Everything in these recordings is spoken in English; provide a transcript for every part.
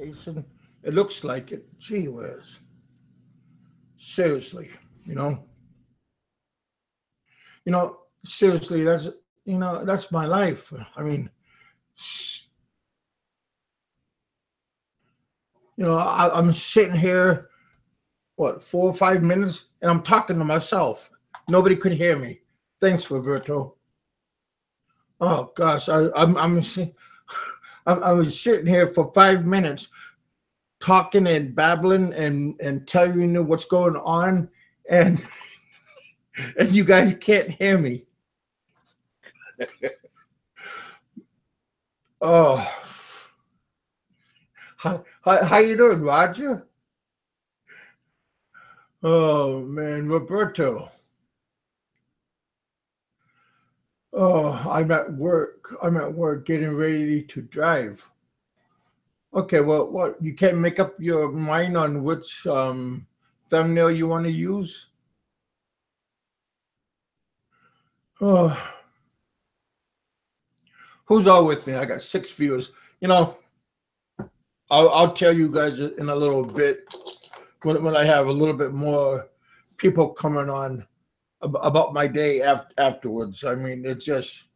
vacation. It looks like it. Gee whiz. Seriously, you know, seriously, that's my life. I mean, I'm sitting here, what, 4 or 5 minutes, and I'm talking to myself. Nobody could hear me. Thanks, Roberto. Oh gosh, I was sitting here for 5 minutes talking and babbling and telling you what's going on, and and you guys can't hear me. Oh, how you doing, Roger? Oh man, Roberto. Oh, I'm at work. I'm at work getting ready to drive. Okay, well, what you can't make up your mind on which thumbnail you want to use? Oh, who's all with me? I got 6 viewers. You know, I'll tell you guys in a little bit when I have a little bit more people coming on about my day afterwards. I mean, it's just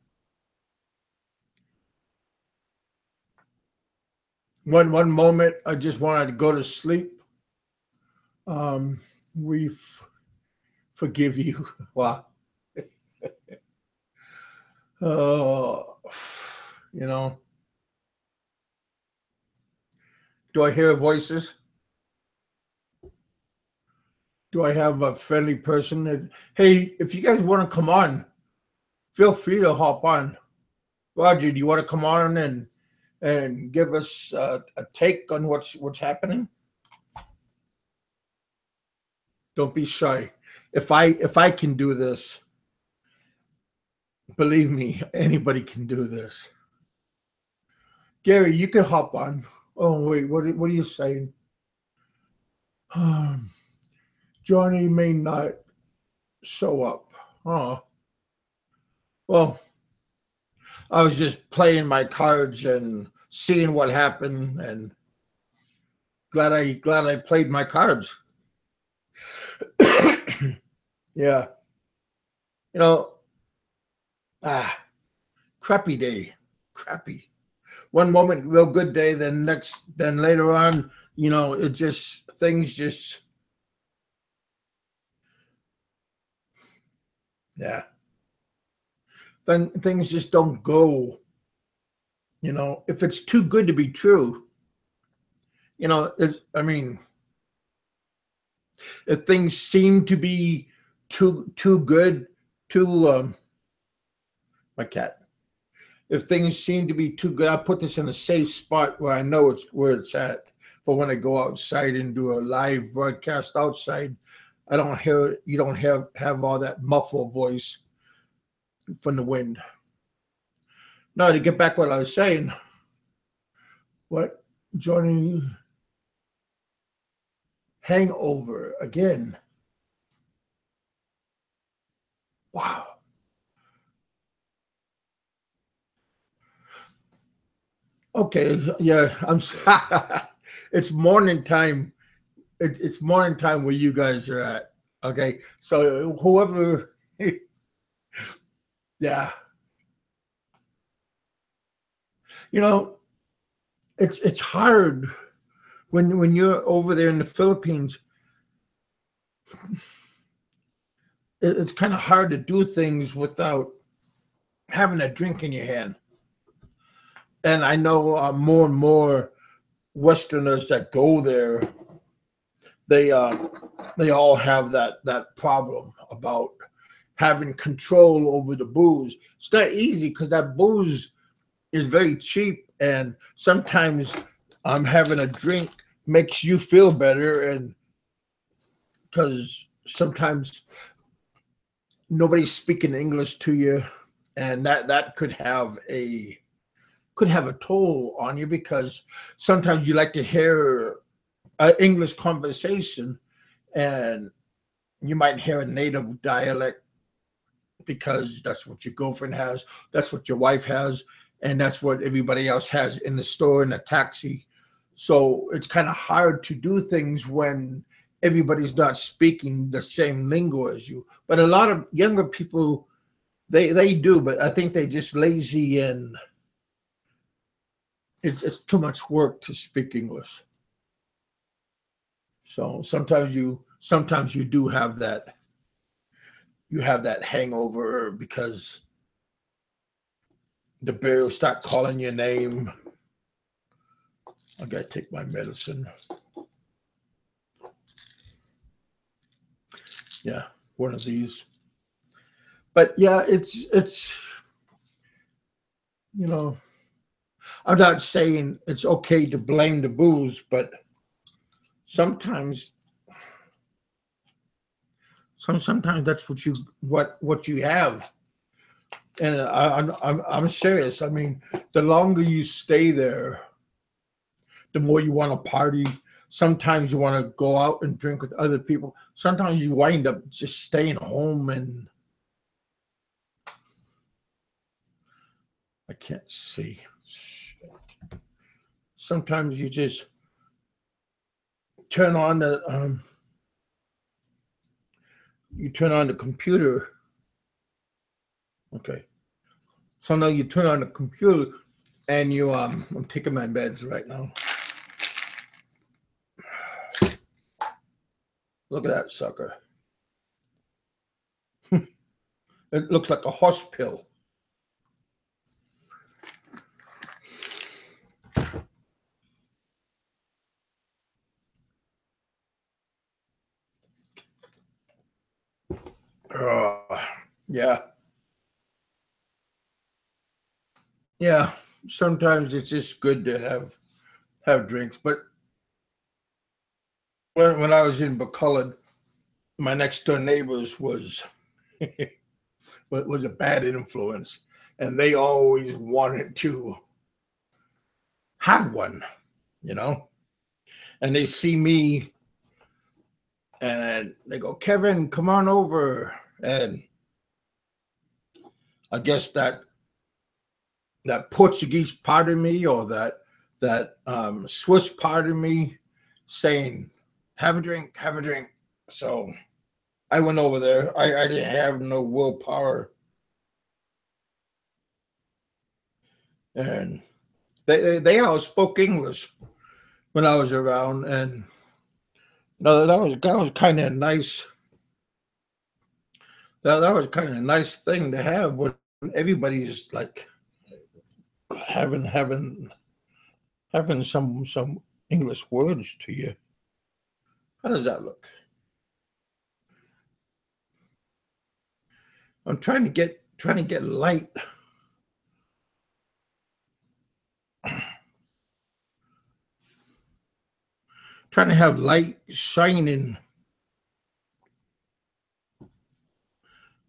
one moment I just wanted to go to sleep. Um, we forgive you. Wow. Oh, you know. Do I hear voices? Do I have a friendly person that, hey, if you guys want to come on, feel free to hop on. Roger, do you want to come on and give us a take on what's happening? Don't be shy. If I can do this, believe me, anybody can do this. Gary, you can hop on. Oh wait, what are you saying? Johnny may not show up. Oh, well, I was just playing my cards and seeing what happened, and glad I played my cards. Yeah, you know, ah, crappy day, crappy. One moment, real good day, then later on, it just things just, yeah, then things just don't go. If it's too good to be true, I mean, if things seem to be too good, too my cat. If things seem to be too good, I put this in a safe spot where I know it's where it's at for when I go outside and do a live broadcast outside. I don't hear you don't have all that muffled voice from the wind. Now to get back what I was saying, what Johnny hangover again. Wow. Okay, yeah, it's morning time. It's morning time where you guys are at. Okay, so whoever, yeah, you know, it's hard when you're over there in the Philippines. It's kind of hard to do things without having a drink in your hand. And I know more and more Westerners that go there, they they all have that problem about having control over the booze. It's not easy because that booze is very cheap, and sometimes having a drink makes you feel better, and because sometimes nobody's speaking English to you, and that could have a toll on you because sometimes you like to hear an English conversation, and you might hear a native dialect because that's what your girlfriend has, that's what your wife has, and that's what everybody else has in the store, in a taxi. So it's kind of hard to do things when everybody's not speaking the same lingo as you. But a lot of younger people, they do, but I think they just lazy, and it's too much work to speak English. So sometimes you do have that, hangover because the bear will start calling your name. I gotta take my medicine. Yeah, one of these. But yeah, it's you know, I'm not saying it's okay to blame the booze, but sometimes sometimes that's what you have. And I'm serious. I mean, the longer you stay there, the more you want to party. Sometimes you want to go out and drink with other people. Sometimes you wind up just staying home, and I can't see. Shit. Sometimes you just turn on the computer. Okay. So now you turn on the computer and you I'm taking my meds right now. Look at that sucker. It looks like a horse pill. Yeah. Yeah. Sometimes it's just good to have drinks. But when I was in McCullough, my next door neighbors was a bad influence, and they always wanted to have one, you know. And they see me, and they go, "Kevin, come on over." And I guess that Portuguese part of me, or that Swiss part of me, saying, "Have a drink, have a drink." So I went over there. I didn't have no willpower, and they all spoke English when I was around, and no, that was kind of nice. That was kind of a nice thing to have when everybody's like having some English words to you. How does that look? I'm trying to get light. Trying to have light shining,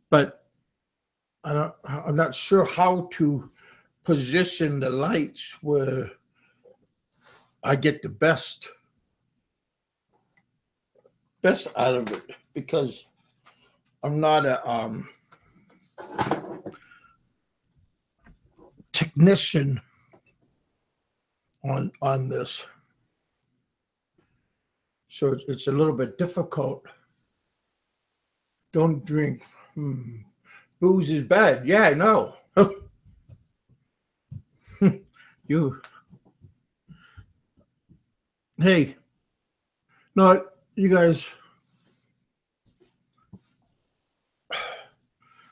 but I'm not sure how to position the lights where I get the best out of it, because I'm not a technician on this, so it's a little bit difficult. Don't drink. Booze is bad. Yeah, I know. You, hey, no, you guys.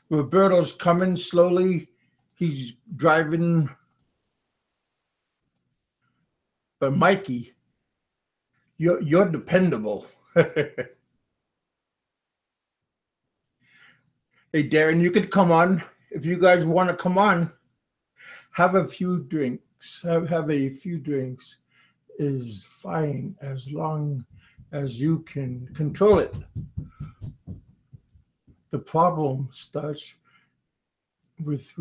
Roberto's coming slowly. He's driving, but Mikey, you're dependable. Hey, Darren, you could come on if you guys want to come on. Have a few drinks. Have a few drinks is fine as long as you can control it. The problem starts with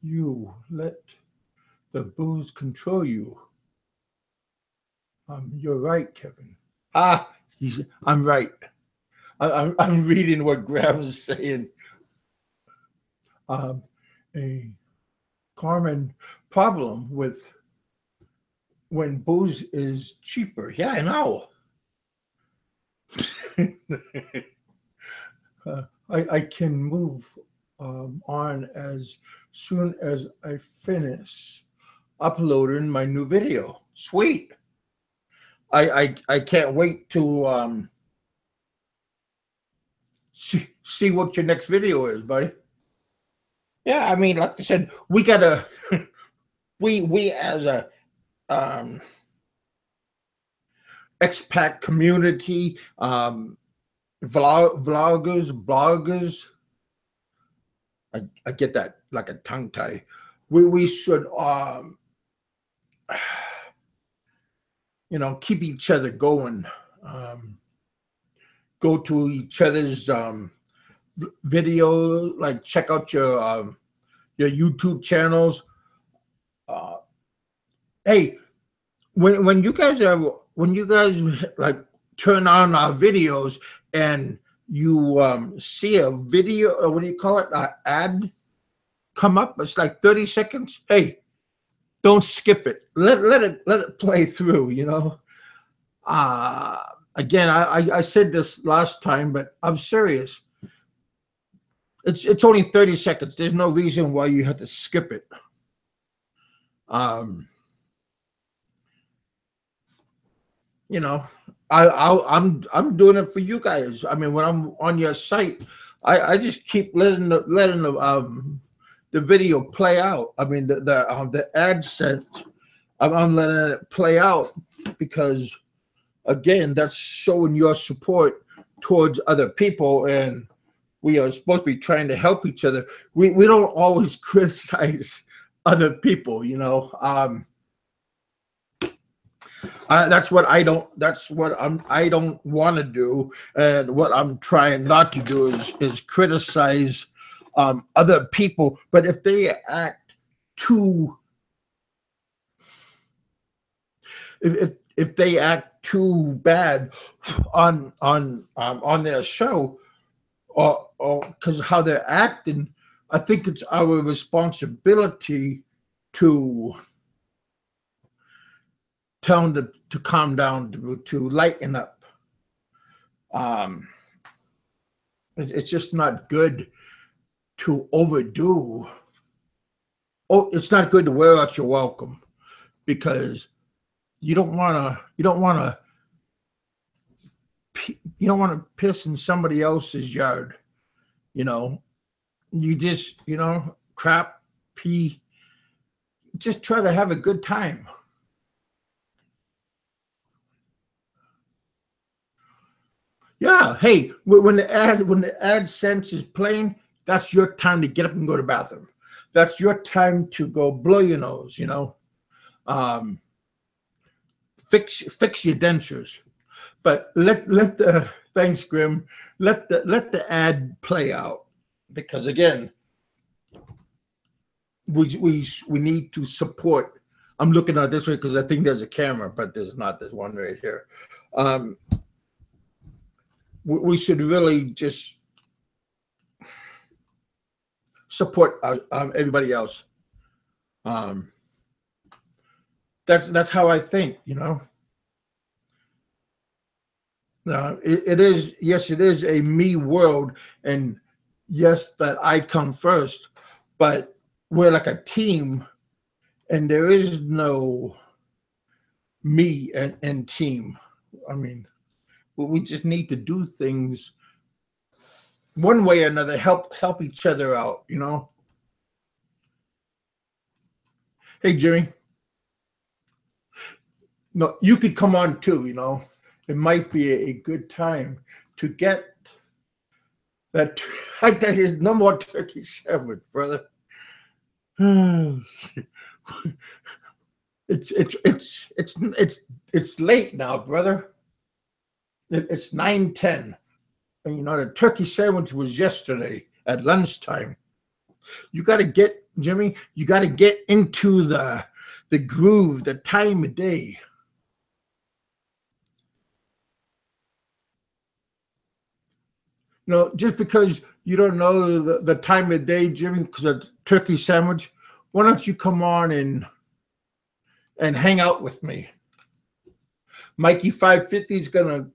you. Let the booze control you. You're right, Kevin. I'm right. I'm reading what Graham's saying. A common problem with when booze is cheaper. Yeah, I know. I can move on as soon as I finish uploading my new video. Sweet. I can't wait to see what your next video is, buddy. Yeah, I mean, like I said, we gotta we as a expat community, vloggers, bloggers. I get that like a tongue tie. We should keep each other going. Go to each other's video, like check out your YouTube channels. Hey, when you guys like turn on our videos and you see a video, or what do you call it, an ad come up, it's like 30 seconds. Hey, don't skip it. Let it play through. Again, I said this last time, but I'm serious. It's only 30 seconds. There's no reason why you have to skip it. I'm doing it for you guys. I mean, when I'm on your site, I just keep letting the video play out. I mean, the AdSense, I'm letting it play out because, again, that's showing your support towards other people, and we are supposed to be trying to help each other. We don't always criticize other people, that's what I don't want to do, and what I'm trying not to do is criticize other people. But if they act too if they act too bad on their show, or because how they're acting, I think it's our responsibility to tell them to calm down, to lighten up. It's just not good to overdo. Oh, it's not good to wear out your welcome, because you don't want to piss in somebody else's yard. You just crap, pee. Just try to have a good time. Yeah, hey, when the AdSense is playing, that's your time to get up and go to the bathroom. That's your time to go blow your nose. Fix your dentures. But let the thanks, Grim. Let the ad play out, because again, we need to support. I'm looking at it this way because I think there's a camera, but there's not. There's one right here. We should really just support everybody else. That's how I think. It is, yes, it is a me world, and yes, that I come first, but we're like a team, and there is no me and team. I mean, we just need to do things one way or another, help each other out, Hey, Jimmy. No, you could come on too, It might be a good time to get that. That is no more turkey sandwich, brother. It's late now, brother. It's 9:10. And the turkey sandwich was yesterday at lunchtime. You got to get, Jimmy, you got to get into the groove, the time of day. Just because you don't know the time of day, Jimmy, because of turkey sandwich, why don't you come on and and hang out with me. Mikey 550 is gonna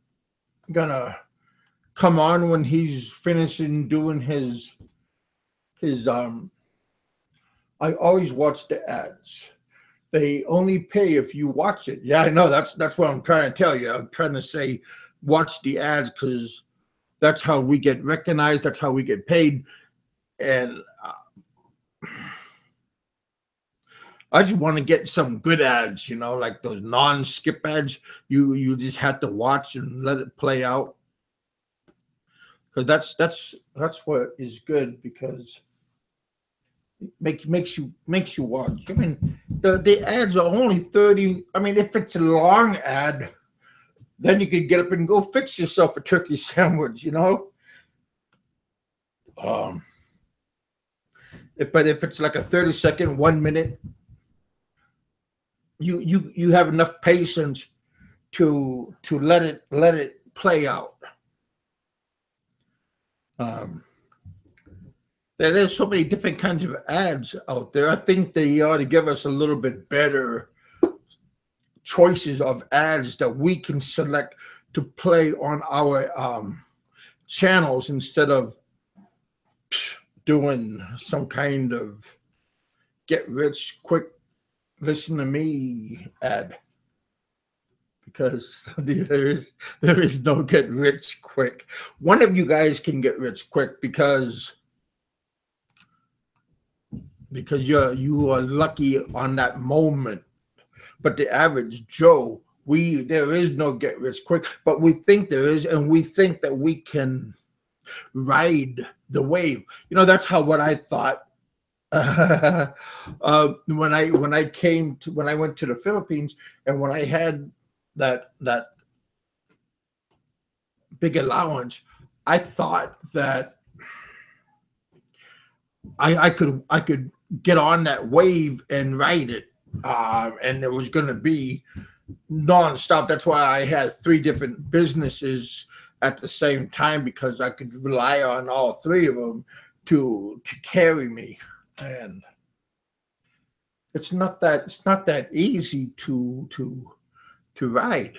come on when he's finishing doing his I always watch the ads. They only pay if you watch it. Yeah, I know. That's what I'm trying to tell you. I'm trying to say watch the ads, because that's how we get recognized. That's how we get paid. And I just want to get some good ads, like those non-skip ads. You just have to watch and let it play out. Because that's what is good, because it makes you watch. I mean, the ads are only 30. I mean, if it's a long ad, then you could get up and go fix yourself a turkey sandwich, but if it's like a 30-second, 1 minute, you have enough patience to let it play out. There's so many different kinds of ads out there. I think they ought to give us a little bit better choices of ads that we can select to play on our channels, instead of doing some kind of get rich quick, listen to me ad. Because there is no get rich quick. One of you guys can get rich quick because you are lucky on that moment. But the average Joe, there is no get rich quick, but we think there is, and we think that we can ride the wave. That's what I thought. When I went to the Philippines, and when I had that big allowance, I thought that I could get on that wave and ride it, and it was going to be nonstop. That's why I had 3 different businesses at the same time, because I could rely on all 3 of them to carry me. And it's not that easy to ride.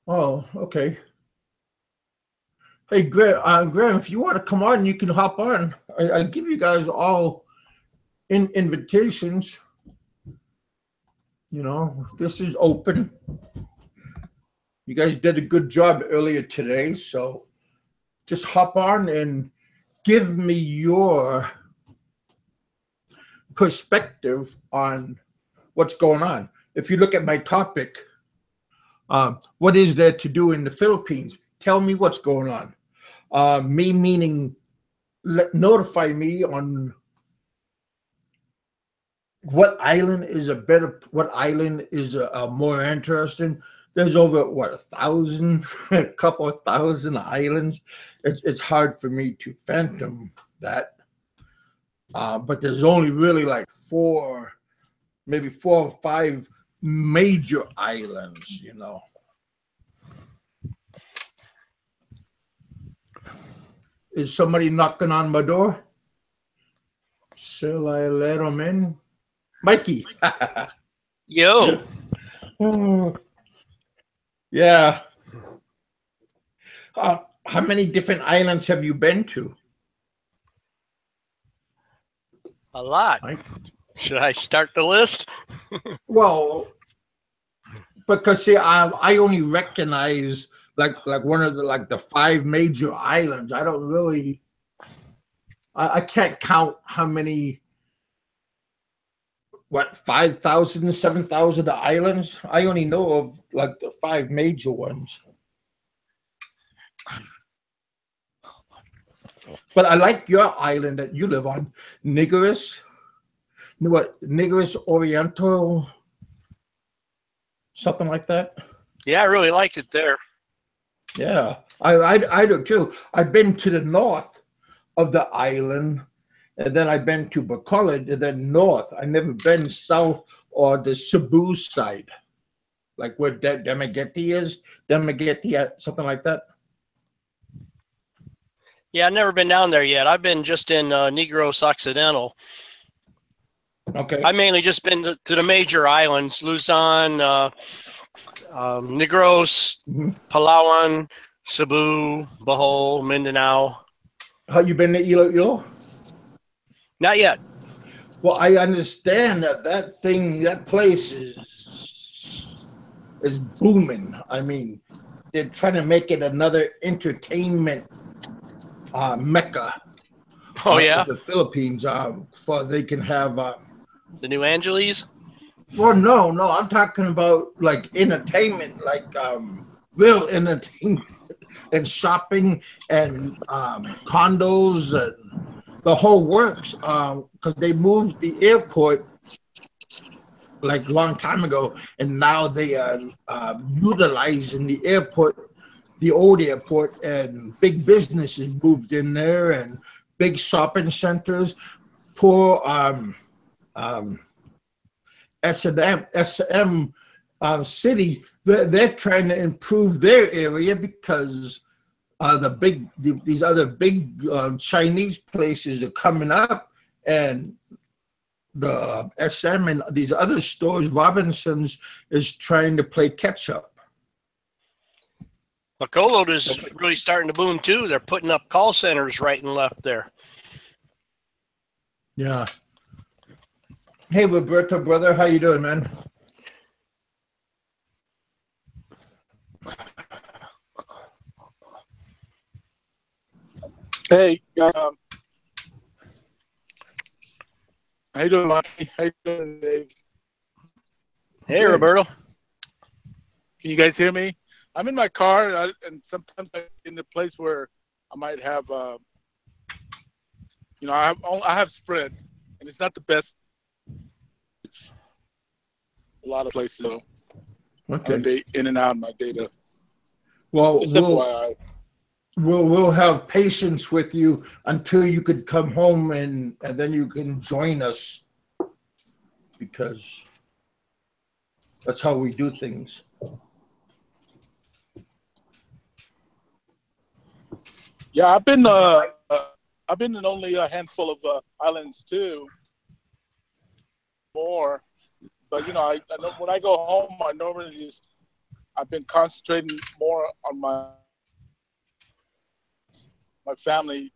Oh, okay. Hey, Graham, if you want to come on, you can hop on. I give you guys all invitations. This is open. You guys did a good job earlier today, so just hop on and give me your perspective on what's going on. If you look at my topic, what is there to do in the Philippines? Tell me what's going on. Me meaning notify me on what island is more interesting. There's over 1,000, a couple of thousand islands. It's hard for me to fathom that. But there's only really like 4 or 5 major islands, Is somebody knocking on my door? Shall I let them in? Mikey. Yo. Yeah. How many different islands have you been to? A lot. Should I start the list? Well, because see, I only recognize like one of the 5 major islands. I don't really. I can't count how many. 5,000, 7,000 islands? I only know of like the 5 major ones. But I like your island that you live on, Negros. Negros Oriental, something like that. Yeah, I really liked it there. Yeah, I do too. I've been to the north of the island, and then I've been to Bacolod, and then north. I've never been south or the Cebu side, like where Dumaguete is. Dumaguete, something like that. Yeah, I've never been down there yet. I've been just in Negros Occidental. Okay. I've mainly just been to the major islands: Luzon, Negros, Palawan, Cebu, Bohol, Mindanao. Have you been to Iloilo? Not yet. Well, I understand that place is booming. I mean, they're trying to make it another entertainment mecca Oh, yeah? of the Philippines, for they can have. The New Angeles? Well, no, I'm talking about like entertainment, like real entertainment and shopping and condos and the whole works. Because they moved the airport like a long time ago, and now they are utilizing the airport, the old airport, and big businesses moved in there, and big shopping centers. Poor SM city, they're trying to improve their area because these other big Chinese places are coming up, and the SM and these other stores, Robinsons, is trying to play catch up. Bacolod is really starting to boom too. They're putting up call centers right and left there. Yeah. Hey, Roberto, brother, how you doing, man? Hey, how you doing, Monty? How you doing, Dave? Hey, good. Roberto. Can you guys hear me? I'm in my car, and sometimes I'm in the place where I might have, I have Sprint, and it's not the best. A lot of places, though. Okay. In and out of my data. Well, we'll have patience with you until you could come home, and then you can join us, because that's how we do things. Yeah, I've been in only a handful of islands too. More. But I know when I go home, I've been concentrating more on my family.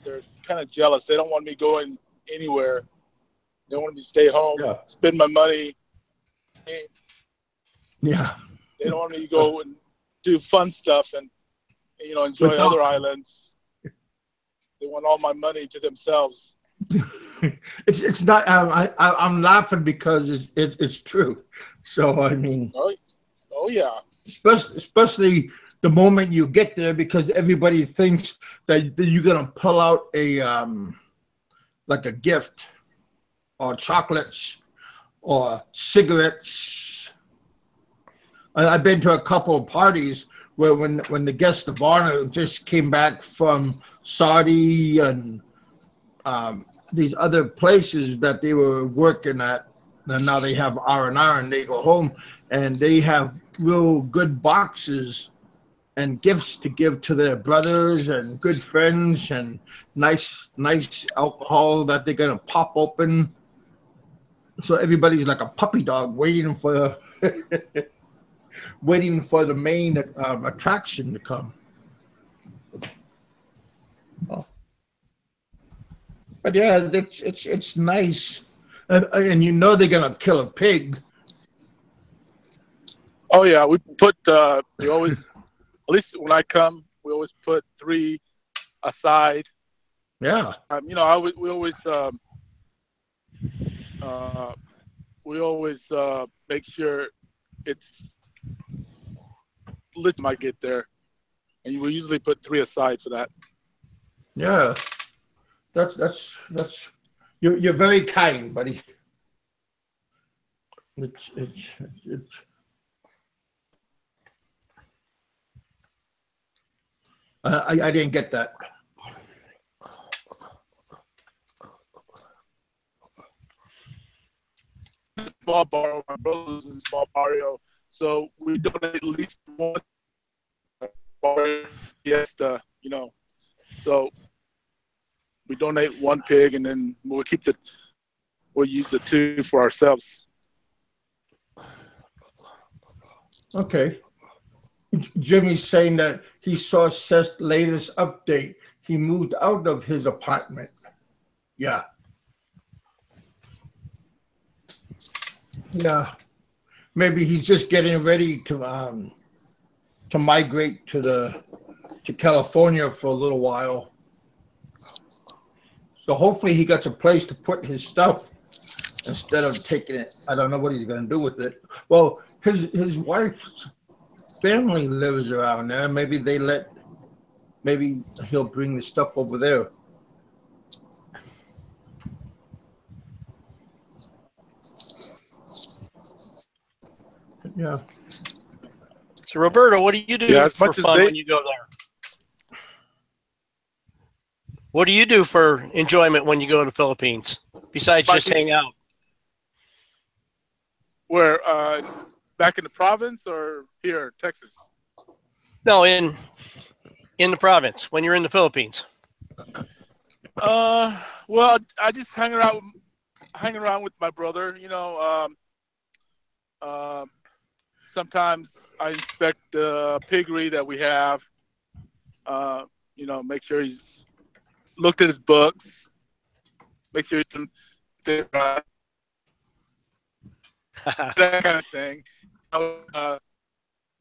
They're kind of jealous. They don't want me going anywhere. They want me to stay home, spend my money. Yeah. They don't want me to go and do fun stuff and enjoy other islands. They want all my money to themselves. It's not. I'm laughing because it's true. So I mean. Oh yeah. Especially the moment you get there, because everybody thinks that you're gonna pull out a like a gift, or chocolates, or cigarettes. I've been to a couple of parties where when the guests of honor just came back from Saudi and these other places that they were working at, and now they have R&R, and they go home and they have real good boxes and gifts to give to their brothers and good friends, and nice alcohol that they're gonna pop open. So everybody's like a puppy dog waiting for the main attraction to come. Oh. But yeah, it's nice, and they're gonna kill a pig. Oh yeah, we always, at least when I come, we always put 3 aside. Yeah. We always make sure it's lit when I get there, and we usually put 3 aside for that. Yeah, that's you're very kind, buddy. It's I didn't get that. Small barrio, my brother's in small barrio, so we donate at least one barrio fiesta, So we donate one pig, and then we'll use the two for ourselves. Okay. Jimmy's saying that he saw Seth's latest update. He moved out of his apartment. Yeah. Yeah. Maybe he's just getting ready to migrate to California for a little while. So hopefully he gets a place to put his stuff instead of taking it. I don't know what he's going to do with it. Well, his wife's family lives around there. Maybe he'll bring the stuff over there. Yeah. So Roberto, what do you do for fun when you go there? What do you do for enjoyment when you go to the Philippines besides just hang out? Where, back in the province or here in Texas? No, in the province when you're in the Philippines. Well, I just hang around with my brother. Sometimes I inspect the piggery that we have. Make sure he's looked at his books. Make sure he's right. That kind of thing.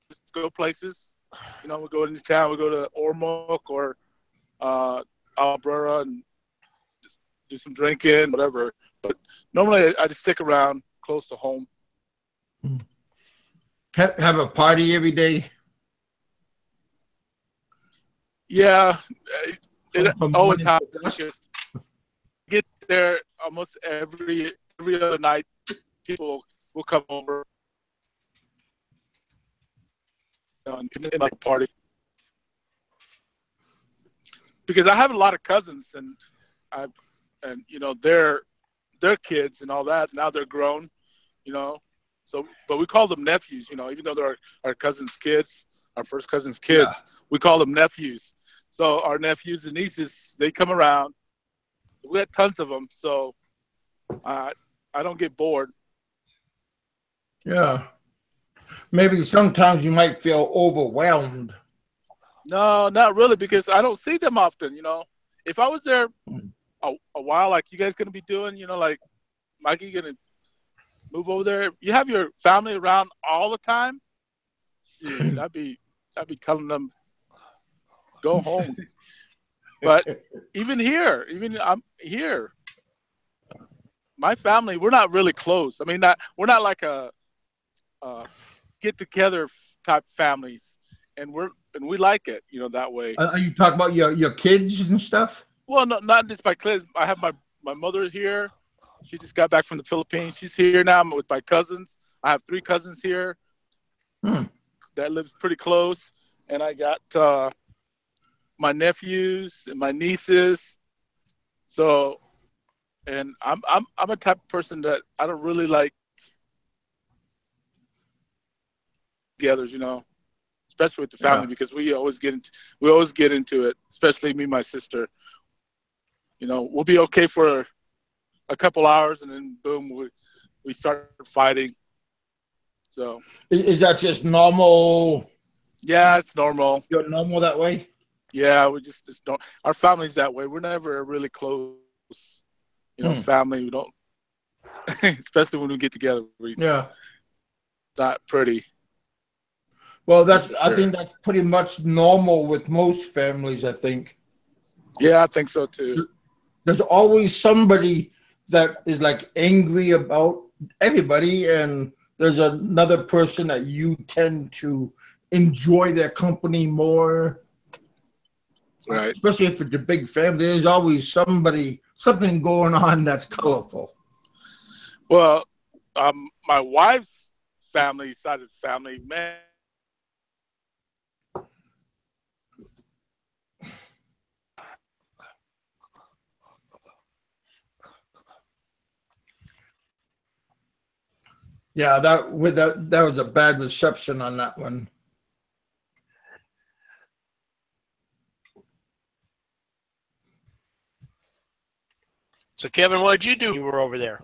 Just go places. We go into town. We go to Ormoc or Alberta and just do some drinking, whatever. But normally I just stick around close to home. Have a party every day? Yeah, it always happens because get there almost every other night. People will come over and like a party because I have a lot of cousins and their kids and all that. Now they're grown, So, but we call them nephews, even though they're our cousins' kids, our first cousin's kids, we call them nephews. So our nephews and nieces, they come around. We had tons of them, so I don't get bored. Yeah. Maybe sometimes you might feel overwhelmed. No, not really, because I don't see them often, If I was there a while, like you guys going to be doing, like Mikey going to move over there, you have your family around all the time. Dude, I'd be telling them go home. But even I'm here. My family, we're not really close. I mean, we're not like a get together type families, and we like it, that way. Are you talking about your kids and stuff? Well, no, not just my kids. I have my mother here. She just got back from the Philippines. She's here now. I'm with my cousins. I have 3 cousins here that live pretty close, and I got my nephews and my nieces. So, and I'm a type of person that I don't really like get-togethers, especially with the family because we always get into it. Especially me and my sister. We'll be okay for a couple hours, and then boom, we start fighting. So is that just normal? Yeah, it's normal. You're normal that way? Yeah, we just don't. Our family's that way. We're never really close. Family. We don't, especially when we get together. Not pretty. Well, I think that's pretty much normal with most families. I think. Yeah, I think so too. There's always somebody that is like angry about everybody, and there's another person that you tend to enjoy their company more. Right. Especially if it's a big family, there's always something going on that's colorful. Well, my wife's family, side of the family, man. Yeah, that was a bad reception on that one. So, Kevin, what did you do when you were over there?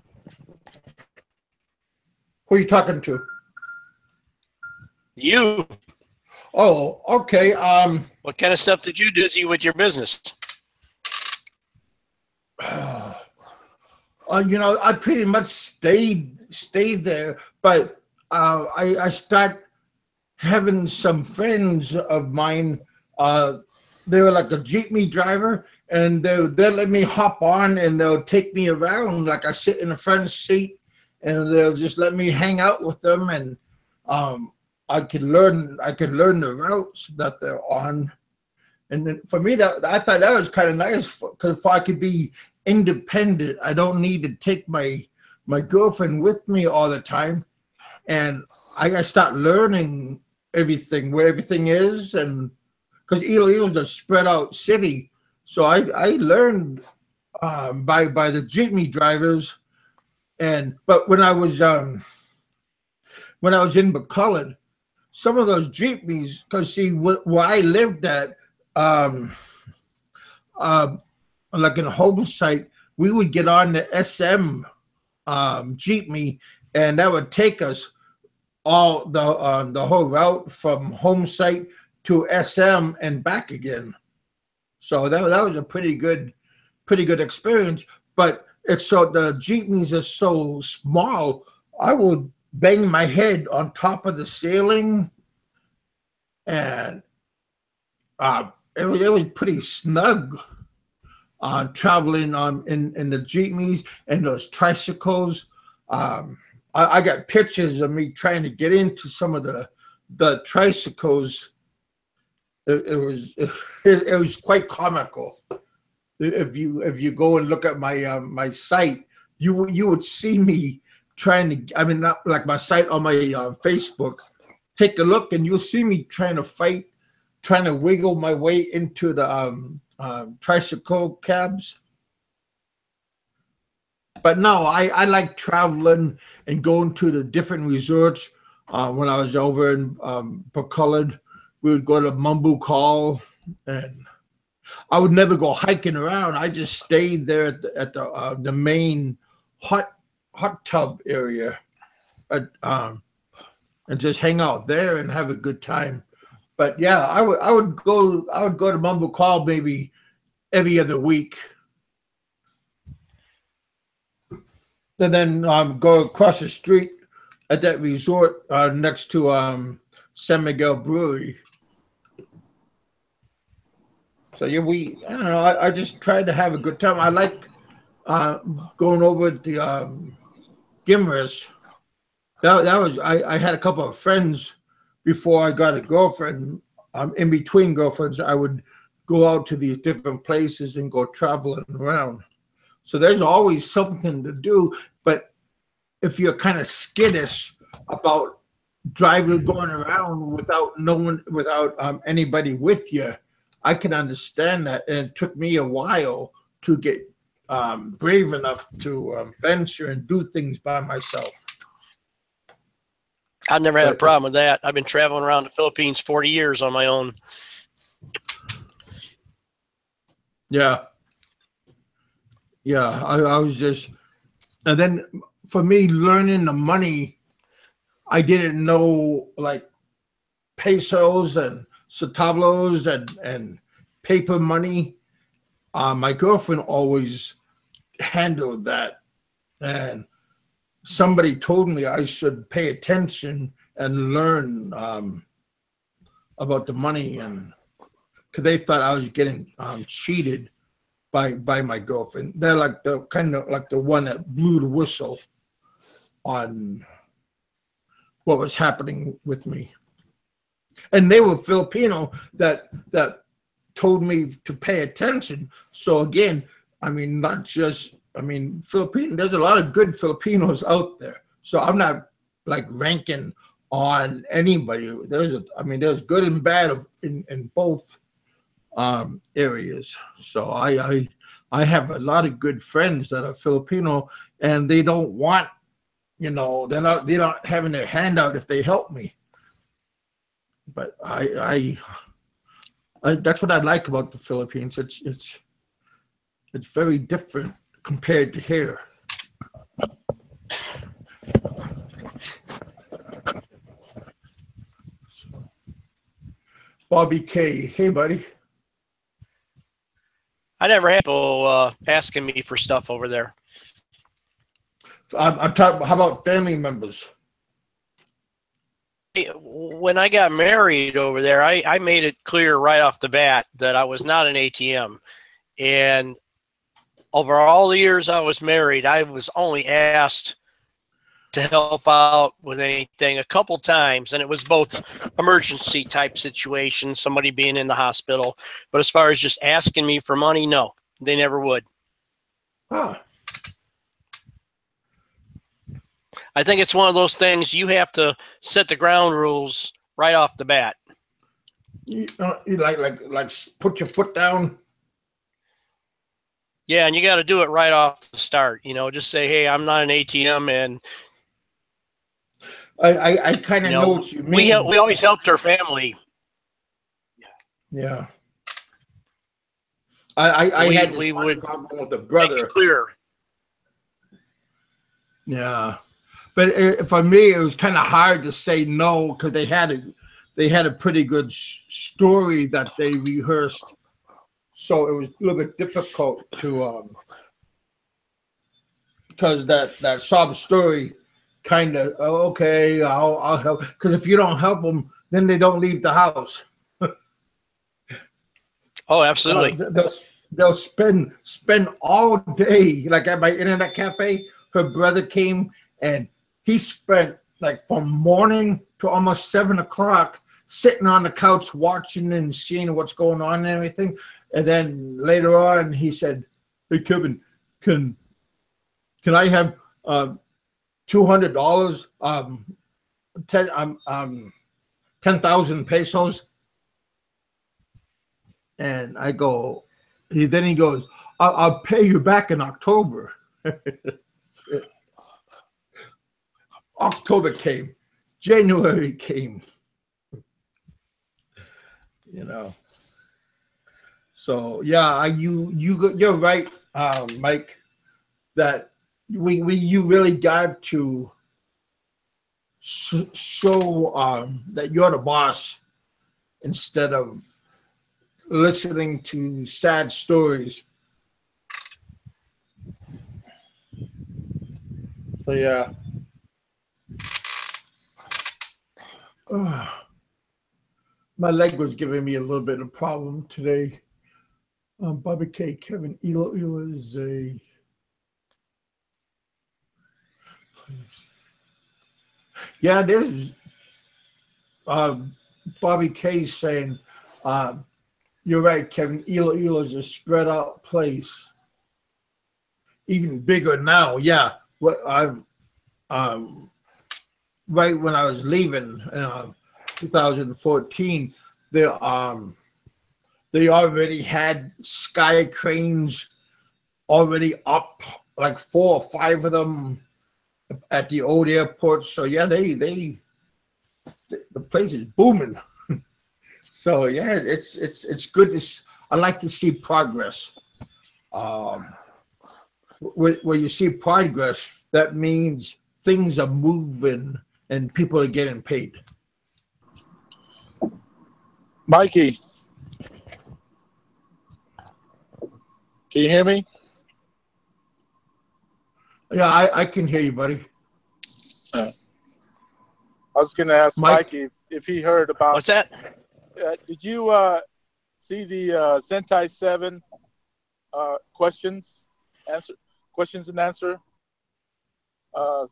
Who are you talking to? You. Oh, okay. What kind of stuff did you do with your business? I pretty much stayed there, but I start having some friends of mine. They were like a jeepney driver, and they'll let me hop on, and they'll take me around. Like I sit in the front seat, and they'll just let me hang out with them, and I could learn the routes that they're on. And then for me, that I thought that was kind of nice, because if I could be independent, I don't need to take my girlfriend with me all the time, and I start learning everything, where everything is, and because Iloilo is a spread out city, so I learned by the jeepney drivers, but when I was in McCullough, some of those jeepneys, because see where I lived at, like in a home site, we would get on the SM jeepney, and that would take us all the whole route from home site to SM and back again. So that was a pretty good experience. But it's so the jeepneys are so small, I would bang my head on top of the ceiling, and it was pretty snug traveling in the jeepneys and those tricycles. I got pictures of me trying to get into some of the tricycles. It was quite comical. If you go and look at my my site, you would see me trying to. I mean, not like my site on my Facebook. Take a look, and you'll see me trying to wiggle my way into the tricycle cabs. But no, I like traveling and going to the different resorts. When I was over in McCullough, we would go to Mumbu Call, and I would never go hiking around. I just stayed there at the main hot tub area, and just hang out there and have a good time. But yeah, I would go to Mumbu Call maybe every other week, and then go across the street at that resort next to San Miguel Brewery. So yeah, I don't know. I just tried to have a good time. I like going over the Gimres. That was I had a couple of friends before I got a girlfriend. In between girlfriends, I would go out to these different places and go traveling around. So there's always something to do. But if you're kind of skittish about going around without anybody with you, I can understand that. And it took me a while to get brave enough to venture and do things by myself. I've never had a problem with that. I've been traveling around the Philippines 40 years on my own. Yeah. Yeah, I was just, and then for me, learning the money, I didn't know like pesos and centavos and paper money. My girlfriend always handled that, and somebody told me I should pay attention and learn about the money, and because they thought I was getting cheated by my girlfriend. They're like the kind of like the one that blew the whistle on what was happening with me. And they were Filipino that told me to pay attention. So again, I mean, not just, I mean, there's a lot of good Filipinos out there. So I'm not like ranking on anybody. There's good and bad in both areas. So I have a lot of good friends that are Filipino, and they don't want, they're not having their hand out if they help me. But I that's what I like about the Philippines. It's very different compared to here. Bobby K. Hey, buddy. I never had people asking me for stuff over there. I'm talking. How about family members? When I got married over there, I made it clear right off the bat that I was not an ATM. And over all the years I was married, I was only asked to help out with anything a couple times, and it was both emergency type situations, somebody being in the hospital. But as far as just asking me for money, no, they never would. Huh. I think it's one of those things you have to set the ground rules right off the bat. You like put your foot down. Yeah, and you got to do it right off the start. You know, just say, "Hey, I'm not an ATM," and I kind of know what you mean. We always helped our family. Yeah. I had this problem with a brother. Make it clear. Yeah. But for me, it was kind of hard to say no because they had a pretty good story that they rehearsed, so it was a little bit difficult to because that sob story kind of okay, I'll help, because if you don't help them, then they don't leave the house. Oh, absolutely. They'll spend all day, like at my internet cafe. Her brother came and he spent like from morning to almost 7 o'clock sitting on the couch watching and seeing what's going on and everything. And then later on, he said, "Hey, Kevin, can I have $200? 10,000 pesos?" And I go. Then he goes, "I'll pay you back in October." October came, January came, you know. So yeah, you're right, Mike, that you really got to show that you're the boss instead of listening to sad stories. So yeah. My leg was giving me a little bit of problem today. Bobby K. Kevin Elo is a. Please. Yeah, there's Bobby K. saying, "You're right, Kevin. Elo is a spread out place, even bigger now." Yeah, what I'm. Right when I was leaving, 2014, they already had sky cranes already up, like 4 or 5 of them at the old airport. So yeah, the place is booming. So yeah, it's good to. I like to see progress. Where you see progress, that means things are moving and people are getting paid. Mikey, can you hear me? Yeah, I can hear you, buddy. I was going to ask Mikey if he heard about. What's that? Did you see the Sentai 7 questions and answer? The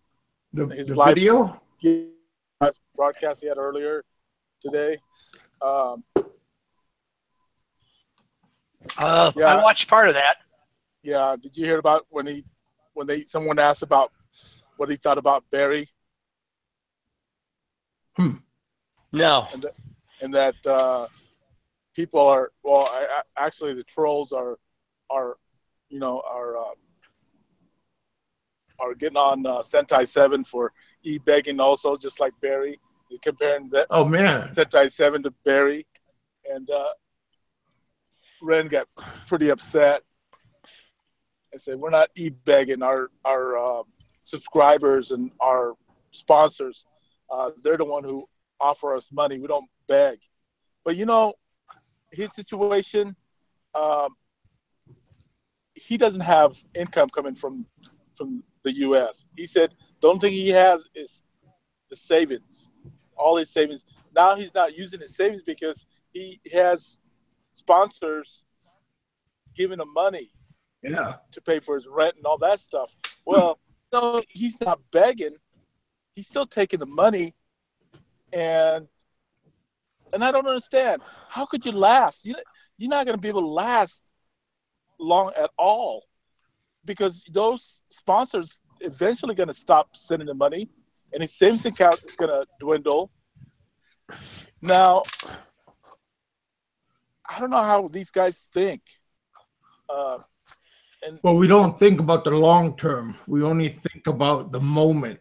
live video broadcast he had earlier today. I watched part of that. Yeah, did you hear about when someone asked about what he thought about Barry? No. And that people are actually the trolls are getting on Sentai 7 for e-begging also, just like Barry. They're comparing that. Oh man, Sentai 7 to Barry, and Ren got pretty upset, and say we're not e-begging our subscribers and our sponsors. They're the one who offer us money. We don't beg. But you know, his situation, he doesn't have income coming from the U.S. He said the only thing he has is the savings, all his savings. Now he's not using his savings because he has sponsors giving him money Yeah. to pay for his rent and all that stuff. Well, no, he's not begging. He's still taking the money, and I don't understand. How could you last? You're not going to be able to last long at all because those sponsors eventually going to stop sending the money, and his savings account is going to dwindle. Now, I don't know how these guys think. Well, we don't think about the long term. We only think about the moment.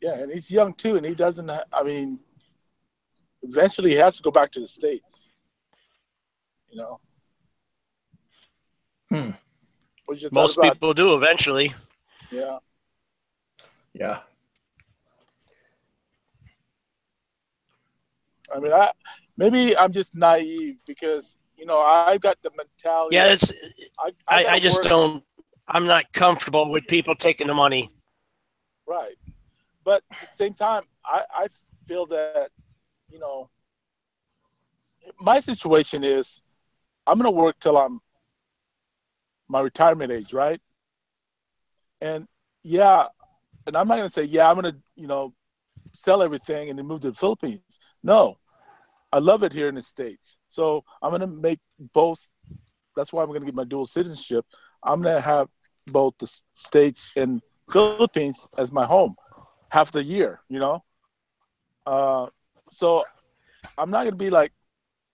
Yeah, and he's young too, and he doesn't. I mean, eventually he has to go back to the States. You know. What's your Most thought about? people do eventually. Yeah. Yeah. I mean, maybe I'm just naive because you know I got the mentality. Yeah, it's. I gotta just work. don't. I'm not comfortable with people taking the money. Right. But at the same time, I feel that, you know, my situation is I'm going to work till I'm my retirement age, right? And yeah, and I'm not going to say, yeah, I'm going to, you know, sell everything and then move to the Philippines. No, I love it here in the States. So I'm going to make both. That's why I'm going to get my dual citizenship. I'm going to have both the States and Philippines as my home half the year, you know? So I'm not going to be like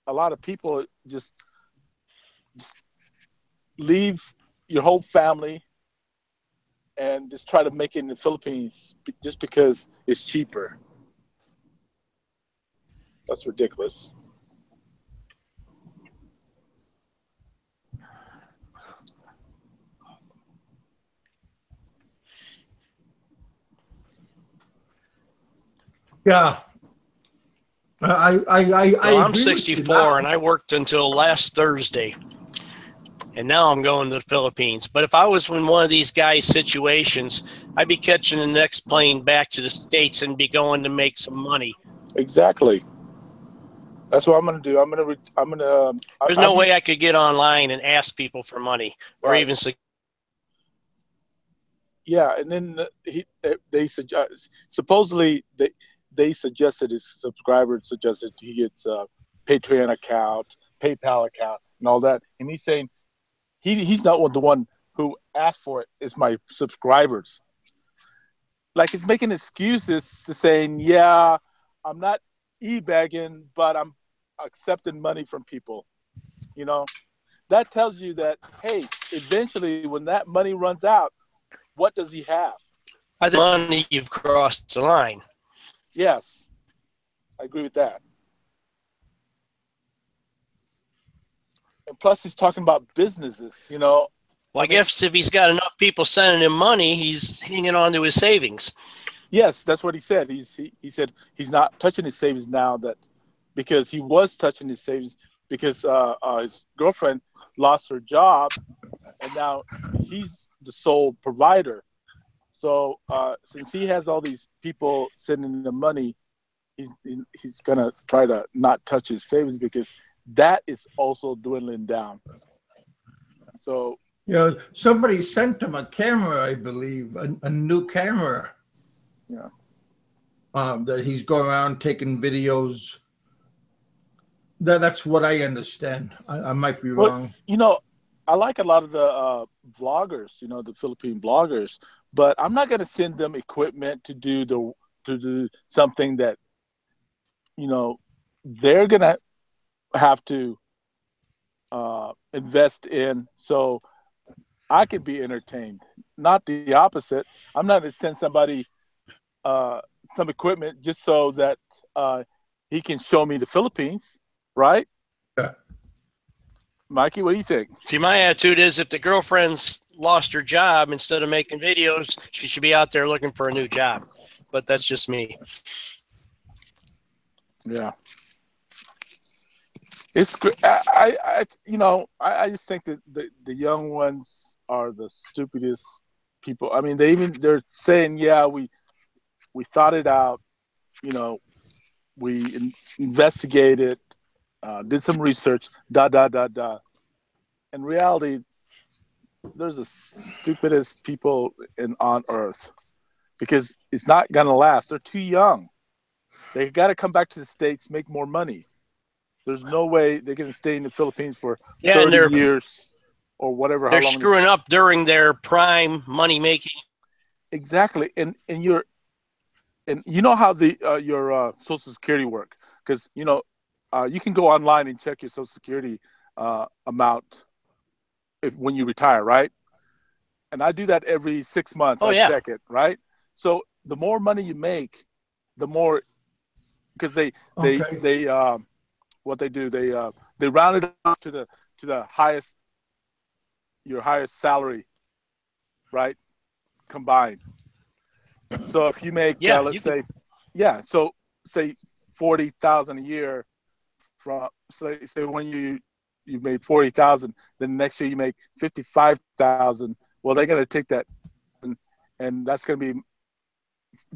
a lot of people, just leave your whole family and just try to make it in the Philippines just because it's cheaper. That's ridiculous. Yeah. I I'm agree with you 64 now. and I worked until last Thursday. And now I'm going to the Philippines. But if I was in one of these guys' situations, I'd be catching the next plane back to the States and be going to make some money. Exactly. That's what I'm going to do. I'm going to. There's no way I could get online and ask people for money or Right. even. Yeah, and then they suggest supposedly they suggested his subscribers suggested he gets a Patreon account, PayPal account, and all that. And he's saying he's not the one who asked for it. It's my subscribers. Like he's making excuses to saying, yeah, I'm not e-bagging, but I'm accepting money from people. You know, that tells you that, hey, eventually when that money runs out, what does he have? By the money, you've crossed the line. Yes, I agree with that. And plus, he's talking about businesses, you know. Well, I guess if he's got enough people sending him money, he's hanging on to his savings. Yes, that's what he said. He said he's not touching his savings now because he was touching his savings because his girlfriend lost her job and now he's the sole provider. So since he has all these people sending him money, he's gonna try to not touch his savings because that is also dwindling down. So somebody sent him a camera, I believe, a new camera. Yeah. That he's going around taking videos. That's what I understand. I might be wrong. You know, I like a lot of the vloggers, you know, the Philippine bloggers, but I'm not going to send them equipment to do something that, you know, they're going to have to invest in so I could be entertained. Not the opposite. I'm not going to send somebody some equipment just so that he can show me the Philippines, right? Yeah. Mikey, what do you think? See, my attitude is if the girlfriend's lost her job, instead of making videos, she should be out there looking for a new job. But that's just me. Yeah. It's I just think that the young ones are the stupidest people. I mean, they're saying, yeah, we thought it out, we investigated, did some research, In reality, there's the stupidest people on earth, because it's not gonna last. They're too young. They got to come back to the States, make more money. There's no way they're going to stay in the Philippines for 30 years or whatever. They're screwing up during their prime money making. Exactly, and you know how your Social Security work, because you can go online and check your Social Security amount when you retire, right? And I do that every 6 months. Check it, right? So the more money you make, the more, because they what they do, they round it up to the highest, your highest salary, right? Combined. So if you make so say 40,000 a year from say when you made 40,000, then next year you make 55,000. Well, they're gonna take that, and that's gonna be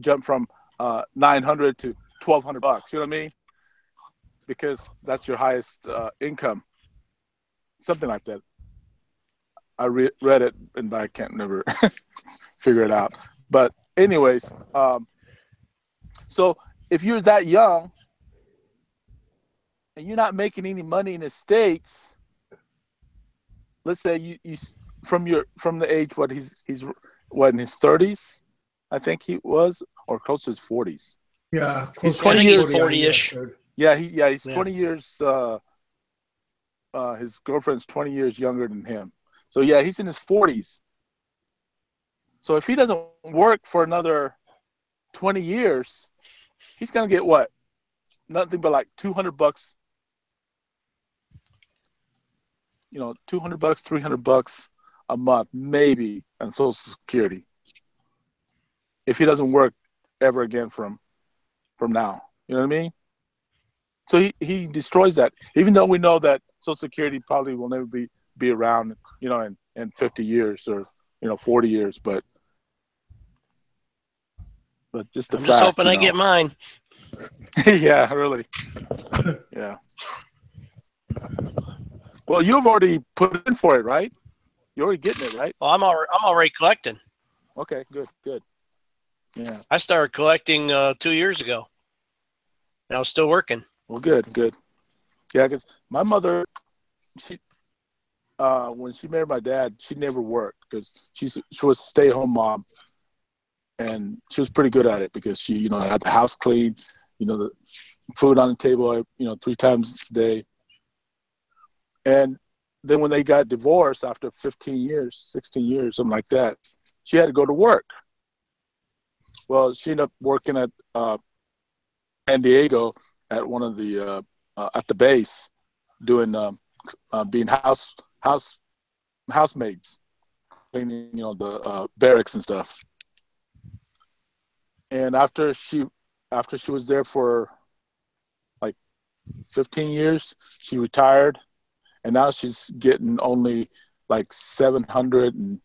jump from 900 to $1,200. You know what I mean? Because that's your highest income, something like that. I read it, and I can't never figure it out. But anyways, so if you're that young and you're not making any money in the States, let's say you from the age he's what, in his 30s, I think he was, or close to his 40s. Yeah, he's 20 years 40-ish. Yeah, he's 20 years. His girlfriend's 20 years younger than him. So yeah, he's in his 40s. So if he doesn't work for another 20 years, he's gonna get what? Nothing but like $200. $200, $300 a month, maybe, on Social Security. If he doesn't work ever again from now, you know what I mean? So he destroys that, even though we know that Social Security probably will never be around, in 50 years or 40 years, but just the I'm fact, just hoping I get mine. Yeah, really. Yeah. Well, you've already put in for it, right? You're already getting it, right? Well, I'm already collecting. Okay, good. Yeah. I started collecting 2 years ago. And I was still working. Well, good. Yeah, because my mother, she when she married my dad, she never worked because she was a stay-at-home mom, and she was pretty good at it because she had the house clean, the food on the table, 3 times a day. And then when they got divorced after 15 years, 16 years, something like that, she had to go to work. Well, she ended up working at San Diego at one of the at the base, doing being housemaids, cleaning the barracks and stuff. And after she was there for like 15 years, she retired, and now she's getting only like $720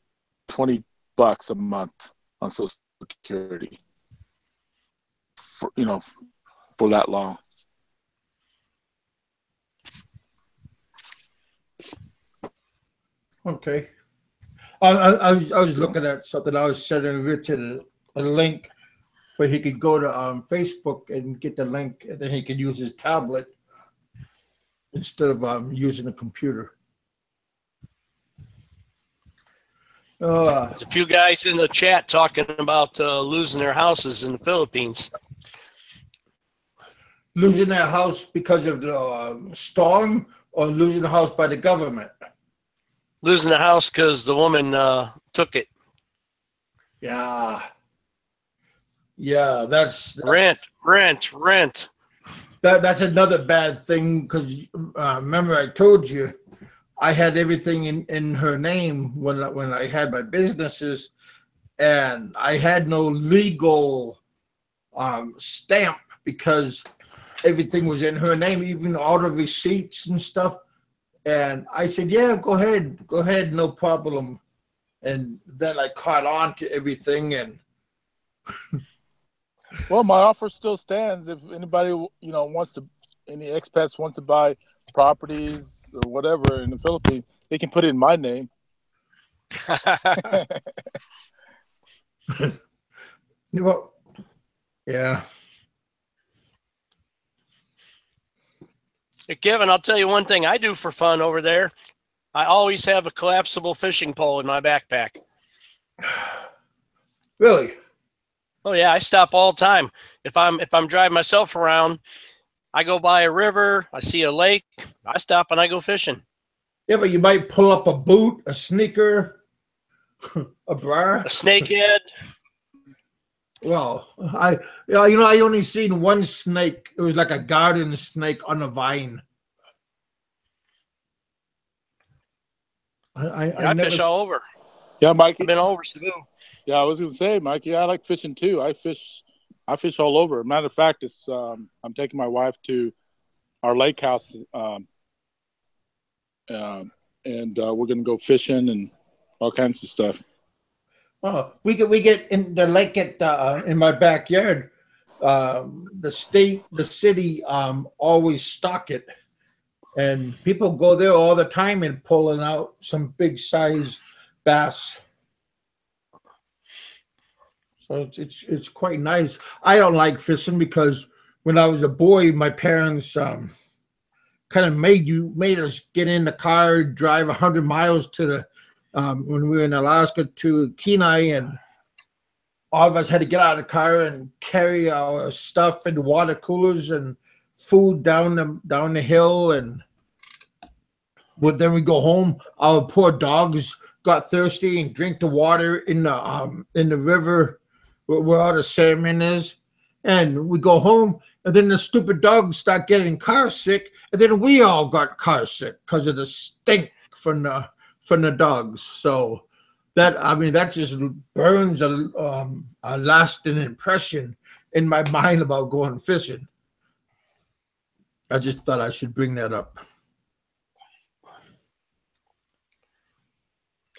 a month on Social Security for that long. Okay. I was looking at something. I was sending Richard a link where he could go to Facebook and get the link, and then he could use his tablet instead of using a computer. There's a few guys in the chat talking about losing their houses in the Philippines. Losing their house because of the storm, or losing the house by the government? Losing the house because the woman took it. Yeah, that's rent. That's another bad thing, because remember I told you I had everything in her name when I had my businesses, and I had no legal stamp because everything was in her name, even all the receipts and stuff. And I said, yeah, go ahead, no problem. And then I caught on to everything. And Well, my offer still stands. If anybody, wants to, any expats wants to buy properties or whatever in the Philippines, they can put it in my name. well, yeah. Hey, Kevin, I'll tell you one thing I do for fun over there. I always have a collapsible fishing pole in my backpack. Really? Oh yeah, I stop all the time. If I'm driving myself around, I go by a river, I see a lake, I stop and I go fishing. Yeah, but you might pull up a boot, a sneaker, a bra, a snakehead. Well, I only seen one snake. It was like a garden snake on a vine. I fish all over. Yeah, Mike. I've been all over Cebu. Yeah, I was gonna say, Mike. Yeah, I like fishing too. I fish all over. Matter of fact, it's I'm taking my wife to our lake house, and we're gonna go fishing and all kinds of stuff. Oh, we get in the lake in my backyard. The city always stock it, and people go there all the time and pulling out some big size bass. So it's quite nice. I don't like fishing because when I was a boy, my parents kind of made us get in the car, drive 100 miles to the when we were in Alaska to Kenai, and all of us had to get out of the car and carry our stuff in the water coolers and food down the hill, and then we go home. Our poor dogs got thirsty and drink the water in the river where all the salmon is, and we go home, and then the stupid dogs start getting car sick, and then we all got car sick because of the stink from the dogs. So that just burns a lasting impression in my mind about going fishing. I just thought I should bring that up.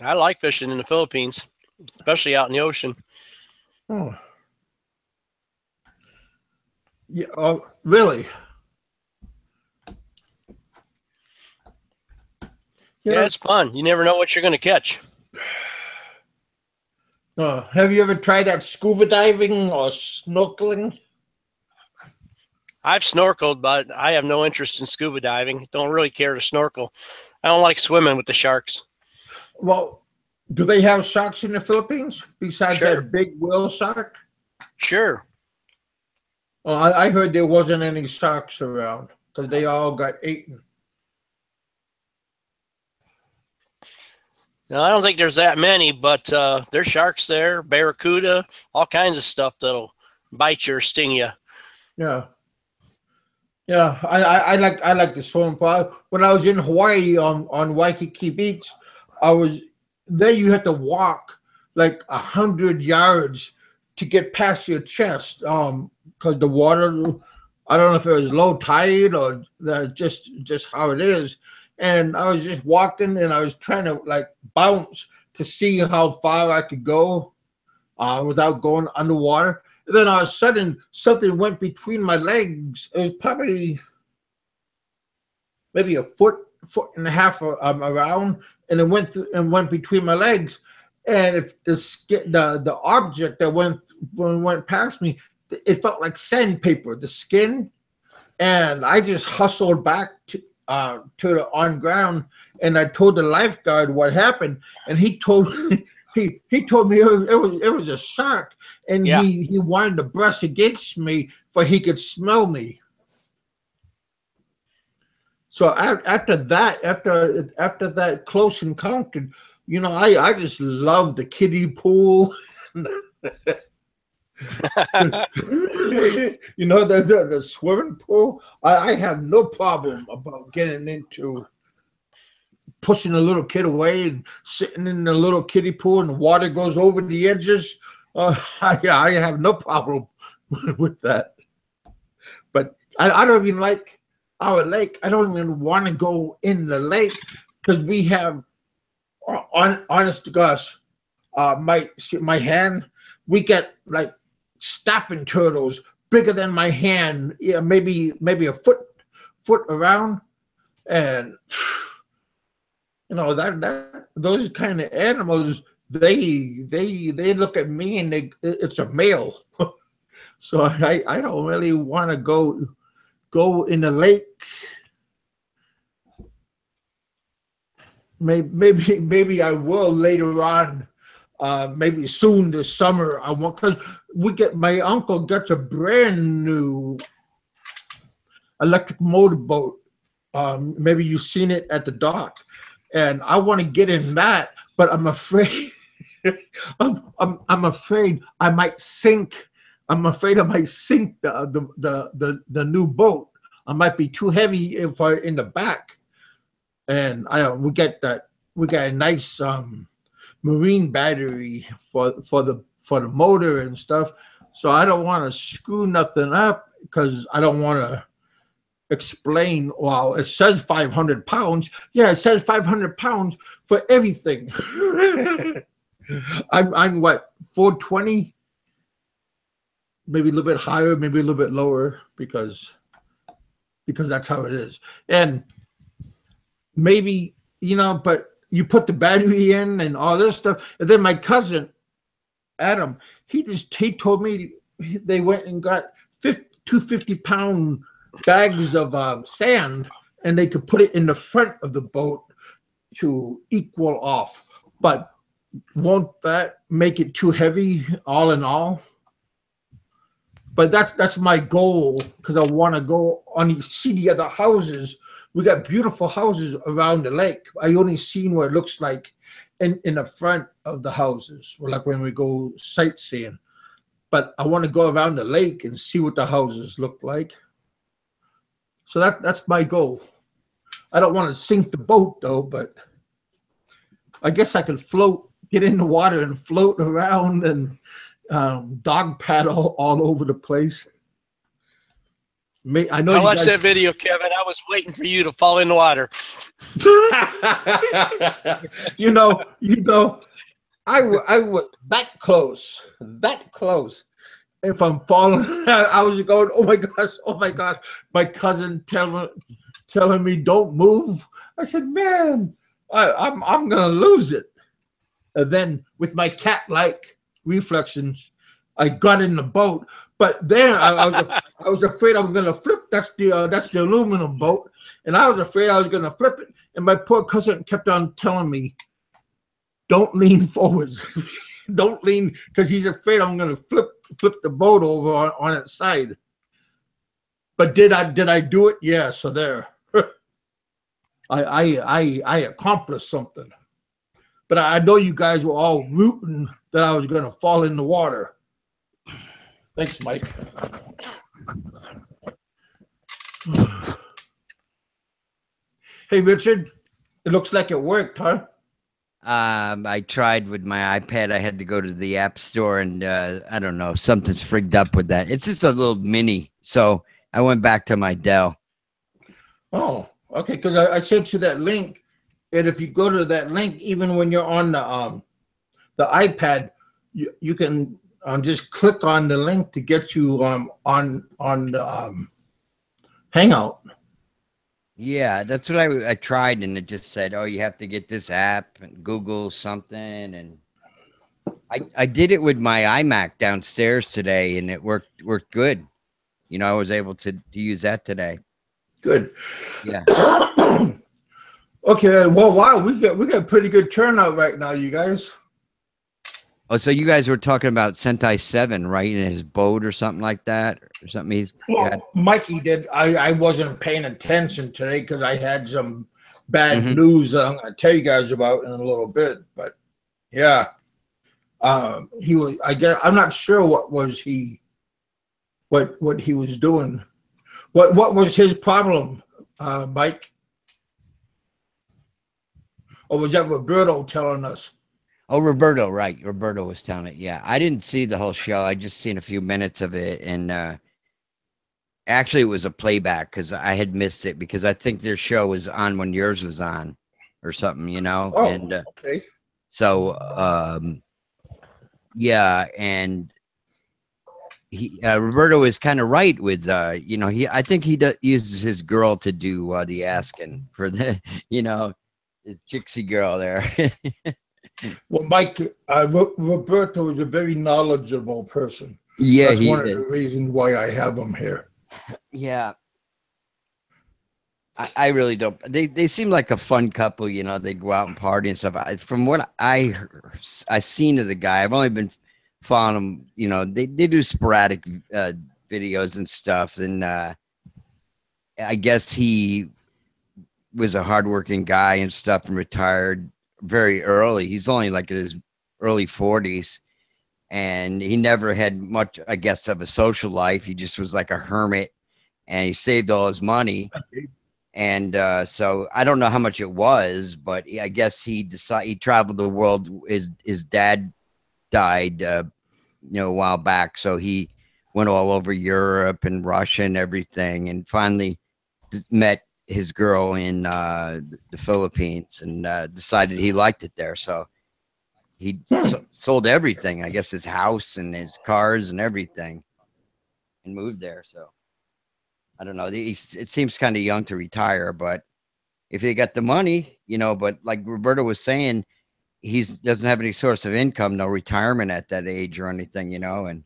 I like fishing in the Philippines, especially out in the ocean. Oh, yeah. Really? Yeah, it's fun. You never know what you're going to catch. Have you ever tried that scuba diving or snorkeling? I've snorkeled, but I have no interest in scuba diving. Don't really care to snorkel. I don't like swimming with the sharks. Well, do they have sharks in the Philippines besides Sure. that big whale shark? Sure. Well, I heard there wasn't any sharks around because they all got eaten. No, I don't think there's that many, but there's sharks there, barracuda, all kinds of stuff that'll bite you or sting you. Yeah. Yeah, I like the swimming pool. When I was in Hawaii on Waikiki Beach, I was there. You had to walk like 100 yards to get past your chest because the water, I don't know if it was low tide or just how it is. And I was just walking and I was trying to like bounce to see how far I could go without going underwater. And then all of a sudden, something went between my legs. It was probably maybe a foot and a half around, and it went between my legs. And if the object that went past me, it felt like sandpaper, the skin. And I just hustled back to the on ground, and I told the lifeguard what happened, and he told me it was a shark, and Yeah. he wanted to brush against me, for he could smell me. So after that close encounter, I just love the kiddie pool. The swimming pool. I have no problem about getting into pushing a little kid away and sitting in the little kiddie pool and the water goes over the edges. I have no problem with that. But I don't even like our lake. I don't even want to go in the lake because we have, honest to gosh, my hand, we get like snapping turtles bigger than my hand, yeah, maybe a foot around, and you know that those kind of animals, they look at me and it's a male. So I don't really want to go in the lake. Maybe I will later on. Maybe soon this summer. I want, because my uncle gets a brand new electric motorboat. Maybe you've seen it at the dock, and I want to get in that, but I'm afraid. I'm afraid I might sink. I'm afraid I might sink the new boat. I might be too heavy if I in the back, and we got a nice marine battery for the motor and stuff. So I don't want to screw nothing up because I don't want to explain. Well, it says 500 pounds. Yeah, it says 500 pounds for everything. I'm what, 420? Maybe a little bit higher, maybe a little bit lower, because that's how it is. And maybe, but you put the battery in and all this stuff. And then my cousin, Adam, he told me they went and got 250-pound bags of sand, and they could put it in the front of the boat to equal off. But won't that make it too heavy all in all? But that's my goal, because I want to go see the other houses. We got beautiful houses around the lake. I only seen what it looks like in the front of the houses, like when we go sightseeing. But I want to go around the lake and see what the houses look like. So that's my goal. I don't want to sink the boat though, but I guess I can float, get in the water and float around and dog paddle all over the place. I know. I watched that video, Kevin. I was waiting for you to fall in the water. I would that close. If I'm falling, I was going, oh my gosh. My cousin telling me don't move. I said, man, I'm gonna lose it. And then with my cat-like reflexes, I got in the boat, but then I was afraid I was gonna flip. That's the aluminum boat, and I was afraid I was gonna flip it. And my poor cousin kept on telling me, "Don't lean forward, don't lean," because he's afraid I'm gonna flip the boat over on its side. But did I do it? Yeah. So there, I accomplished something. But I know you guys were all rooting that I was gonna fall in the water. Thanks, Mike. Hey, Richard, it looks like it worked, huh? I tried with my iPad. I had to go to the App Store, and I don't know, something's frigged up with that. It's just a little mini, so I went back to my Dell. Oh, okay, because I sent you that link, and if you go to that link, even when you're on the iPad, you can just click on the link to get you on the Hangout. Yeah, that's what I tried, and it just said, "Oh, you have to get this app and Google something." And I did it with my iMac downstairs today, and it worked good. I was able to use that today. Good. Yeah. Okay. Well, wow, we got pretty good turnout right now, you guys. Oh, so you guys were talking about Sentai 7, right? In his boat or something like that, or something he's got. Mikey did. I wasn't paying attention today because I had some bad news that I'm going to tell you guys about in a little bit. But yeah, he was. I guess I'm not sure what he was doing. What was his problem, Mike? Or was that Roberto telling us? Oh, Roberto, right. Roberto was telling it. Yeah. I didn't see the whole show. I just seen a few minutes of it. And actually, it was a playback because I had missed it because I think their show was on when yours was on or something, you know? Oh, And okay. so, yeah. And Roberto is kind of right with, you know, I think he uses his girl to do the asking for the, you know, his Chixie girl there. Well, Mike, Roberto is a very knowledgeable person. Yeah, That's he one of is. the reasons why I have him here. Yeah. I really don't. They seem like a fun couple, you know. They go out and party and stuff. From what I seen of the guy, I've only been following him. You know, they do sporadic videos and stuff, and I guess he was a hardworking guy and stuff, and retired very early. He's only like in his early 40s, and he never had much, I guess, of a social life. He just was like a hermit, and he saved all his money. And so I don't know how much it was, but I guess he traveled the world. His dad died, you know, a while back, so he went all over Europe and Russia and everything, and finally met his girl in the Philippines, and decided he liked it there. So he sold everything, I guess, his house and his cars and everything, and moved there. So I don't know. It seems kind of young to retire, but if they got the money, you know, but like Roberto was saying, he doesn't have any source of income, no retirement at that age or anything, you know. And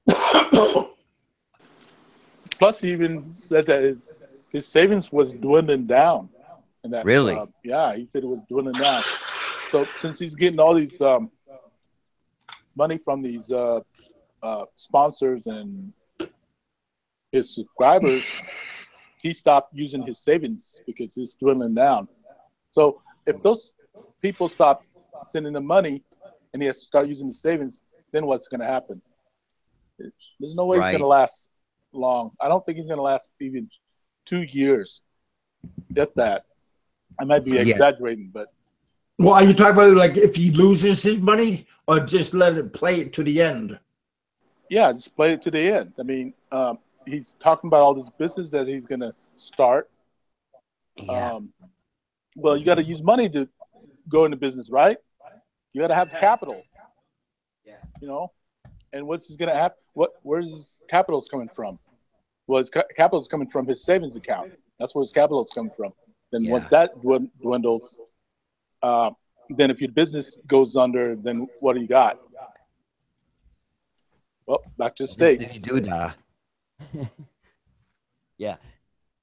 plus, he even said that his savings was dwindling down. And that, really? Yeah, he said it was dwindling down. So since he's getting all these money from these sponsors and his subscribers, he stopped using his savings because it's dwindling down. So if those people stop sending him money and he has to start using his savings, then what's going to happen? There's no way it's going to last long. I don't think he's going to last even 2 years. Just that. I might be exaggerating, but. Well, are you talking about like if he loses his money or just let it play it to the end? Yeah, just play it to the end. I mean, he's talking about all this business that he's going to start. Yeah. Well, you got to use money to go into business, right? You got to have capital. Yeah. You know, and what's going to happen? Where's his capital's coming from? Well, his capital's coming from his savings account. That's where his capital's coming from. Then once that dwindles, then if your business goes under, then what do you got? Well, back to the States. Yeah.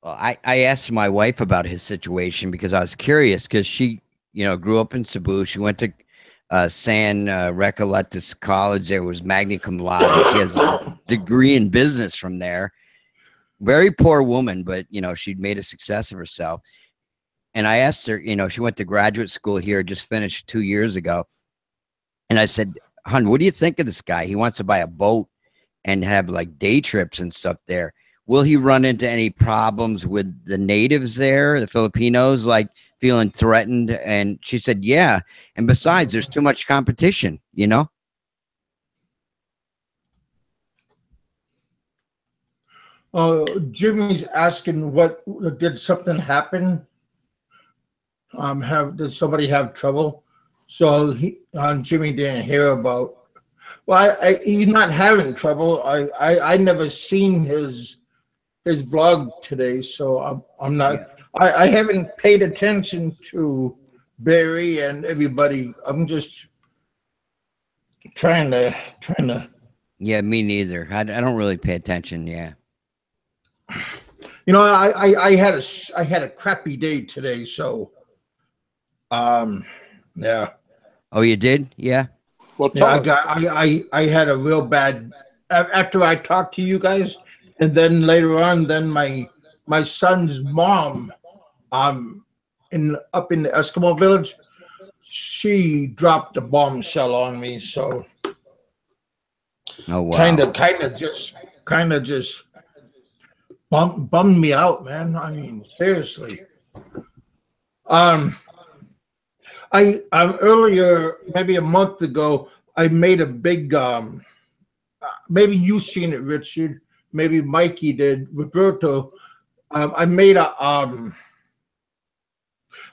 Well, I asked my wife about his situation because I was curious because she, you know, grew up in Cebu. She went to San Recoletos College. There was magna cum laude. She has a degree in business from there. Very poor woman, but, you know, she'd made a success of herself. And I asked her, you know, she went to graduate school here, just finished 2 years ago. And I said, hon, what do you think of this guy? He wants to buy a boat and have like day trips and stuff there. Will he run into any problems with the natives there, the Filipinos, like feeling threatened? And she said, yeah. And besides, there's too much competition, you know? Jimmy's asking, did something happen? Did somebody have trouble? So Jimmy didn't hear about. Well, he's not having trouble. I never seen his vlog today, so I'm not. Yeah. I haven't paid attention to Barry and everybody. I'm just trying to. Yeah, me neither. I don't really pay attention. Yeah. You know, I had a crappy day today, so. Yeah. Oh, you did? Yeah. Well, yeah, I had a real bad after I talked to you guys, and then later on, then my son's mom, up in the Eskimo village, she dropped a bombshell on me. So, oh wow, kind of just bummed me out, man. I mean, seriously. Earlier, maybe a month ago, I made a big maybe you've seen it, Richard. Maybe Mikey did. Roberto. I made a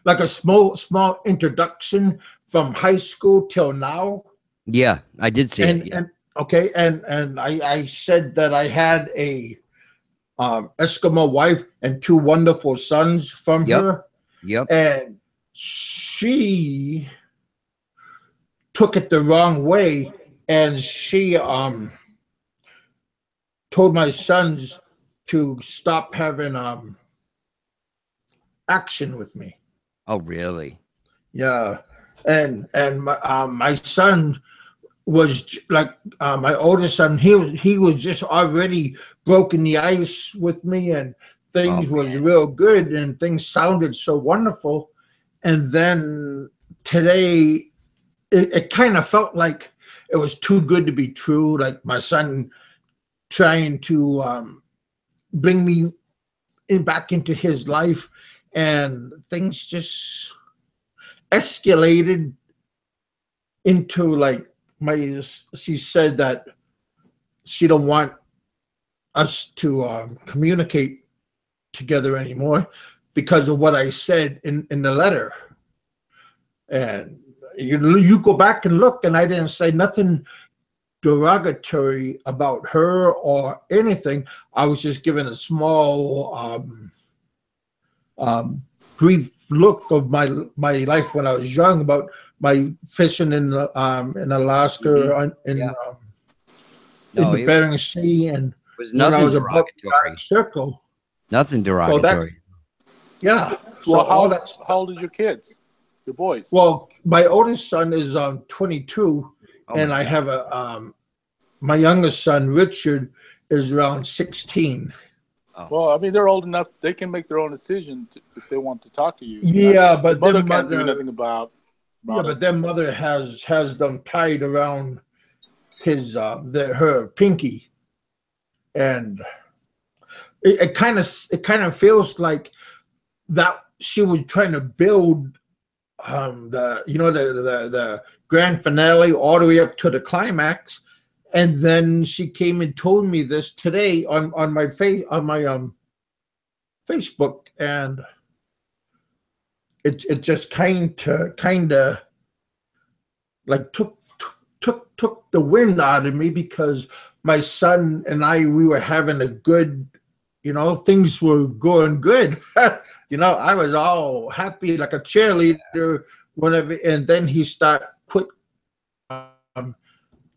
like a small introduction from high school till now. Yeah, I did see it. Yeah. And okay, and I said that I had a Eskimo wife and two wonderful sons from her. Yep. And she took it the wrong way, and she told my sons to stop having action with me. Oh, really? Yeah, and my son was like my oldest son. He was just already broken the ice with me, and things was real good, and things sounded so wonderful. And then today, it kind of felt like it was too good to be true. Like my son trying to bring me back into his life, and things just escalated into like she said that she don't want us to communicate together anymore because of what I said in the letter. And you go back and look, and I didn't say nothing derogatory about her or anything. I was just giving a small brief look of my life when I was young, about my fishing in Alaska, in the Bering Sea, and was nothing when I was derogatory. above the Arctic Circle. Nothing derogatory. Yeah. So well, how old is your kids? Your boys? Well, my oldest son is 22, and I have my youngest son, Richard, is around 16. Oh. Well, I mean, they're old enough; they can make their own decision if they want to talk to you. Yeah, but their mother can't do nothing about yeah, but their mother has them tied around her pinky, and it kind of feels like that she was trying to build the grand finale all the way up to the climax, and then she came and told me this today on my Facebook, and it just kind of like took the wind out of me, because my son and we were having a good, things were going good. I was all happy like a cheerleader whenever, and then he quit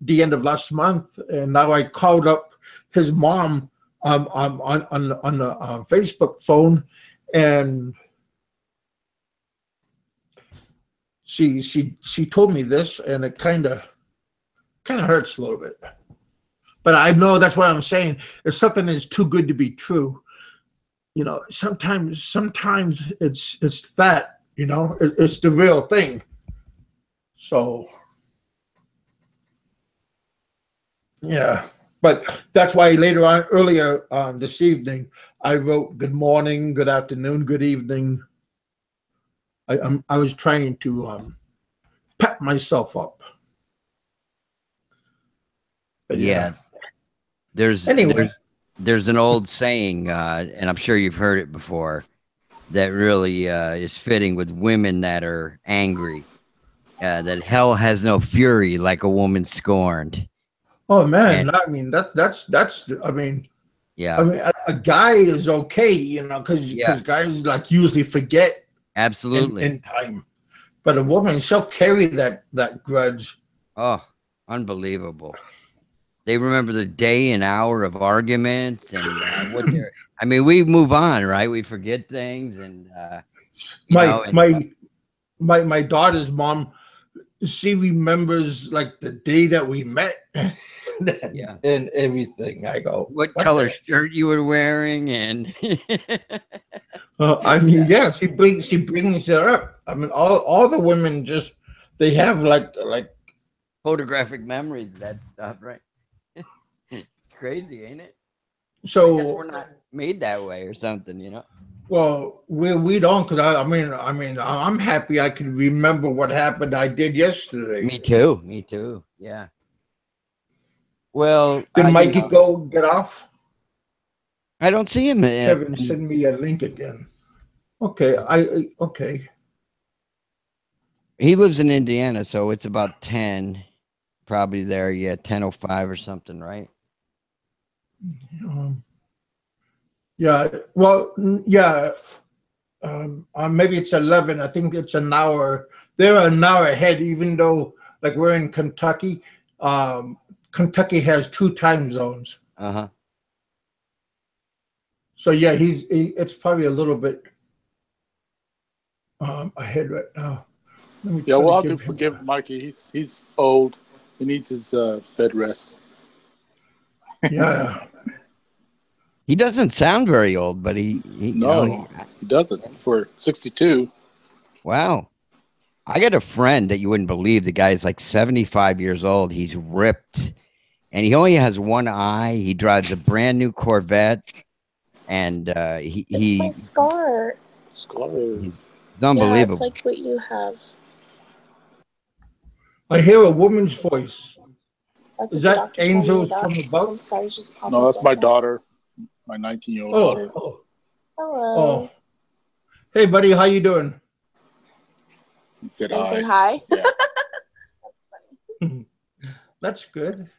the end of last month, and now I called up his mom on the Facebook phone, and she told me this, and it kind of hurts a little bit. But I know that's what I'm saying. If something is too good to be true, sometimes it's that, it's the real thing. So yeah, but that's why earlier this evening, I wrote good morning, good afternoon, good evening. I was trying to pep myself up. But yeah. There's an old saying, and I'm sure you've heard it before, that really is fitting with women that are angry. That hell has no fury like a woman scorned. Oh man, I mean that's I mean, yeah. I mean, a guy is okay, because guys like usually forget. Absolutely. In time, but a woman, she'll carry that grudge. Oh, unbelievable. They remember the day and hour of arguments and what they're. I mean, we move on, right? We forget things, and my daughter's mom, she remembers like the day that we met. Yeah, and everything. I go, what color shirt you were wearing, and I mean, yeah, she brings it up. I mean, all the women they have like photographic memories of that stuff, right? It's crazy, ain't it? So we're not made that way or something, Well, we don't, because I'm happy I can remember what happened I did yesterday. Me too. Me too. Yeah. Well, Did you Mikey know, go get off? I don't see him. Kevin, send me a link again. Okay, okay. He lives in Indiana, so it's about 10, probably there. Yeah, 10:05 or something, right? Yeah. Well, yeah. Maybe it's 11. I think it's an hour. They're an hour ahead, even though, like, we're in Kentucky. Kentucky has 2 time zones. Uh-huh. So yeah, it's probably a little bit ahead right now. Let me Yeah, try we'll to have to forgive Mikey. He's old. He needs his bed rest. Yeah. He doesn't sound very old, but he No, he doesn't. For 62. Wow. I got a friend that you wouldn't believe. The guy is like 75 years old. He's ripped, and he only has one eye. He drives a brand new Corvette, and It's my scar. he's Yeah, unbelievable. it's like what you have. I hear a woman's voice. That's Is what the that doctor told me Angel about. from above? Some scars just pop No, up that's like my that. daughter, my 19-year-old daughter. Oh. Hello. Oh. Hey, buddy, how you doing? He said Did you say hi. hi? Yeah. That's funny. That's good.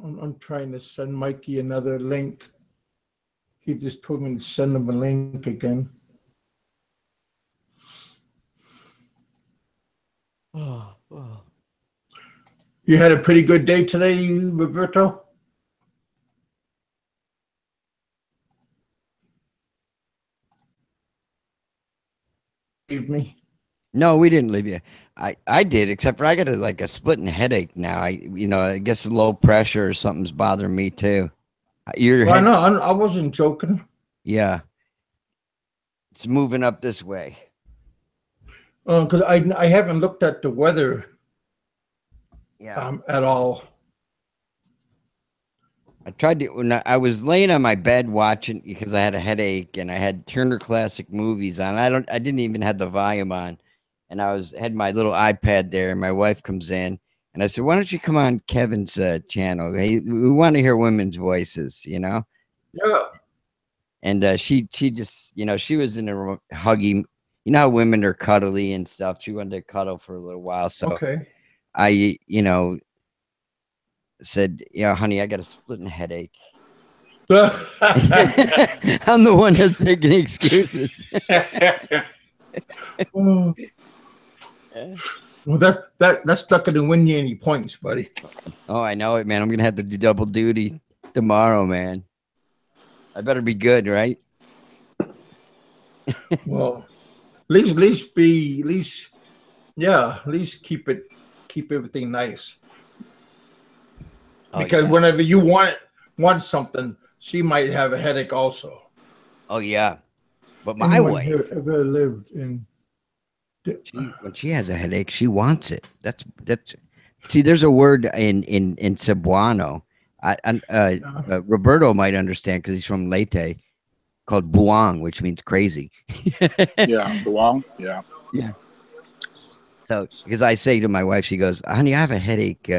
I'm trying to send Mikey another link. He just told me to send him a link again. You had a pretty good day today, Roberto? Leave me. No, we didn't leave you. I did, except for I got a splitting headache now. I guess low pressure or something's bothering me too. Your Well, head, I wasn't joking. yeah, it's moving up this way. Because I haven't looked at the weather Yeah. at all. I tried to when I was laying on my bed watching because I had a headache and I had Turner Classic Movies on. I didn't even have the volume on, and had my little iPad there. And my wife comes in, and I said, "Why don't you come on Kevin's channel? We want to hear women's voices, you know." Yeah. And she just she was in a huggy. You know how women are cuddly and stuff. She wanted to cuddle for a little while, so Okay. I said, "Yeah, honey, I got a splitting headache." I'm the one that's making excuses. Well, that's not going to win you any points, buddy. Oh, I know it, man. I'm gonna have to do double duty tomorrow, man. I better be good, right? Well, at least keep everything nice. Oh, Because yeah. whenever you want something, she might have a headache also. Oh yeah, but my Anyone wife, here ever lived in? when she has a headache, she wants it. That's See, there's a word in Cebuano. Roberto might understand because he's from Leyte, called buang, which means crazy. Yeah, Luang. Yeah. Yeah. So, because I say to my wife, she goes, "Honey, I have a headache."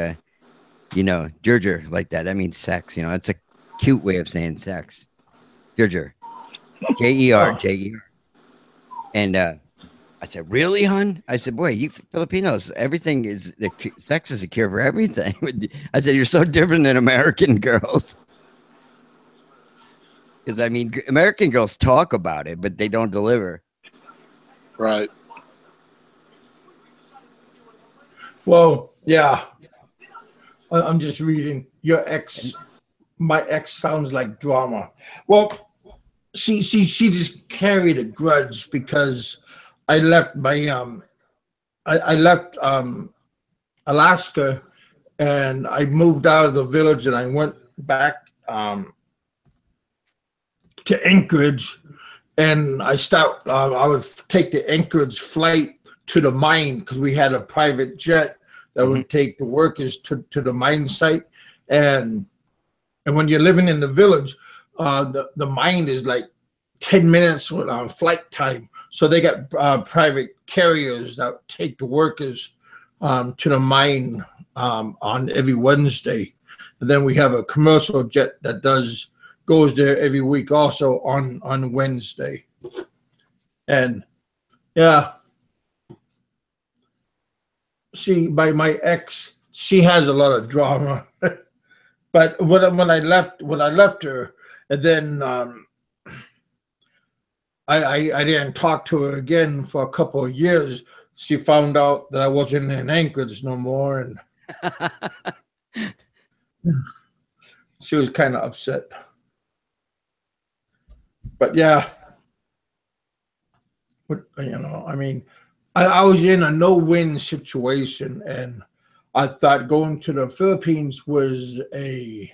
Jurger, like that. That means sex. It's a cute way of saying sex. Jurger, J-E-R. And I said, "Really, hon?" I said, "Boy, you Filipinos, everything is sex is a cure for everything." I said, "You're so different than American girls." Because American girls talk about it, but they don't deliver. Right. Well, yeah. I'm just reading. My ex sounds like drama. Well, she just carried a grudge because I left I left Alaska, and I moved out of the village and I went back to Anchorage, and I would take the Anchorage flight to the mine because we had a private jet that would take the workers to the mine site. and when you're living in the village, the mine is like 10 minutes with flight time. So they got private carriers that take the workers to the mine on every Wednesday. And then we have a commercial jet that goes there every week also on Wednesday. And yeah, my ex, she has a lot of drama. But when I left her, and then I didn't talk to her again for a couple of years. She found out that I wasn't in Anchorage no more, and she was kind of upset. But yeah, I mean, I was in a no-win situation, and I thought going to the Philippines was a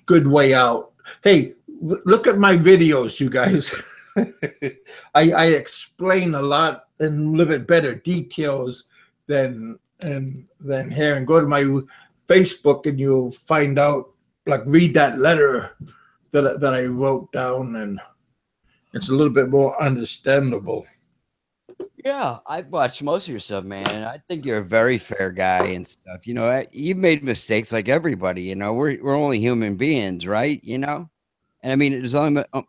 good way out. Hey, look at my videos, you guys. I explain a lot in a little bit better details than here. And go to my Facebook, and you'll find out, like, read that letter that I wrote down, and it's a little bit more understandable. Yeah, I've watched most of your stuff, man. I think you're a very fair guy and stuff. You know, you've made mistakes like everybody. You know, we're only human beings, right? You know, and I mean,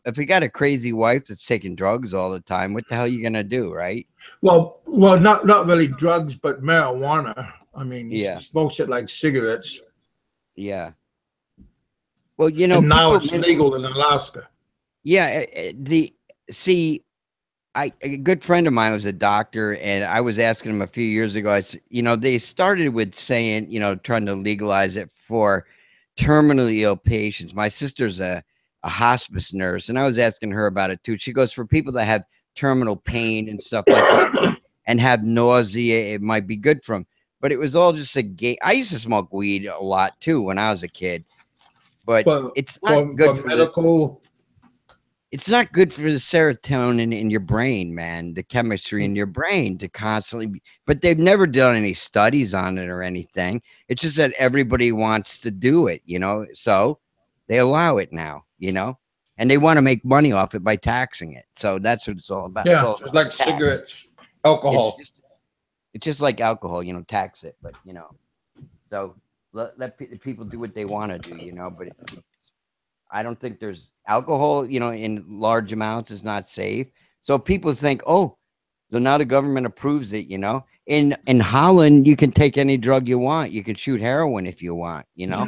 if you got a crazy wife that's taking drugs all the time, what the hell are you gonna do, right? Well, not really drugs, but marijuana. I mean, Yeah. she smokes it like cigarettes. Yeah. Well, you know, And now it's people- legal in Alaska. Yeah, a good friend of mine was a doctor, and I was asking him a few years ago. I said, you know, they started with saying, you know, trying to legalize it for terminally ill patients. My sister's a hospice nurse, and I was asking her about it too. She goes, for people that have terminal pain and stuff like that and have nausea, it might be good for them. But it was all just a game. I used to smoke weed a lot too when I was a kid, but it's not good for medical. It's not good for the serotonin in your brain, man, the chemistry in your brain to constantly be, but they've never done any studies on it or anything. It's just that everybody wants to do it, you know, so they allow it now, you know, and they want to make money off it by taxing it. So that's what it's all about. Yeah, all just about like tax. cigarettes, alcohol. It's just like alcohol, you know, tax it, but you know, so let people do what they want to do, you know, but I don't think there's alcohol, you know, in large amounts is not safe. So people think, oh, so now the government approves it, you know. In Holland, you can take any drug you want. You can shoot heroin if you want, you know.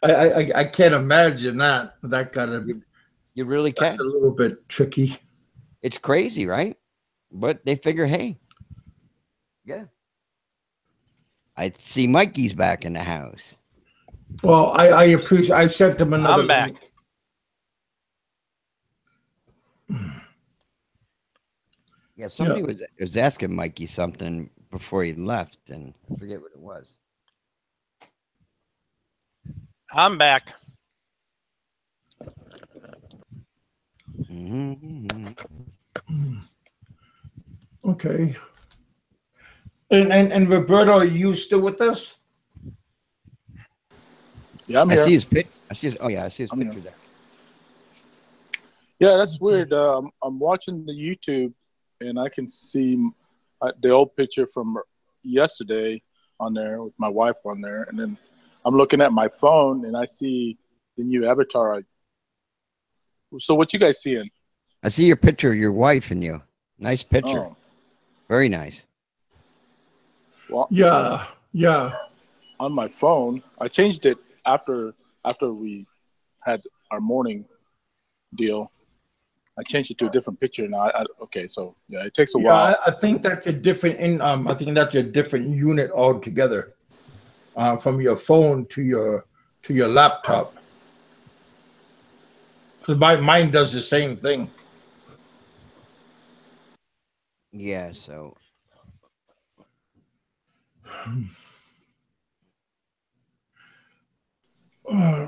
I can't imagine that. That gotta You really can. That's a little bit tricky. It's crazy, right? But they figure, hey, yeah. I see Mikey's back in the house. Well, I appreciate. I sent him another. I'm back. link. Yeah, somebody was asking Mikey something before he left, and I forget what it was. I'm back. Mm-hmm. Okay. And Roberto, are you still with us? Yeah, I'm I here. see his pic. I see his. Oh yeah, I see his I'm picture here. there. Yeah, that's weird. I'm watching the YouTube, and I can see the old picture from yesterday on there with my wife on there, and then I'm looking at my phone, and I see the new avatar. So what you guys seeing? I see your picture of your wife and you. Nice picture. Oh, Very nice. well, Yeah. on my phone, I changed it after we had our morning deal. I changed it to a different picture now. Okay, so yeah, it takes a while. Yeah, I think that's a different. I think that's a different unit altogether, from your phone to your laptop. Because mine does the same thing. Yeah. So.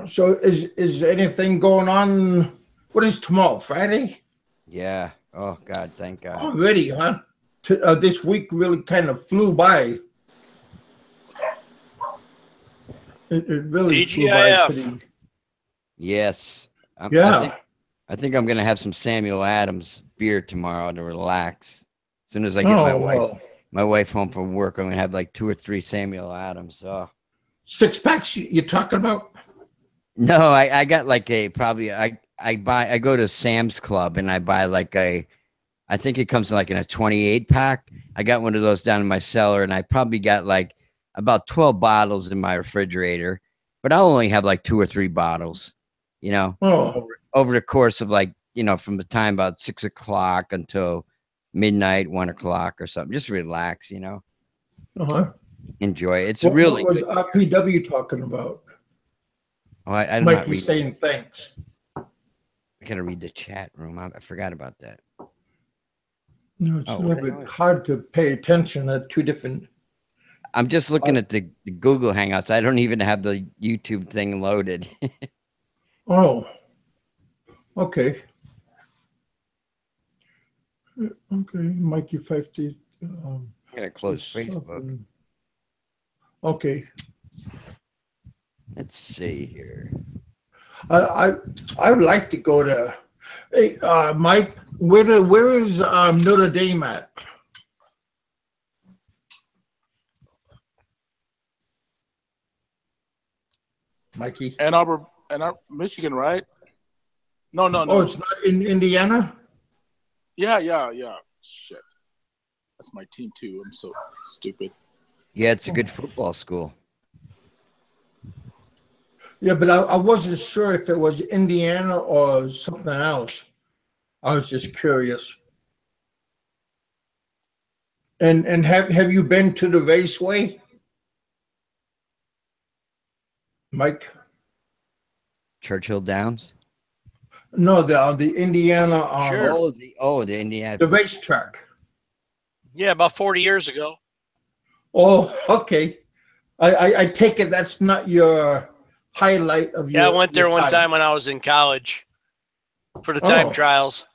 So is anything going on? What is tomorrow? Friday? Yeah. Oh God, thank God. Already, huh? This week really kind of flew by. It really flew by TGIF. pretty. Yes. Yeah. I think I'm gonna have some Samuel Adams beer tomorrow to relax. As soon as I get Oh, well. my wife home from work, I'm gonna have like 2 or 3 Samuel Adams. Oh. 6 packs you're talking about? No, I got like I go to Sam's Club and I buy like I think it comes in like in a 28 pack. I got one of those down in my cellar and I probably got like about 12 bottles in my refrigerator, but I'll only have like 2 or 3 bottles, you know, Oh, over the course of like, from the time about 6 o'clock until midnight, 1 o'clock or something. Just relax, uh-huh. enjoy it. It's What really was good. RPW talking about? Oh, I did not Mikey read. saying thanks. I gotta read the chat room. I forgot about that. No, it's Oh, a what little the bit hell? hard to pay attention at two different. I'm just looking at the Google Hangouts. I don't even have the YouTube thing loaded. Oh, okay. Okay, Mikey 50. I gotta close Facebook. 7. Okay, Let's see here. I would like to go to. Hey, Mike, where is Notre Dame at? Mikey. Ann Arbor, Michigan, right? No. Oh, it's not in Indiana? Yeah. Shit. That's my team too. I'm so stupid. Yeah, it's a good football school. Yeah, but I wasn't sure if it was Indiana or something else. I was just curious. And have you been to the Raceway, Mike? Churchill Downs. No, the Indiana Sure. The Indiana. the racetrack. Yeah, about 40 years ago. Oh, okay. I take it that's not your highlight of your. Yeah, I went there your one time when I was in college for the time Oh. trials.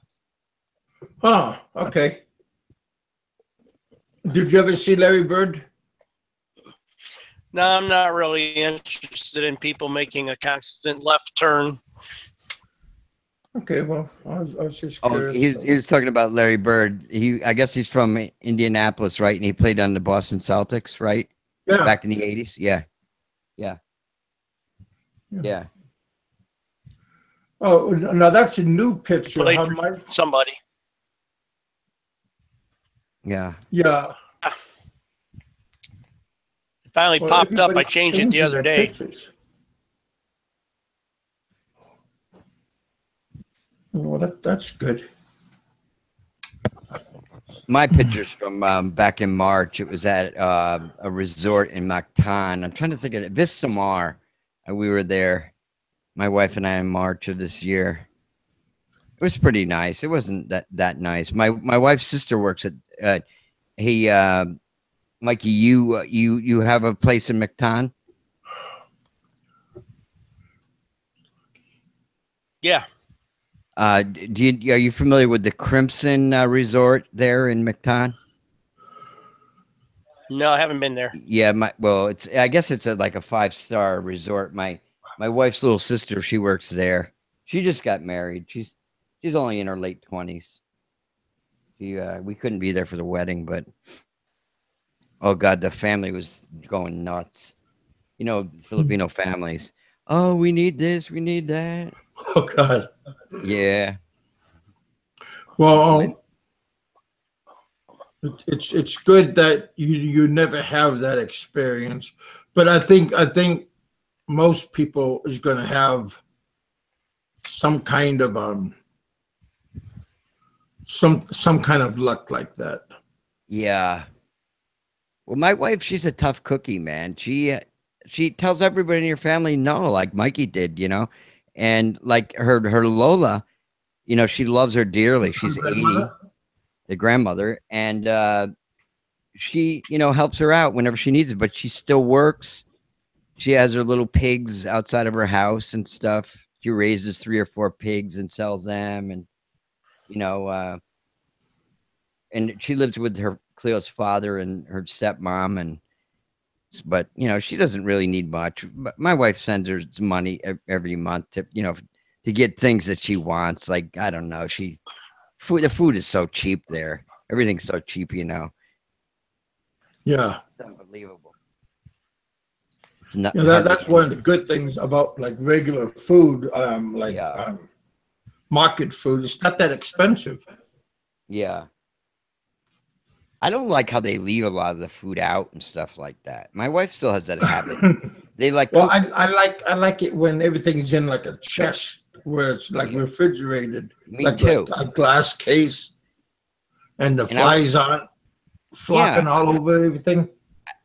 Oh, okay. Did you ever see Larry Bird? No, I'm not really interested in people making a constant left turn. Okay, well, I was just Oh, curious. he was talking about Larry Bird. I guess he's from Indianapolis, right? And he played on the Boston Celtics, right? Yeah. Back in the 80s. Yeah. Oh, now that's a new picture. Played Huh, for Mike? somebody. Yeah. Yeah. It finally Well, popped up. I everybody's changed it the changing other their day. pictures. Well, that's good. My picture's from back in March. It was at a resort in Mactan. I'm trying to think of it. Vista Mar. We were there, my wife and I, in March of this year. It was pretty nice. It wasn't that nice. My wife's sister works at Mikey, you have a place in Mactan? Yeah. Are you familiar with the Crimson Resort there in Mactan? No, I haven't been there. Yeah, I guess it's like a 5-star resort. My wife's little sister, she works there. She just got married. She's only in her late 20s. We couldn't be there for the wedding, but oh God, the family was going nuts. Filipino families. Oh, we need this, we need that. Oh God. Yeah. Well, it's good that you never have that experience, but I think most people is going to have some kind of some kind of luck like that. Yeah. Well, my wife, she's a tough cookie, man. She tells everybody in your family no, like Mikey did, and like her Lola, she loves her dearly. She's 80, the grandmother, and she, helps her out whenever she needs it, but she still works. She has her little pigs outside of her house and stuff. She raises 3 or 4 pigs and sells them, and and she lives with her Cleo's father and her stepmom, and But you know, she doesn't really need much. But my wife sends her some money every month to, you know, to get things that she wants. Like, I don't know, the food is so cheap there. Everything's so cheap, you know. Yeah. It's unbelievable. It's not You know, that's one of the good things about like regular food, Yeah. market food. It's not that expensive. Yeah. I don't like how they leave a lot of the food out and stuff like that. My wife still has that habit. They like Well, cook. I like it when everything's in like a chest where it's like Yeah. refrigerated, Me like too. a glass case, and the And flies aren't flocking all over everything.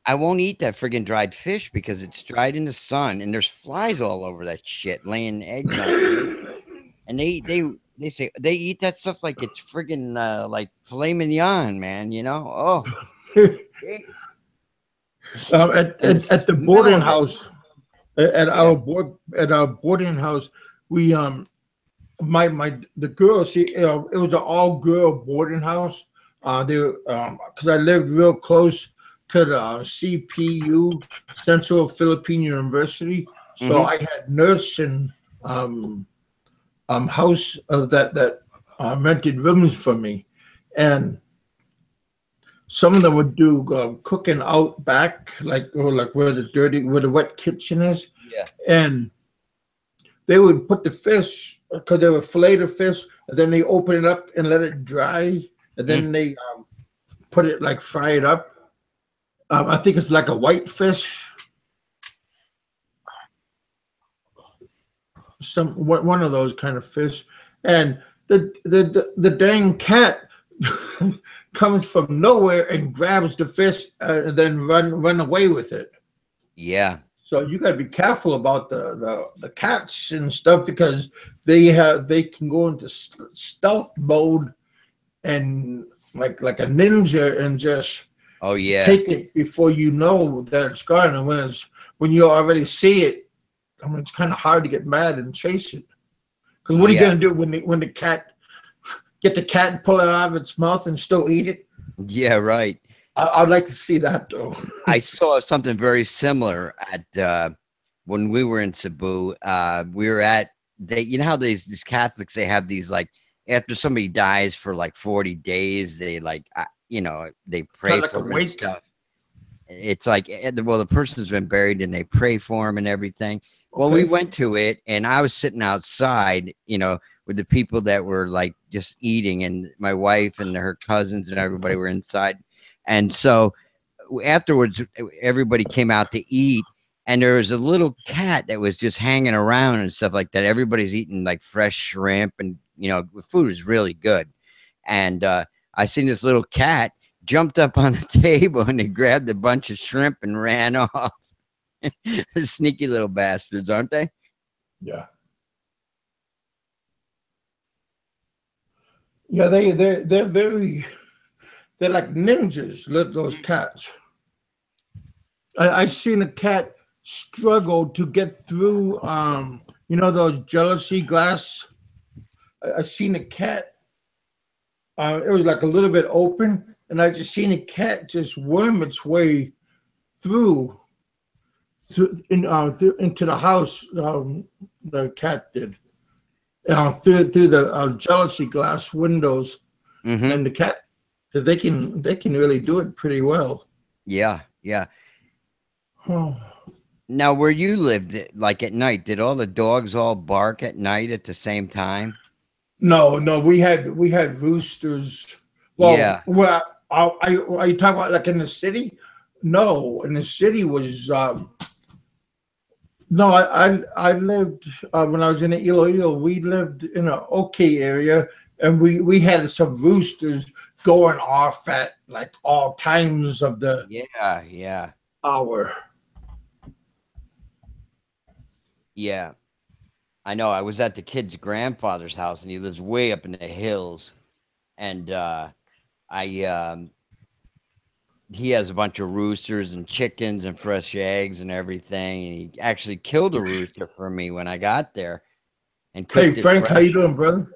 I won't eat that friggin' dried fish because it's dried in the sun and there's flies all over that shit laying eggs on it. And they say they eat that stuff like it's friggin' like filet mignon, man. You know? Oh, shit. And the At the smell boarding of it. house, Yeah. at our boarding house, we the girl, it was an all girl boarding house. They because I lived real close to the CPU, Central Philippine University, so Mhm. I had nursing um house that rented rooms for me, and some of them would do cooking out back, like where the wet kitchen is, Yeah. and they would put the fish because they would fillet the fish, and then they open it up and let it dry, and Mm. then they put it like fry it up. I think it's like a white fish, one of those kind of fish, and the dang cat comes from nowhere and grabs the fish and then run away with it. Yeah. So you got to be careful about the cats and stuff because they can go into stealth mode and like a ninja and just Oh yeah. take it before you know that it's gone. And when you already see it, I mean, it's kind of hard to get mad and chase it. Because what are you Yeah. gonna do when the cat get the cat and pull it out of its mouth and still eat it? Yeah. Right. I'd like to see that though. I saw something very similar at when we were in Cebu. We were at you know how these Catholics, they have these like after somebody dies for like 40 days, they like you know, they pray Like a for them and wake. stuff. It's like well, the person's been buried and they pray for him and everything. Well, we Okay. went to it and I was sitting outside, you know, with the people that were like just eating, and my wife and her cousins and everybody were inside. And so afterwards, everybody came out to eat, and there was a little cat that was just hanging around and stuff like that. Everybody's eating like fresh shrimp, and you know, the food is really good. And I seen this little cat jumped up on the table and they grabbed a bunch of shrimp and ran off. Sneaky little bastards, aren't they? Yeah. Yeah, they're very they're like ninjas, those cats. I seen a cat struggle to get through you know those jealousy glass. I seen a cat it was like a little bit open, and I just seen a cat just worm its way through into the house. The cat did through the jealousy glass windows, Mm-hmm. and the cat they can really do it pretty well. Yeah, yeah. Oh. Now, where you lived, like at night, did all the dogs all bark at night at the same time? No, we had roosters. Well, Yeah. are you talking about like in the city? No, in the city was no. I lived when I was in Iloilo. We lived in an okay area, and we had some roosters going off at like all times of the Yeah, yeah, hour. yeah. I know. I was at the kid's grandfather's house, and he lives way up in the hills. And I he has a bunch of roosters and chickens and fresh eggs and everything. And he actually killed a rooster for me when I got there and Hey cooked it Frank, how you fresh. doing, brother?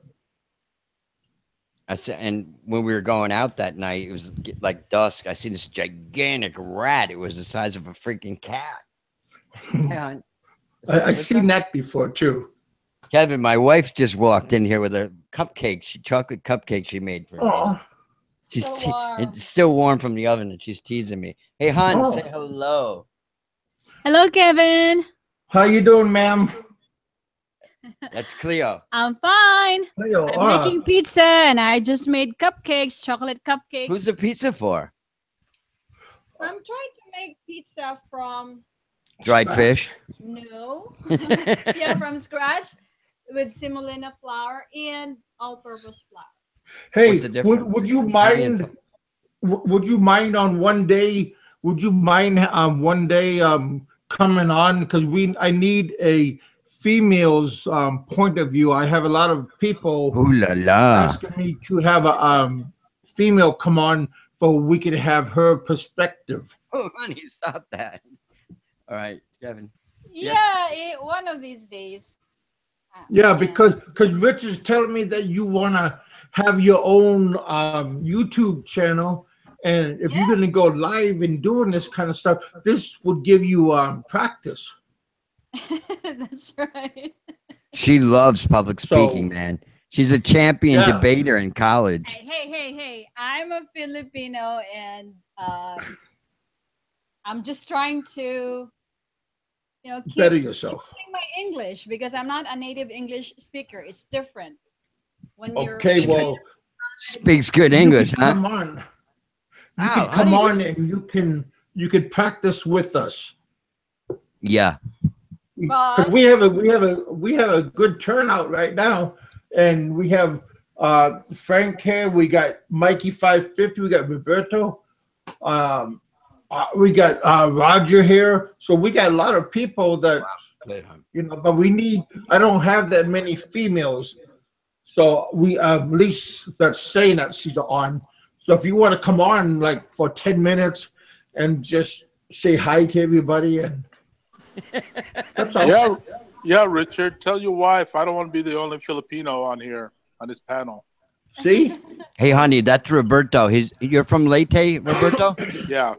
I said, and when we were going out that night, it was like dusk. I seen this gigantic rat. It was the size of a freaking cat. Hey, hon. I've seen that before too. Kevin, my wife just walked in here with a cupcake, chocolate cupcake she made for me. Oh, She's So warm. it's still warm from the oven, and she's teasing me. Hey, hon, Oh. say hello. Hello, Kevin. how you doing, ma'am? That's Cleo. I'm fine. Leo, I'm making pizza and I just made cupcakes, chocolate cupcakes. Who's the pizza for? I'm trying to make pizza from Dried fish. no. Yeah, from scratch with semolina flour and all-purpose flour. Hey, What's the difference? would you Give me mind? info. Would you mind on one day? Would you mind one day coming on? Because I need a female's point of view. I have a lot of people Ooh la la. asking me to have a female come on so we can have her perspective. Oh, honey, stop that. All right, Kevin. Yeah, one of these days. Yeah, because Richard's telling me that you want to have your own YouTube channel, and if you're going to go live and doing this kind of stuff, this would give you practice. That's right. She loves public So- speaking, man. She's a champion Yeah. debater in college. Hey. I'm a Filipino and I'm just trying to, keep Better yourself. keeping my English because I'm not a native English speaker. It's different when you're Okay, well, Speaks good you English, can huh? Come on, you Wow, can how come do you- on, and you can practice with us. Yeah. 'Cause we have a good turnout right now, and we have Frank here. We got Mikey 550. We got Roberto. We got Roger here. So we got a lot of people that but we need. I don't have that many females, so we at least that's saying that she's on. So if you want to come on like for 10 minutes and just say hi to everybody and. That's all. Yeah, Richard. Tell your wife I don't want to be the only Filipino on here on this panel. See? Hey, honey, that's Roberto. You're from Leyte, Roberto? Yeah.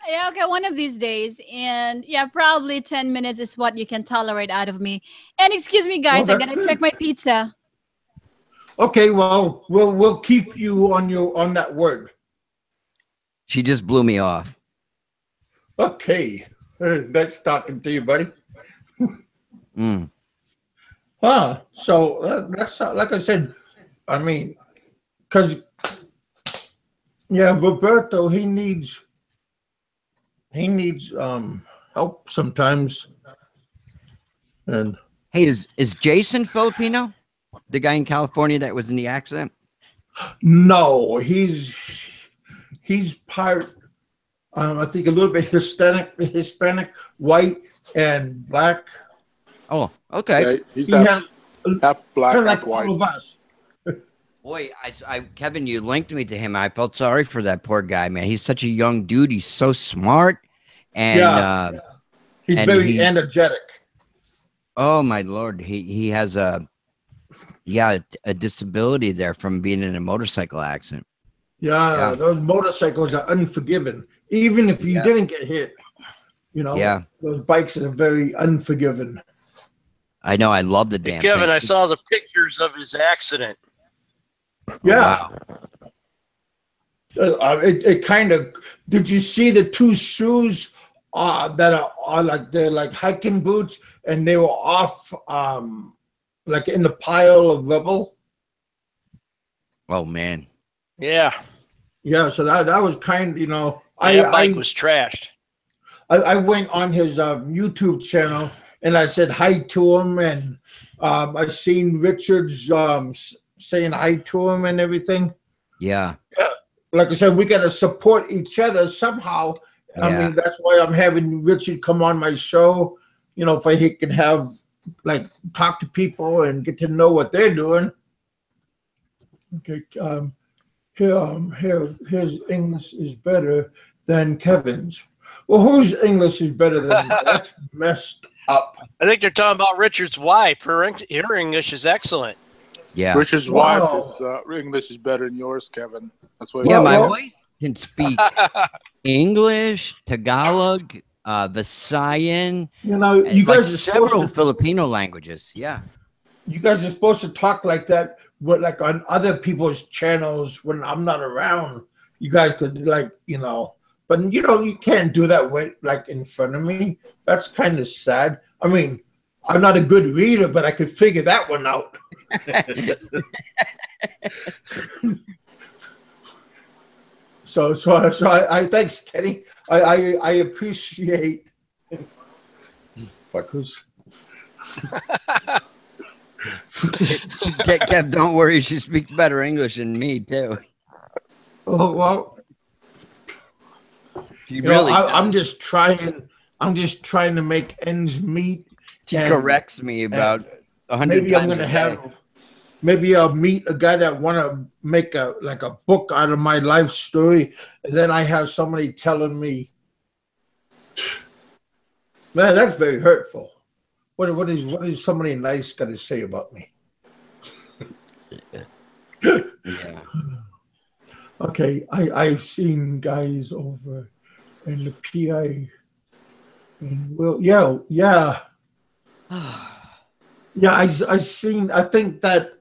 Yeah, okay, one of these days. And yeah, probably 10 minutes is what you can tolerate out of me. And excuse me, guys, I that's gotta good. check my pizza. Okay, well, we'll keep you on that word. She just blew me off. Okay. Nice talking to you, buddy. Mm. So that's like I said, I mean, because Roberto, he needs help sometimes. And Hey, is Jason Filipino? The guy in California that was in the accident? no, he's part I think a little bit Hispanic, white and black. Oh, okay. Yeah, he's He has half black, kind of half like white. all of us. Boy, Kevin, you linked me to him. I felt sorry for that poor guy, man. He's such a young dude. He's so smart. And Yeah. He's and very energetic. oh my Lord, he has a disability there from being in a motorcycle accident. Yeah, those motorcycles are unforgiving. Even if you Yeah. didn't get hit, those bikes are very unforgiving. I know. I love the damn Kevin, thing. I saw the pictures of his accident. Yeah. Wow. It kind of. Did you see the two shoes that are like they're like hiking boots, and they were off, like in the pile of rubble? Oh man. Yeah, Yeah, so that was kind. that bike was trashed. I went on his YouTube channel and I said hi to him, and I seen Richard's saying hi to him and everything. Yeah. Like I said, we got to support each other somehow. I Yeah. mean, that's why I'm having Richard come on my show, if he can have talk to people and get to know what they're doing. Okay, his English is better than Kevin's. Well, whose English is better than that's messed up? I think they're talking about Richard's wife. Her English is excellent. Yeah. Richard's Wow. wife is English is better than yours, Kevin. That's what. Yeah, Well, my well- wife can speak English, Tagalog, Visayan, You know, and you like guys are supposed several to. Filipino languages. Yeah. You guys are supposed to talk like that, but like on other people's channels when I'm not around. You guys could like, but you can't do that with like in front of me. That's kind of sad. I mean, I'm not a good reader, but I could figure that one out. So I thanks, Kenny. I appreciate. Fuckers. Kev, don't worry. She speaks better English than me, too. Oh well. She really I'm does. just trying. I'm just trying to make ends meet. She and corrects me about 100 Maybe I'm times gonna a day. have. Maybe I'll meet a guy that want to make a book out of my life story, and then I have somebody telling me, "Man, that's very hurtful." What is somebody nice got to say about me? Yeah. Okay, I've seen guys over in the PI, and yeah. I seen. I think that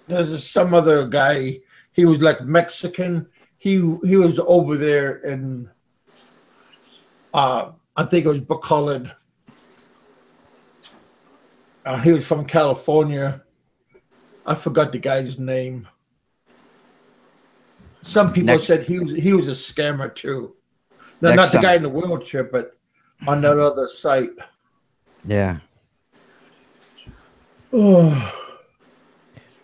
there's some other guy. He was like Mexican. He was over there in. I think it was Bacolod. He was from California. I forgot the guy's name. Some people said he was a scammer too. No, not the guy in the wheelchair, but on that other site. Yeah. Oh.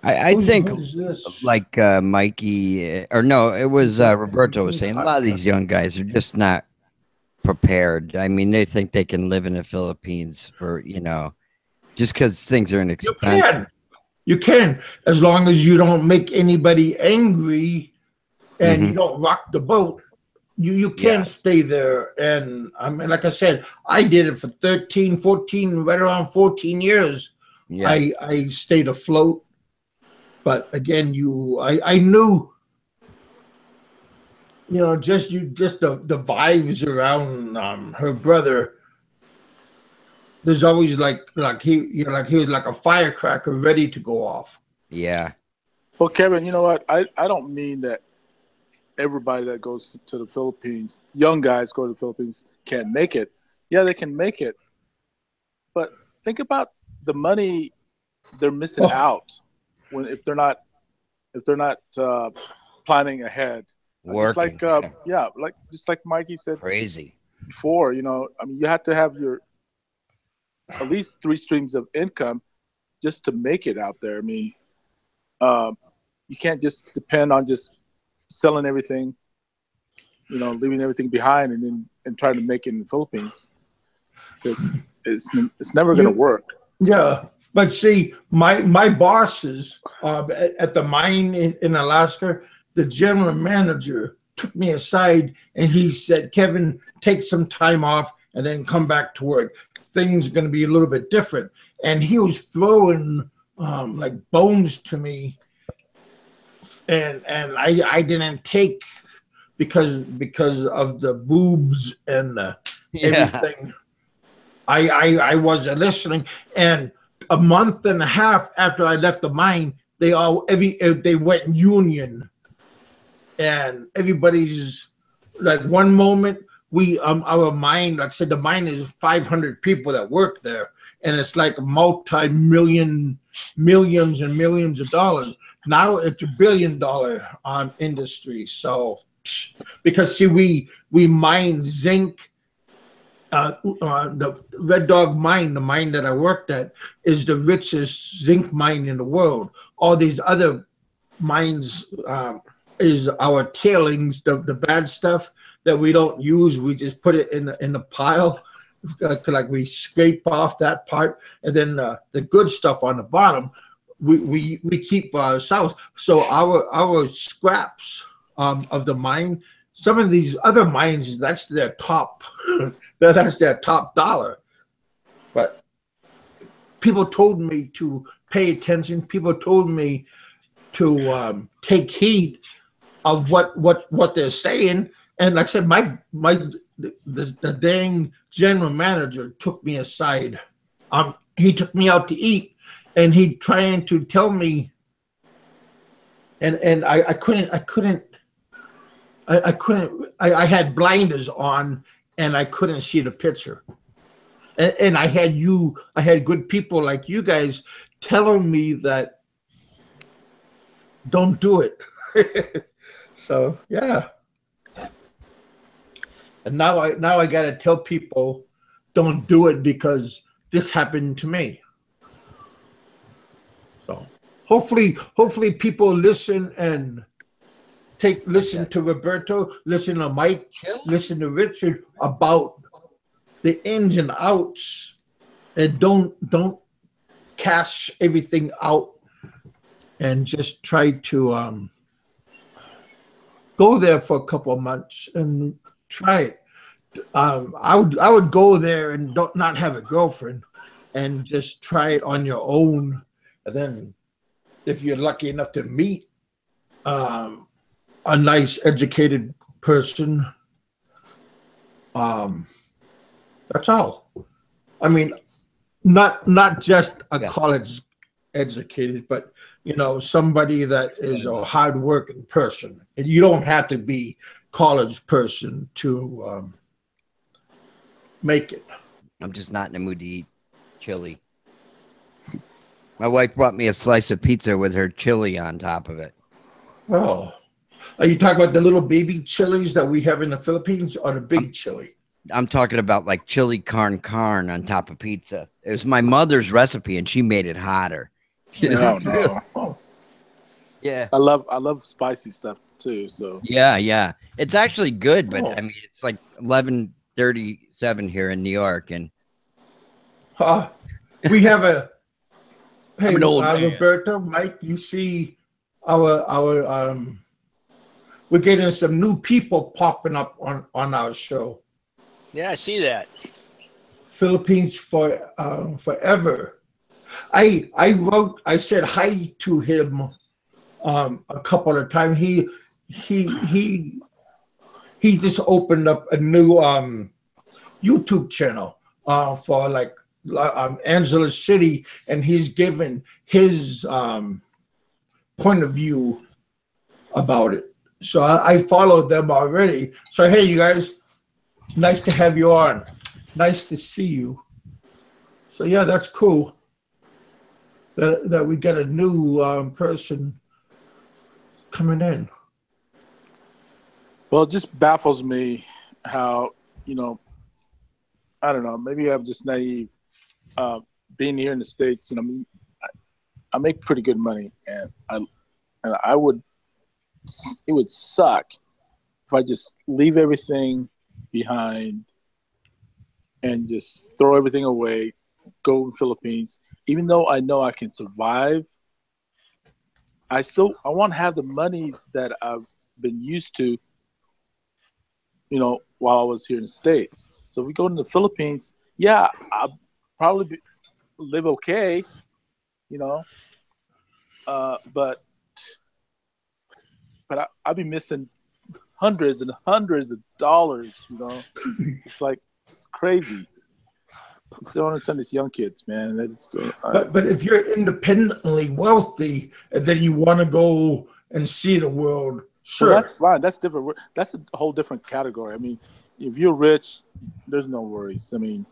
I think Who's this? like Mikey, or no, it was Roberto was saying, a lot of these young guys are just not prepared. I mean, they think they can live in the Philippines for, just because things are inexpensive. You can, as long as you don't make anybody angry and you don't rock the boat. You can stay there. And I mean, like I said, I did it for 13, 14, right around 14 years. Yeah. I stayed afloat. But again, I knew, just the vibes around her brother. There's always like he was like a firecracker ready to go off. Yeah. Well, Kevin, you know what? I don't mean that everybody that goes to the Philippines, young guys go to the Philippines, can't make it. Yeah, they can make it. But think about the money they're missing out if they're not planning ahead. Working. Just like Mikey said Crazy. before, I mean, you have to have your at least 3 streams of income just to make it out there. I mean, you can't just depend on just selling everything, leaving everything behind and trying to make it in the Philippines, because it's never going to work. Yeah, but see, my bosses at the mine in Alaska, the general manager took me aside and he said, "Kevin, take some time off and then come back to work. Things are going to be a little bit different." And he was throwing like bones to me, and I didn't take because of the boobs and everything. I wasn't listening, and a month and a half after I left the mine, they went union, and everybody's like, one moment our mine, like I said, the mine is 500 people that work there, and it's like millions and millions of dollars. Now it's $1 billion industry. So, because see, we mine zinc. The Red Dog mine, the mine that I worked at, is the richest zinc mine in the world. All these other mines is our tailings, the bad stuff that we don't use. We just put it in the pile, like we scrape off that part, and then the good stuff on the bottom we keep for ourselves. So our scraps of the mine, some of these other mines, that's their top. That's their top dollar. But people told me to pay attention. People told me to take heed of what they're saying. And like I said, the dang general manager took me aside. He took me out to eat, and he trying to tell me, and I had blinders on, and I couldn't see the picture. And I had good people like you guys telling me that don't do it. So yeah. And now I gotta tell people don't do it because this happened to me. So hopefully people listen and listen to Roberto, listen to Mike, listen to Richard about the ins and outs, and don't cash everything out, and just try to go there for a couple of months and try it. I would go there and not have a girlfriend, and just try it on your own. And then, if you're lucky enough to meet a nice educated person, that's all. I mean, not just a college educated, but somebody that is a hardworking person. And you don't have to be college person to make it. I'm just not in the mood to eat chili. My wife brought me a slice of pizza with her chili on top of it. Oh, are you talking about the little baby chilies that we have in the Philippines, or the big chili? I'm talking about like chili carne on top of pizza. It was my mother's recipe, and she made it hotter. No. Yeah. I love spicy stuff too. So yeah, it's actually good, but Oh. I mean, it's like 11:37 here in New York, and We have a hey, I'm an old man. Roberto, Mike. You see our we're getting some new people popping up on our show. Yeah, I see that. Philippines forever. I said hi to him a couple of times. He just opened up a new YouTube channel for like Angeles City, and he's given his point of view about it. So I followed them already. So hey, you guys, nice to have you on. Nice to see you. So yeah, that's cool. That we got a new person coming in. well, it just baffles me how I don't know. Maybe I'm just naive. Being here in the States, I make pretty good money, and I would. It would suck if I just leave everything behind and just throw everything away, go to the Philippines. Even though I know I can survive, I want to have the money that I've been used to, while I was here in the States. So if we go to the Philippines, yeah, I'll probably live okay, but I'll be missing hundreds and hundreds of dollars. It's crazy. I still don't understand these young kids, man. But if you're independently wealthy and then you want to go and see the world, sure, well, that's fine. That's different. That's a whole different category. I mean, if you're rich, there's no worries. I mean,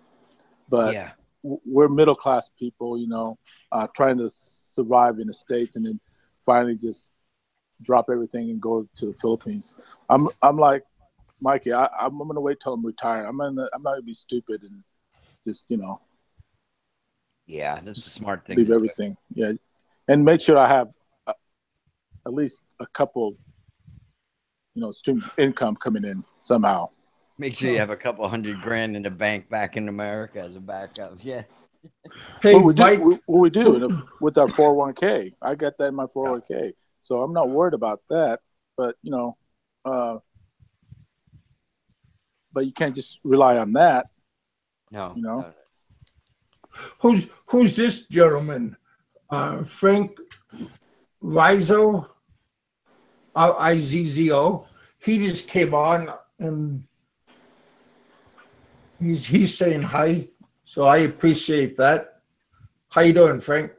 but yeah, we're middle class people, trying to survive in the States, and then finally just drop everything and go to the Philippines. I'm like, Mikey, I'm gonna wait till I'm retired. I'm not gonna be stupid and just yeah, that's a smart thing. leave everything. Yeah, and make sure I have at least a couple, stream income coming in somehow. Make sure you have a couple $100,000 in the bank back in America as a backup. Yeah. hey, What Mike, we do with our 401k. I got that in my 401k, so I'm not worried about that. But but you can't just rely on that. No. No. who's this gentleman? Frank Rizzo, Rizzo. He just came on and he's saying hi, so I appreciate that. How you doing, Frank?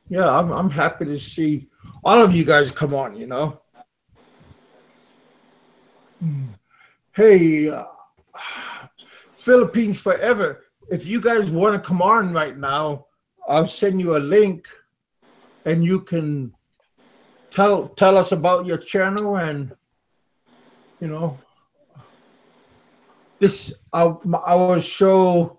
Yeah, I'm happy to see all of you guys come on. You know. Hey, Philippines Forever. If you guys want to come on right now, I'll send you a link, and you can tell us about your channel, and you know, this our show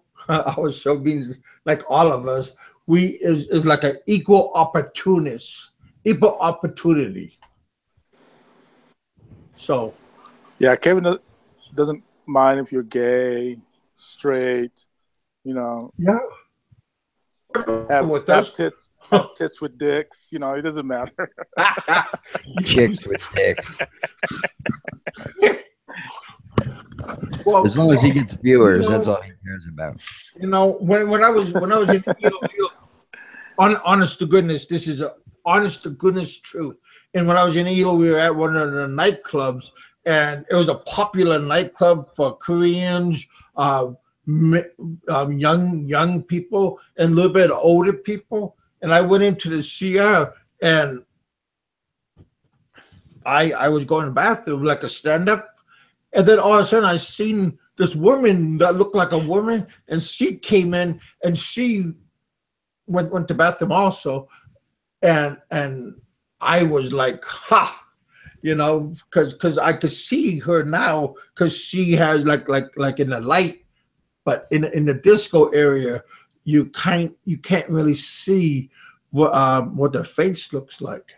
means like all of us. We is like an equal opportunity. So. Yeah, Kevin doesn't mind if you're gay, straight, you know. Yeah. Have tits with dicks, you know, it doesn't matter. Chicks with dicks. Well, As long as he gets viewers, that's all he cares about. You know, when I was in honest to goodness, this is a honest to goodness truth. And when I was in Elo, we were at one of the nightclubs, and it was a popular nightclub for Koreans, young people, and a little bit older people. And I went into the CR, and I was going to the bathroom like a stand-up, and then all of a sudden I seen this woman that looked like a woman, and she came in, and she went to the bathroom also, and I was like, ha. You know, because I could see her now, because she has like in the light, but in the disco area, you can't really see what the face looks like.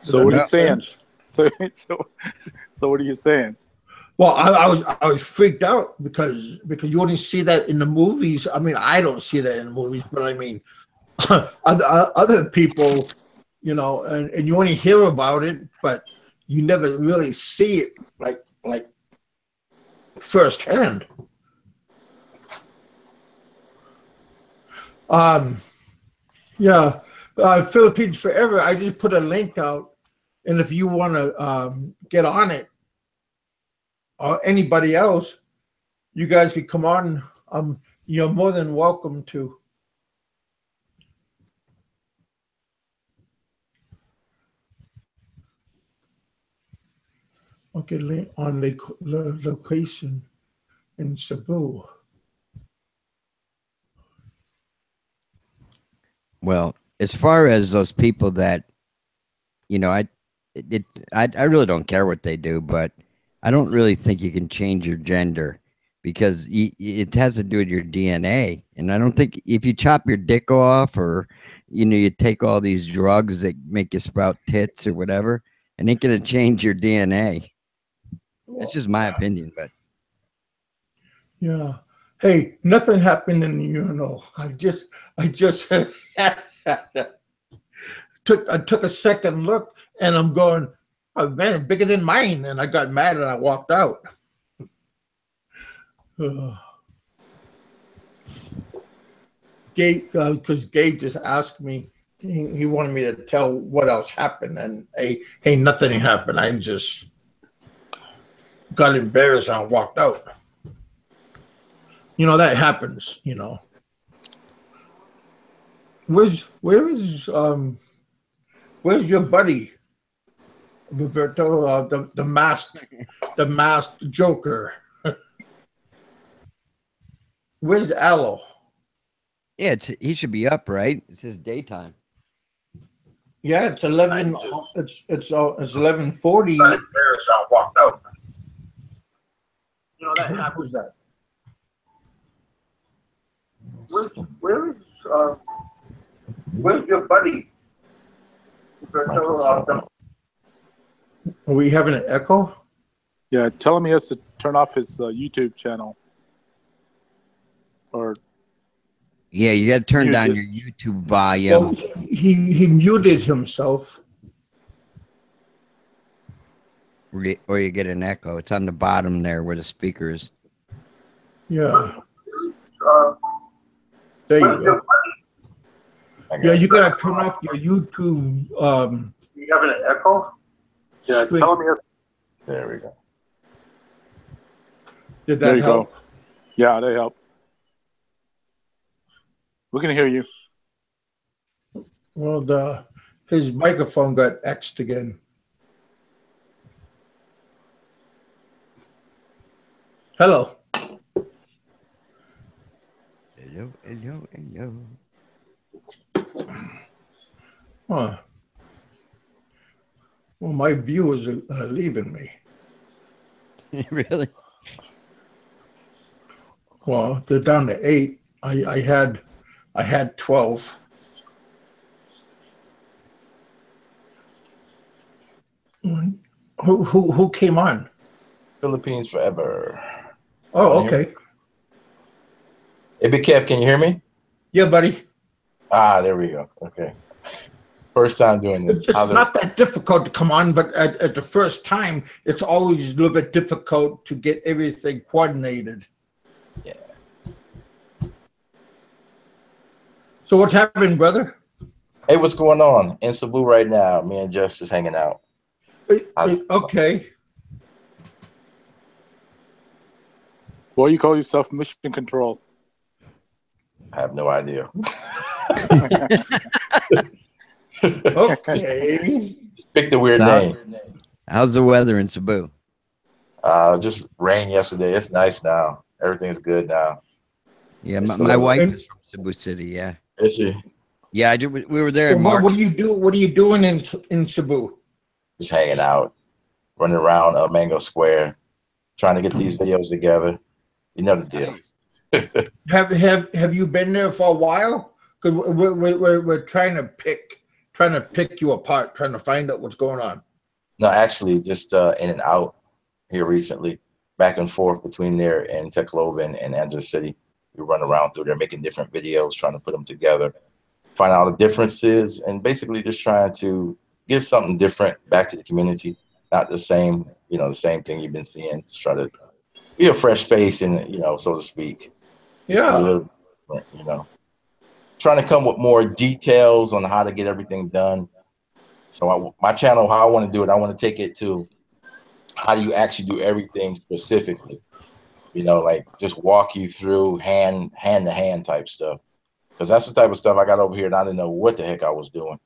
So what are you saying? So what are you saying? Well, I was freaked out because you only see that in the movies. I mean, I don't see that in the movies, but I mean, other people. You know, and you only hear about it, but you never really see it like firsthand. Yeah, Philippines Forever. I just put a link out, and if you want to get on it, or anybody else, you guys can come on. You're more than welcome to. Okay, on the location in Cebu. Well, as far as those people that, you know, I really don't care what they do, but I don't really think you can change your gender because it has to do with your DNA. And I don't think if you chop your dick off or, you know, you take all these drugs that make you sprout tits or whatever, it ain't going to change your DNA. That's just my opinion, but yeah. Hey, nothing happened in the urinal. I just took a second look, and I'm going, oh man, bigger than mine. And I got mad and I walked out. Gabe, because Gabe just asked me, he wanted me to tell what else happened, and hey, nothing happened. I just got embarrassed and walked out. You know, that happens, you know. Where's your buddy, Roberto, the masked Joker? Where's Aloe? yeah, he should be up, right? It's his daytime. Yeah, it's 11. It's 11:40. I walked out. You know that happens. That. Where's your buddy? Are we having an echo? Yeah, tell him he has to turn off his YouTube channel. Or yeah, you got to turn down your YouTube volume. Well, he muted himself. or you get an echo. It's on the bottom there where the speaker is. Yeah. There you go. Yeah, you gotta turn off your YouTube. You having an echo? Yeah, screen. tell me. There we go. Did There that you help? go. Yeah, they help. We can hear you. Well, his microphone got X'd again. Hello. Hello, hello, hello. Huh. Well, my viewers are leaving me. Really? Well, they're down to 8. I had 12. Who came on? Philippines forever. Oh, Can you hear okay. me? Hey, Big Kev, can you hear me? Yeah, buddy. Ah, there we go. Okay. First time doing this. It's not that difficult to come on, but at the first time, it's always a little bit difficult to get everything coordinated. Yeah. So what's happening, brother? Hey, what's going on? In Cebu right now. Me and Jess just hanging out. Okay. What do you call yourself? Mission Control. I have no idea. Okay. Pick the weird So how- name. How's the weather in Cebu? Just rain yesterday. It's nice now. Everything's good now. Yeah, It's my, a my little- wife is from Cebu City. Yeah, Is she? yeah. I do. We were there So in what March. do you do? What are you doing in Cebu? Just hanging out, running around Mango Square, trying to get these videos together. You know the deal. Nice. Have you been there for a while? Because we're trying to pick you apart, trying to find out what's going on. No, actually, just in and out here recently, back and forth between there and Tacloban and Angeles City. We run around through there making different videos, trying to put them together, find out the differences, and basically just trying to give something different back to the community. Not the same, the same thing you've been seeing. Just try to be a fresh face and, so to speak. Just be a Yeah. little different, trying to come with more details on how to get everything done. So my channel, how I want to do it, I want to take it to how do you actually do everything specifically, like just walk you through hand to hand type stuff. Because that's the type of stuff I got over here and I didn't know what the heck I was doing.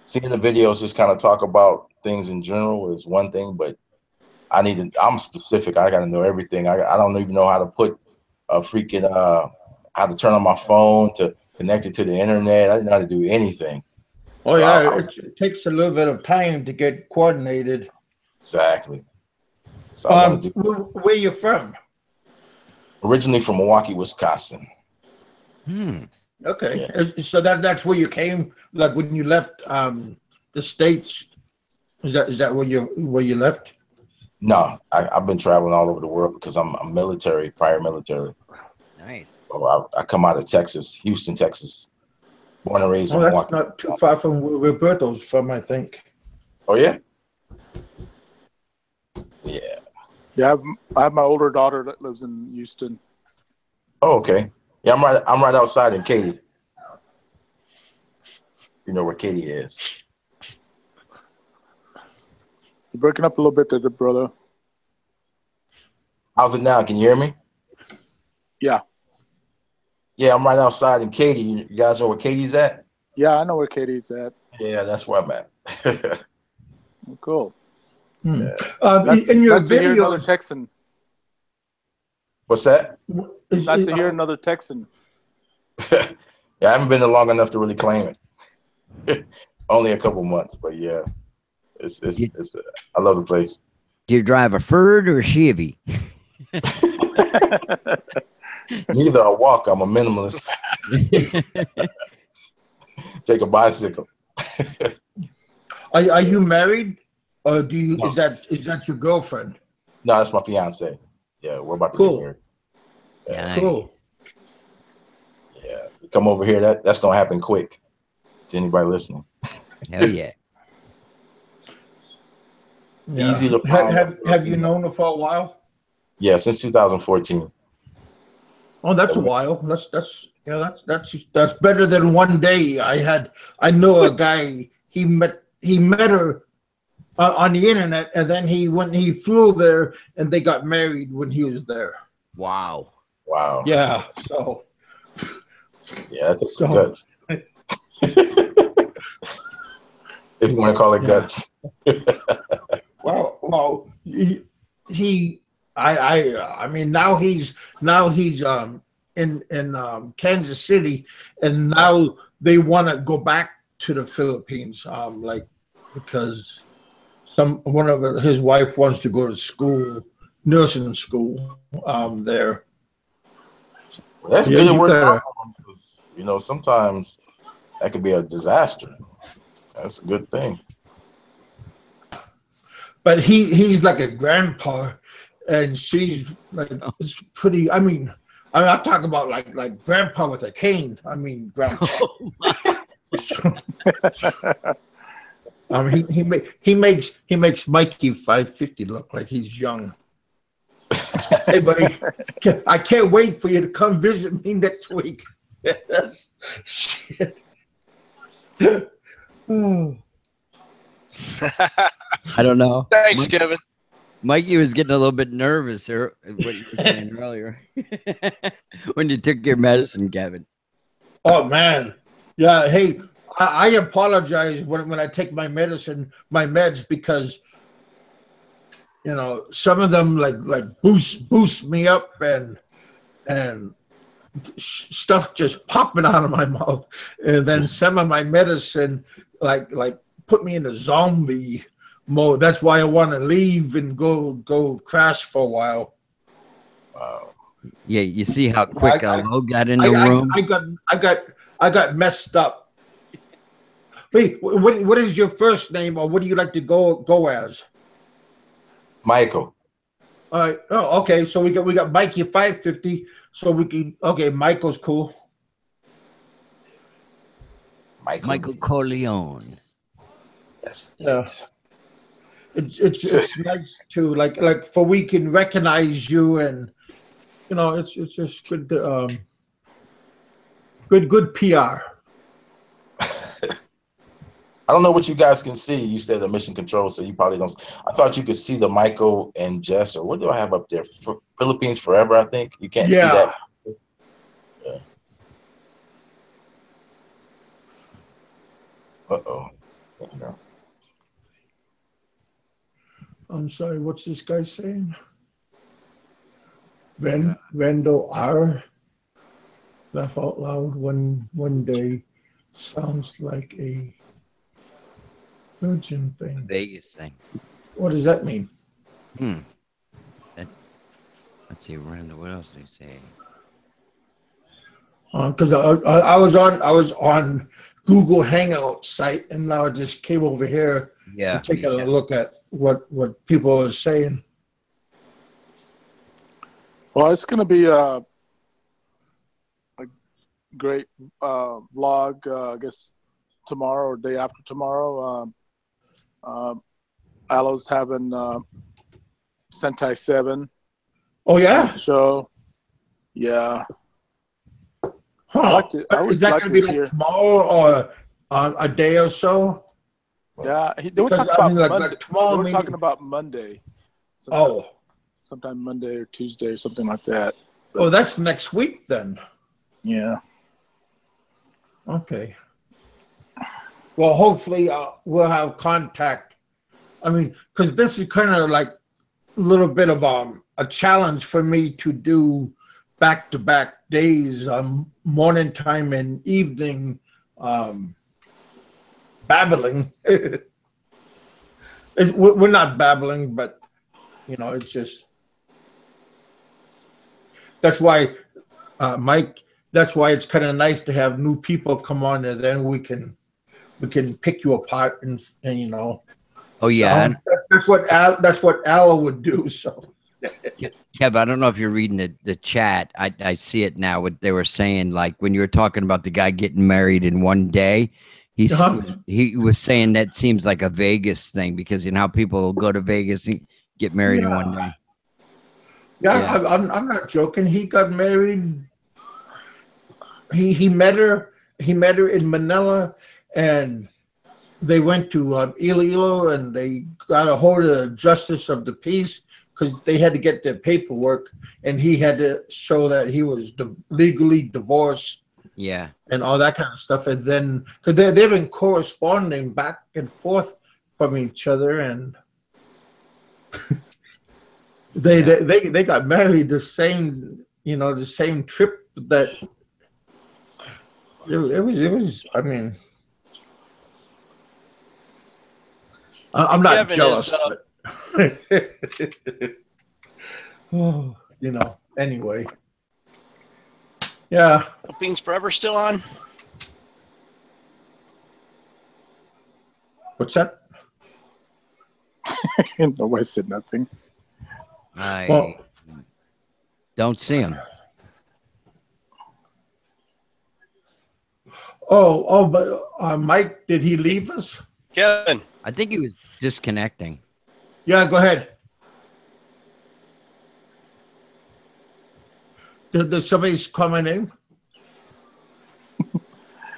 Seeing the videos just kind of talk about things in general is one thing, but I'm specific. I got to know everything. I don't even know how to put a freaking, how to turn on my phone to connect it to the internet. I didn't know how to do anything. Oh, So yeah. It takes a little bit of time to get coordinated. Exactly. So I want to do. Where you from? Originally from Milwaukee, Wisconsin. Okay. Yeah. So that's where you came, like when you left the States. Is that where you left? No, I've been traveling all over the world because I'm military, prior military. Nice. So I come out of Texas, Houston, Texas. Born and raised in That's Milwaukee. not too far from where Roberto's from, I think. Oh yeah? Yeah. Yeah, I have my older daughter that lives in Houston. Oh, okay. Yeah, I'm right outside in Katy. You know where Katy is. You're breaking up a little bit there, brother. How's it now? Can you hear me? Yeah. Yeah, I'm right outside in Katy. You guys know where Katy's at? Yeah, I know where Katie's at. Yeah, that's where I'm at. Oh, cool. Yeah. Nice, in your nice to hear another videos, Texan. What's that? Nice to hear another Texan. Yeah, I haven't been there long enough to really claim it. Only a couple months, but yeah, it's I love the place. Do you drive a Ford or a Chevy? Neither I walk. I'm a minimalist. Take a bicycle. are you married, or do you? No. Is that your girlfriend? No, that's my fiance. Yeah, we're about to Cool. get married. Yeah. Cool. Yeah, you come over here. That's gonna happen quick. To anybody listening. Hell yeah. Yeah. Easy to find. Have you known her for a while? Yeah, since 2014. Oh, that's a while. That's better than one day. I know a guy. He met her on the internet, and then he flew there, and they got married when he was there. Wow. Wow. Yeah. So. Yeah, that took some guts. If you want to call it guts. Well, I mean, now he's in Kansas City, and now they want to go back to the Philippines, like because one of his wife wants to go to school, nursing school, there. Well, that's good. It worked out for him because, you know, sometimes that could be a disaster. That's a good thing. But he's like a grandpa, and she's like it's pretty. I mean, I'm talking about like grandpa with a cane. I mean, grandpa. He makes Mikey 550 look like he's young. Hey, buddy, I can't wait for you to come visit me next week. Shit. I don't know. Thanks, Kevin. Mikey was getting a little bit nervous there, what you were saying earlier. When you took your medicine, Kevin. Oh, man. Yeah, hey, I apologize when I take my meds, because, you know, some of them like boost me up and stuff just popping out of my mouth. And then some of my medicine like put me in a zombie mode. That's why I want to leave and go crash for a while. Wow. Yeah, you see how quick Alo got in the room? I got messed up. Wait, what is your first name, or what do you like to go as? Michael. All right. Oh, okay. So we got Mikey 550. So we can Michael's cool. Michael Corleone. Yes. Yeah. It's nice to like for we can recognize you, and you know it's just good good PR. I don't know what you guys can see. You said the mission control, so you probably don't. I thought you could see the Michael and Jess, or what do I have up there? Philippines Forever, I think. You can't see that. Yeah. Uh-oh. Yeah. I'm sorry, what's this guy saying? Randall R. Laugh out loud one day sounds like a Virgin thing. Vegas thing. What does that mean? Let's see, Randall. What else did he say? Because I was on Google Hangout site, and now I just came over here to take a look at what people are saying. Well, it's going to be a great vlog, I guess, tomorrow or day after tomorrow. Alo's having Sentai 7. Oh, yeah? Show. Yeah. Huh. Is that going to be like tomorrow or a day or so? Yeah. They were talking about Monday. They were talking about Monday. Sometime Monday or Tuesday or something like that. But, oh, that's next week then. Yeah. Okay. Well, hopefully we'll have contact. I mean, because this is kind of like a little bit of a challenge for me to do back-to-back days, morning time and evening babbling. We're not babbling, but, you know, it's just... That's why, Mike, that's why it's kind of nice to have new people come on, and then we can pick you apart and you know. Oh yeah, so that's what Al would do. So, Kev, I don't know if you're reading the chat. I see it now. What they were saying, like when you were talking about the guy getting married in one day, Uh-huh. He was saying that seems like a Vegas thing because you know how people go to Vegas and get married in one day. Yeah, Yeah. I'm not joking. He got married. He met her. He met her in Manila, and they went to Iloilo, and they got a hold of the justice of the peace because they had to get their paperwork, and he had to show that he was legally divorced Yeah. and all that kind of stuff. And then because they've been corresponding back and forth from each other, and they got married the same the same trip that it was. I mean, I'm not Kevin jealous, is, but anyway, yeah. Beans Forever still on? What's that? Nobody said nothing. I Well, don't see him. but Mike, did he leave us? Kevin. I think he was disconnecting. Yeah, go ahead. Did somebody call my name?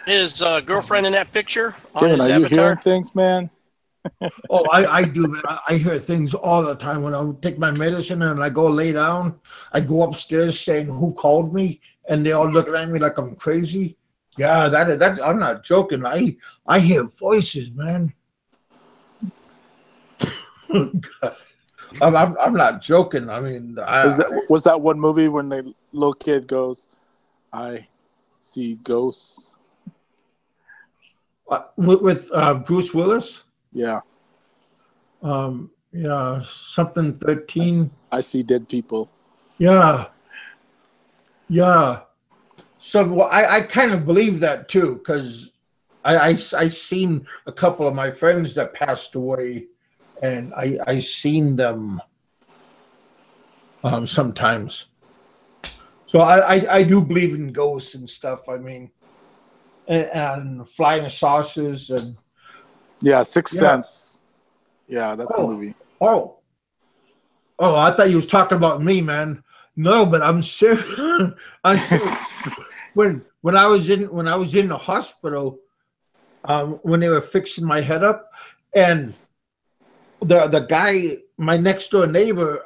His girlfriend in that picture on Kevin, his are you avatar. hearing things, man? Oh, I do, man. I hear things all the time when I take my medicine and I go lay down. I go upstairs saying, "Who called me?" And they all look at me like I'm crazy. Yeah, that's. I'm not joking. I hear voices, man. I'm not joking. I mean, Was that one movie when the little kid goes, "I see ghosts"? with Bruce Willis. Yeah. Yeah, something 13. I see dead people. Yeah. So well, I kind of believe that too, because I seen a couple of my friends that passed away, and I seen them sometimes. So I do believe in ghosts and stuff. I mean, and flying saucers and Yeah, Sixth Sense. Yeah, that's the movie. Oh, I thought you was talking about me, man. No, but I'm serious. I'm serious. when I was in the hospital, when they were fixing my head up, and the guy, my next door neighbor,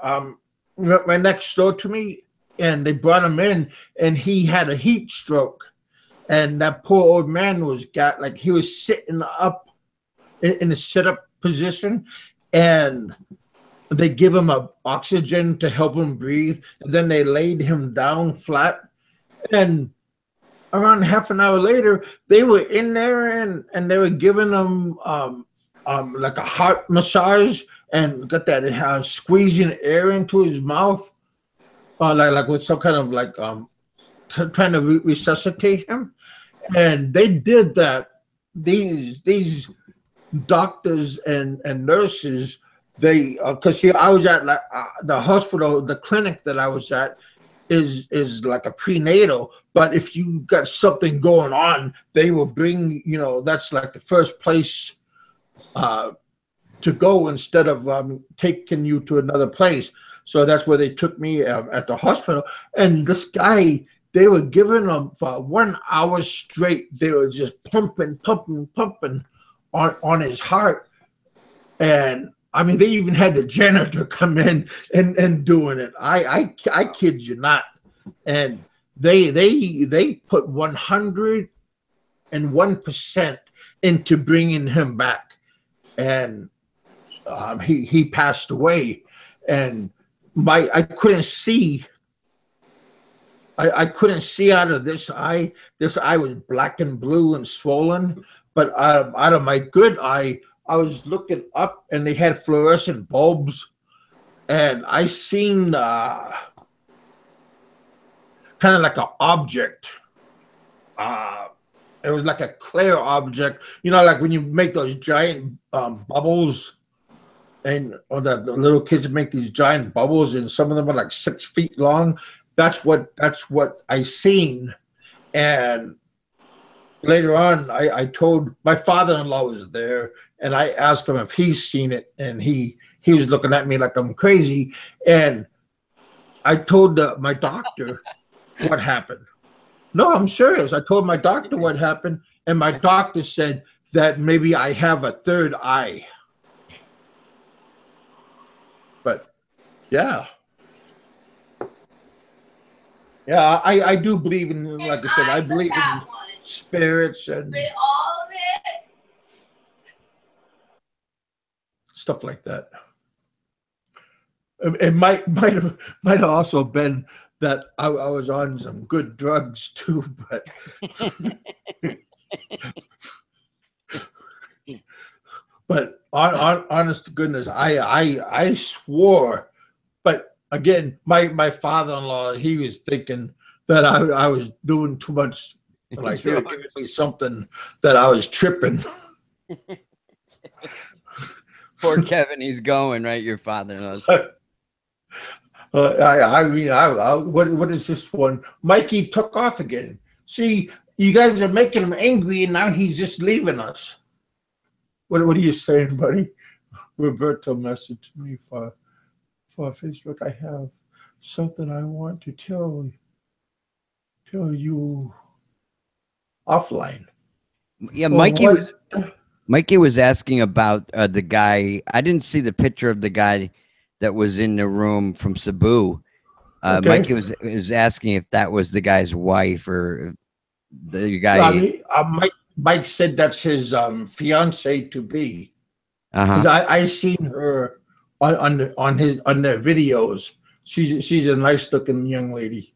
right next door to me, and they brought him in, and he had a heat stroke, and that poor old man he was sitting up in a sit-up position, and they give him oxygen to help him breathe, and then they laid him down flat, and around half an hour later they were in there and they were giving him like a heart massage and got that squeezing air into his mouth, like with some kind of trying to resuscitate him, and they did that. These doctors and nurses, they because I was at the hospital, the clinic that I was at is like a prenatal, but if you got something going on, they will bring, that's like the first place to go instead of taking you to another place. So that's where they took me at the hospital. And this guy, they were giving him for 1 hour straight. They were just pumping on his heart. And I mean, they even had the janitor come in and doing it. I kid you not. And they put 101% into bringing him back. And he passed away. And I couldn't see. I couldn't see out of this eye. This eye was black and blue and swollen. But out of my good eye, I was looking up, and they had fluorescent bulbs, and I seen kind of like an object. It was like a clear object, like when you make those giant bubbles, and the little kids make these giant bubbles, and some of them are like 6 feet long. That's what I seen, and later on, I told my father-in-law was there, and I asked him if he's seen it, and he was looking at me like I'm crazy, and I told my doctor what happened. No, I'm serious. I told my doctor what happened, and my doctor said that maybe I have a third eye. But yeah. Yeah, I do believe in, like I said, I believe in spirits and stuff like that. It might have also been that I was on some good drugs too, but but honest to goodness, I swore. But again, my father-in-law, he was thinking that I was doing too much, like they were giving me something that I was tripping. Poor Kevin, he's going, right? Your father-in-law's. I mean, what is this one? Mikey took off again. See, you guys are making him angry, and now he's just leaving us. What are you saying, buddy? Roberto messaged me for Facebook. I have something I want to tell you offline. Yeah, Well, Mikey was asking about the guy. I didn't see the picture of the guy that was in the room from Cebu. Okay. Mikey was asking if that was the guy's wife or the guy. Mike said that's his fiance to be. Uh-huh. I seen her on their videos. She's a nice looking young lady.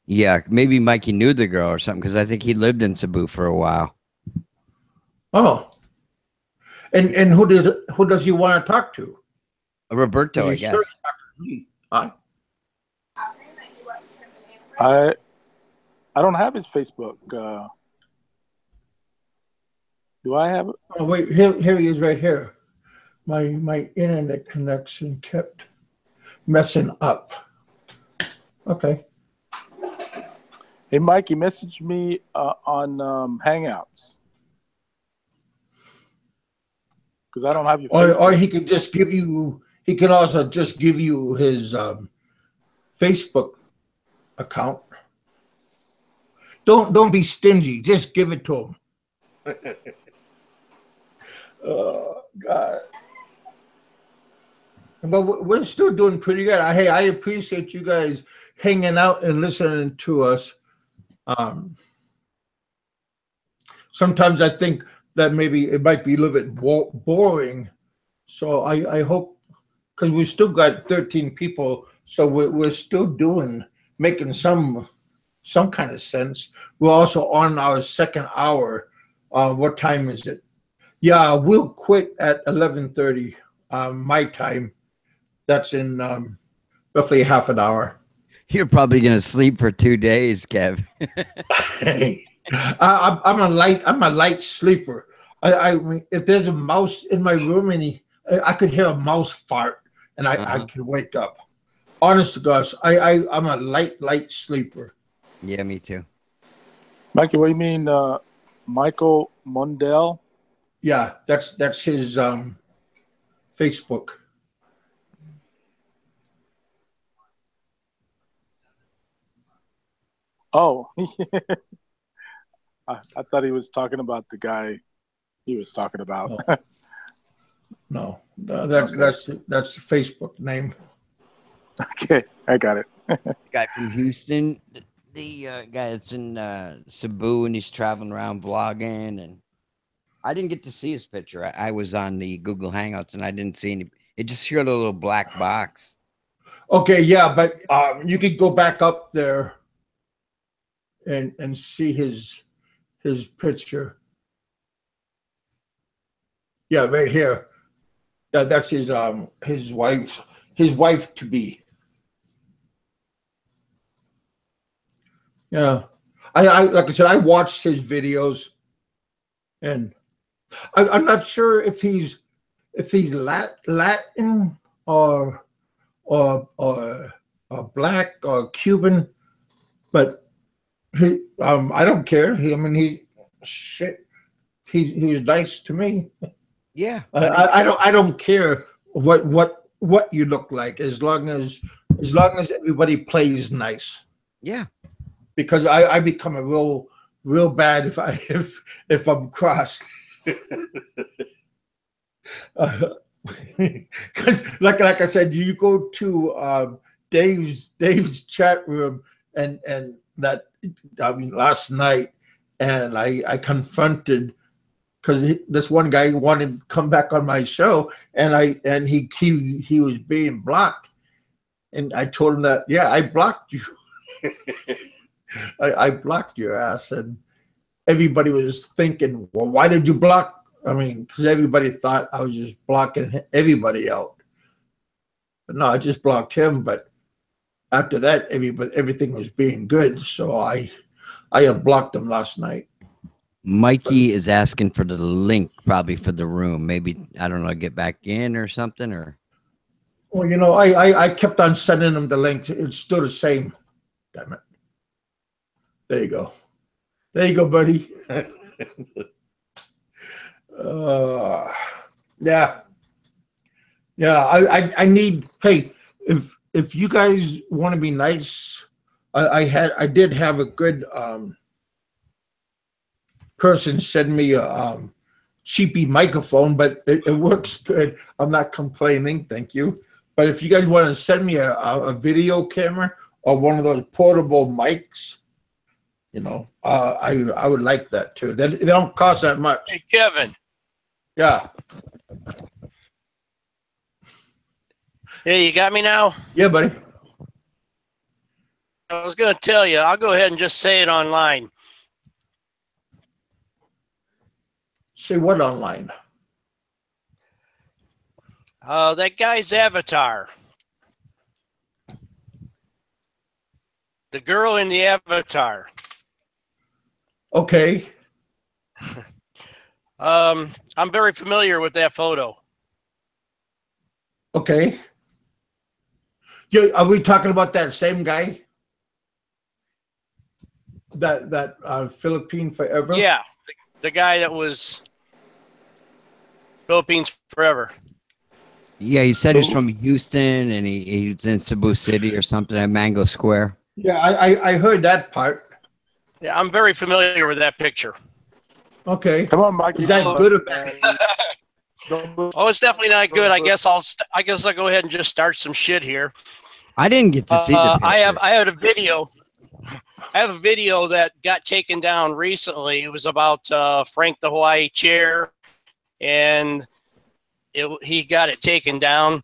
Yeah, maybe Mikey knew the girl or something because I think he lived in Cebu for a while. Oh, and who does he want to talk to? Roberto, I guess. Sure huh? I don't have his Facebook. Do I have it? Oh wait, here he is right here. My internet connection kept messing up. Okay. Hey, Mikey, message me on Hangouts because I don't have your Facebook. Or he could just give you. He can also just give you his Facebook account. Don't be stingy. Just give it to him. Oh God. But we're still doing pretty good. Hey, I appreciate you guys hanging out and listening to us. Sometimes I think that maybe it might be a little bit boring. So I hope, because we still got 13 people, so we're still making some kind of sense. We're also on our second hour. What time is it? Yeah, we'll quit at 11:30 my time. That's in roughly half an hour. You're probably gonna sleep for 2 days, Kev. I'm a light sleeper. I mean, if there's a mouse in my room and I could hear a mouse fart and I could wake up. Honest to gosh, I'm a light sleeper. Yeah, me too. Mikey, what do you mean, Michael Mundell? Yeah, that's his Facebook. Oh, I thought he was talking about the guy he was talking about. No, that's the Facebook name. Okay, I got it. Guy from Houston, the guy that's in Cebu, and he's traveling around vlogging. And I didn't get to see his picture. I was on the Google Hangouts, and I didn't see any. It just showed a little black box. Okay, yeah, but you could go back up there and see his picture. Yeah, right here. That's his wife to be. Yeah, I like I said, I watched his videos, and I'm not sure if he's Latin or black or Cuban, but I don't care. shit, he was nice to me. Yeah. I don't care what you look like as long as everybody plays nice. Yeah. Because I become a real bad if I'm crossed. Because like I said, you go to Dave's chat room and that, I mean, last night, and I confronted, because this one guy wanted to come back on my show, and he was being blocked, and I told him that, yeah, I blocked you. I blocked your ass, and everybody was thinking, well, why did you block? I mean, because everybody thought I was just blocking everybody out. But no, I just blocked him. But after that, everything was being good, so I unblocked him last night. Mikey is asking for the link, probably for the room. Maybe, I don't know, get back in or something, or. Well, you know, I kept on sending him the link. It's still the same. Damn it. There you go. There you go, buddy. Yeah. I need. Hey, if you guys want to be nice, I did have a good person send me a cheapy microphone, but it works good. I'm not complaining. Thank you. But if you guys want to send me a video camera or one of those portable mics, you know, I would like that too. They don't cost that much. Hey, Kevin. Yeah. Hey, you got me now? Yeah, buddy. I was going to tell you. I'll go ahead and just say it online. Say what online? That guy's avatar. The girl in the avatar. Okay. I'm very familiar with that photo. Okay. Yeah, are we talking about that same guy? That Philippine Forever? Yeah, the guy that was Philippines Forever. Yeah, he said he's from Houston and he's in Cebu City or something at Mango Square. Yeah, I heard that part. Yeah, I'm very familiar with that picture. Okay. Come on, Mike. Is that good or bad? Oh, it's definitely not good. I guess I'll go ahead and just start some shit here. I didn't get to see the picture. I had a video. I have a video that got taken down recently. It was about Frank the Hawaii Chair, and he got it taken down.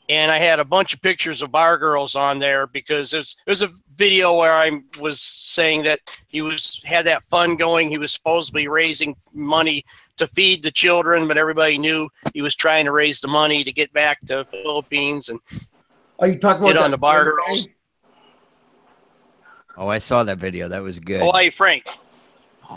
And I had a bunch of pictures of bar girls on there because it was a video where I was saying that he had that fund going. He was supposed to be raising money to feed the children, but everybody knew he was trying to raise the money to get back to the Philippines and Are you talking about get on the bar girls. Oh, I saw that video. That was good. Hawaii Frank.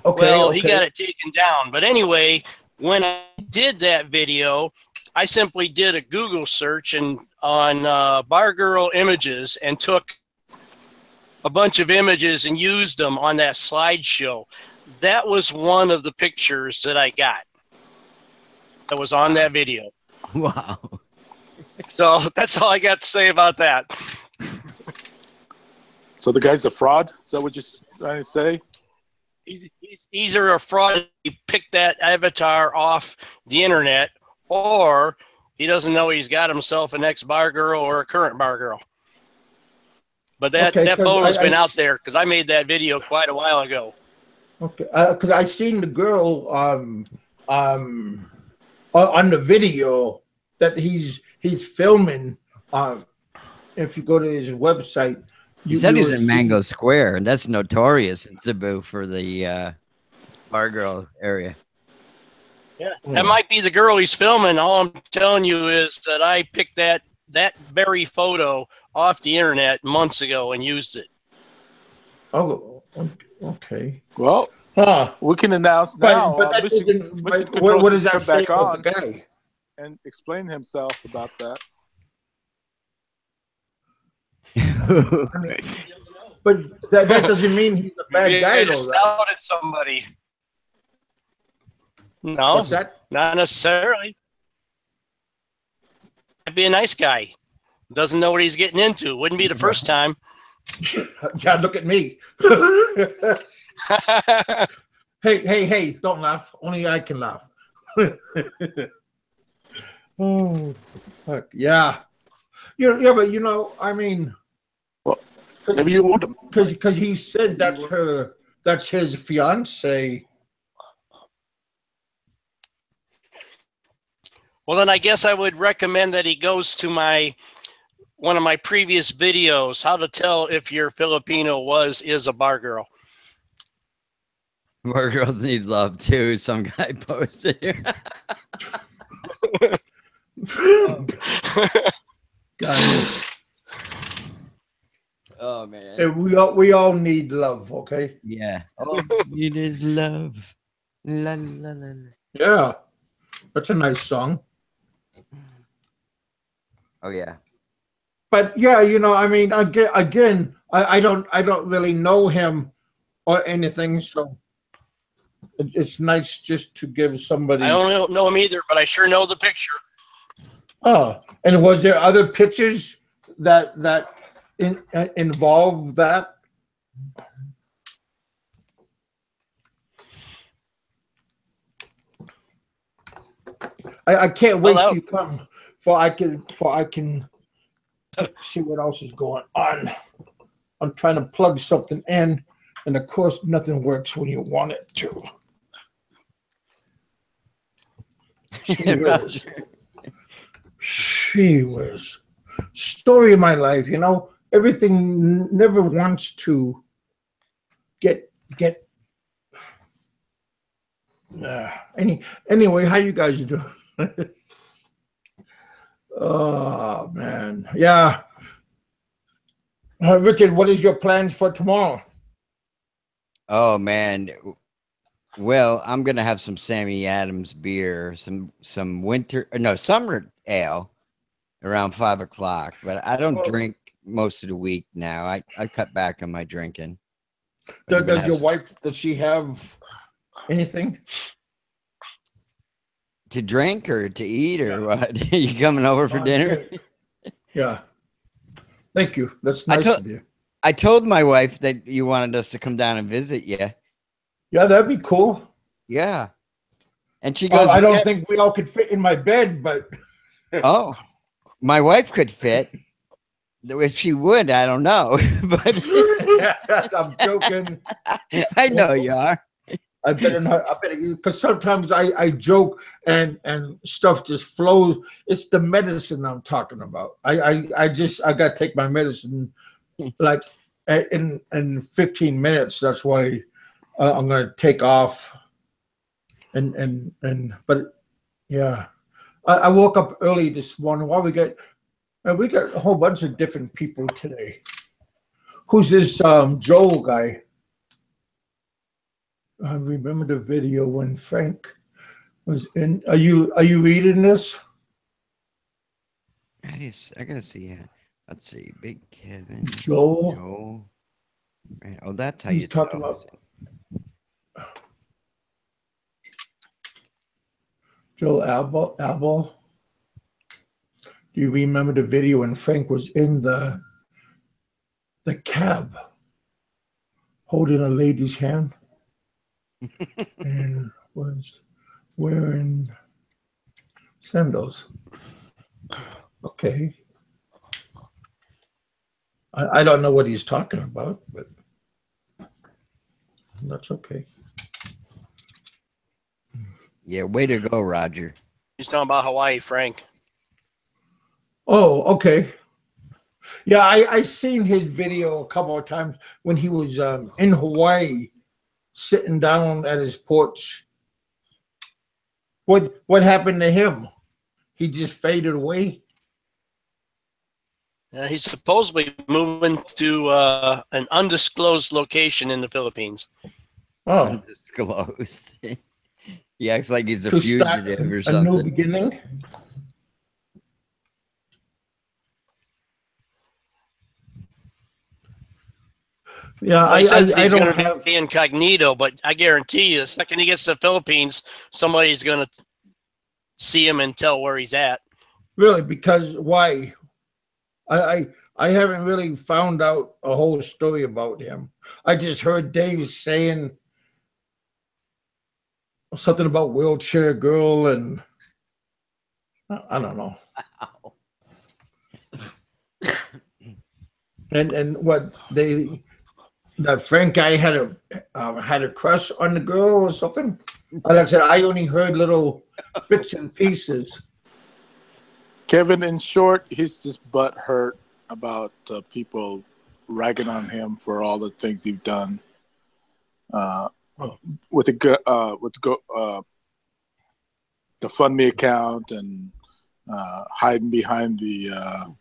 Okay. Well, okay. he got it taken down. But anyway, when I did that video, I simply did a Google search on bar girl images and took a bunch of images and used them on that slideshow. That was one of the pictures that I got that was on that video. Wow. So that's all I got to say about that. So the guy's a fraud? Is that what you're trying to say? He's either a fraud, he picked that avatar off the internet, or he doesn't know he's got himself an ex-bar girl or a current bar girl. But that photo's been out there because I made that video quite a while ago. Okay, because I seen the girl on the video that he's filming. If you go to his website, he said he's in Mango Square, and that's notorious in Cebu for the bar girl area. Yeah, that might be the girl he's filming. All I'm telling you is that I picked that very photo off the internet months ago and used it. Oh, okay. Well, we can announce now. But what does that say about the guy? And explain himself about that. But that doesn't mean he's a bad Maybe guy, I though, just right? outed somebody. No, What's that? not necessarily. I'd be a nice guy. Doesn't know what he's getting into. Wouldn't be the first time. Yeah, look at me. Hey, don't laugh. Only I can laugh. Oh, fuck. Yeah. Yeah, but I mean, Well, maybe you want them. because he said that's his fiance. Well, then I guess I would recommend that he goes to one of my previous videos, how to tell if your Filipino is a bar girl. More girls need love too. Some guy posted. God, Oh man. hey, we all need love, okay? Yeah. All we need is love. La, la, la, la. Yeah, that's a nice song. Oh yeah. But yeah, I mean, again, I don't really know him or anything, so it's nice just to give somebody. I don't know him either, but I sure know the picture. Oh, and was there other pictures that involve that? I can't wait till you come for I can see what else is going on. I'm trying to plug something in, and of course nothing works when you want it to. She was story of my life, everything never wants to get anyway, how you guys doing? Oh man, yeah. Richard, what is your plans for tomorrow? Oh man. Well, I'm gonna have some Sammy Adams beer, some summer ale around 5 o'clock. But I don't drink most of the week now. I cut back on my drinking. Does your wife, does she have anything to drink or to eat or what? You coming over for dinner? Yeah. Thank you. That's nice of you. I told my wife that you wanted us to come down and visit you. Yeah, that'd be cool. Yeah. And she goes, I don't think we all could fit in my bed, but oh, my wife could fit. If she would, I don't know. But I'm joking. I know you are. I better not. Because sometimes I joke and stuff just flows. It's the medicine I'm talking about. I got to take my medicine like in 15 minutes. That's why I'm going to take off. But yeah, I woke up early this morning. While we got a whole bunch of different people today. Who's this Joel guy? I remember the video when Frank was in. Are you reading this? I gotta see it. Let's see. Big Kevin. Joel. Right. Oh, that's how He's you talking about Joel Abel. Do you remember the video when Frank was in the cab holding a lady's hand and was wearing sandals? Okay. I don't know what he's talking about, but that's okay. Yeah, way to go, Roger. He's talking about Hawaii, Frank. Oh, okay. Yeah, I seen his video a couple of times when he was in Hawaii, sitting down at his porch. What happened to him? He just faded away. He's supposedly moving to an undisclosed location in the Philippines. Oh, Undisclosed. He acts like he's a to start fugitive or a something. new beginning. Yeah, Well, he says I he's don't going to have. be incognito, but I guarantee you, the second he gets to the Philippines, somebody's going to see him and tell where he's at. Really, because why? I haven't really found out a whole story about him. I just heard Dave saying something about wheelchair girl, and I don't know. And what that Frank guy had a crush on the girl or something. Like I said, I only heard little bits and pieces. Kevin, in short, he's just butt hurt about people ragging on him for all the things he's done with the GoFundMe account and hiding behind the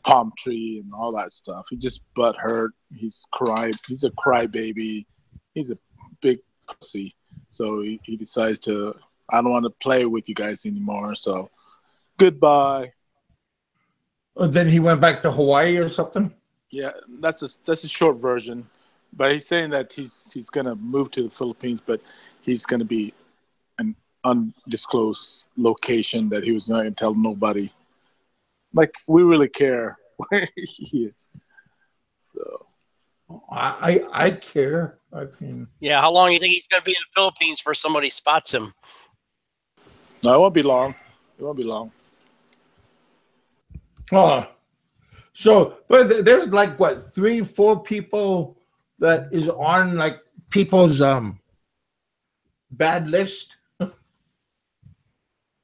palm tree and all that stuff. He just butt hurt. He's a crybaby. He's a big pussy. So he decides to. I don't want to play with you guys anymore. So goodbye. Then he went back to Hawaii or something. Yeah, that's a short version, but he's saying that he's gonna move to the Philippines, but he's gonna be an undisclosed location that he was not gonna tell nobody. Like, we really care where he is. So I care. I mean, Yeah, how long do you think he's going to be in the Philippines before somebody spots him? no, it won't be long. It won't be long. oh, so but there's like what 3-4 people that is on like people's bad list.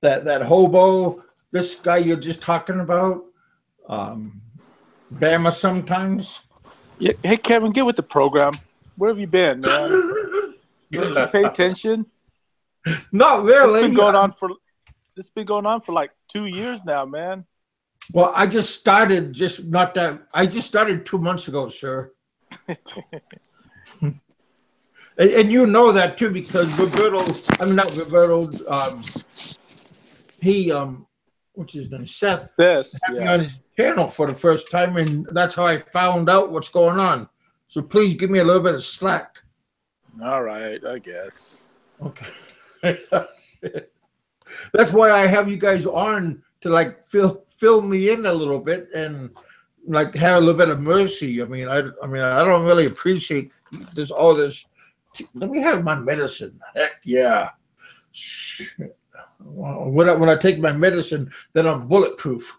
That hobo, this guy you're just talking about, Bama sometimes. Yeah, hey Kevin, get with the program. Where have you been, man? Don't you pay attention? Not It's really. been going on for like 2 years now, man. Well, I just started I just started 2 months ago, sir. and you know that too, because Roberto, I'm not Roberto, he what's his name? Seth This, had me yeah. on his channel for the first time, and that's how I found out what's going on. So please give me a little bit of slack. All right, I guess. Okay. That's why I have you guys on to like fill me in a little bit and like have a little bit of mercy. I mean, I don't really appreciate all this. Let me have my medicine. Heck yeah. When I take my medicine, then I'm bulletproof.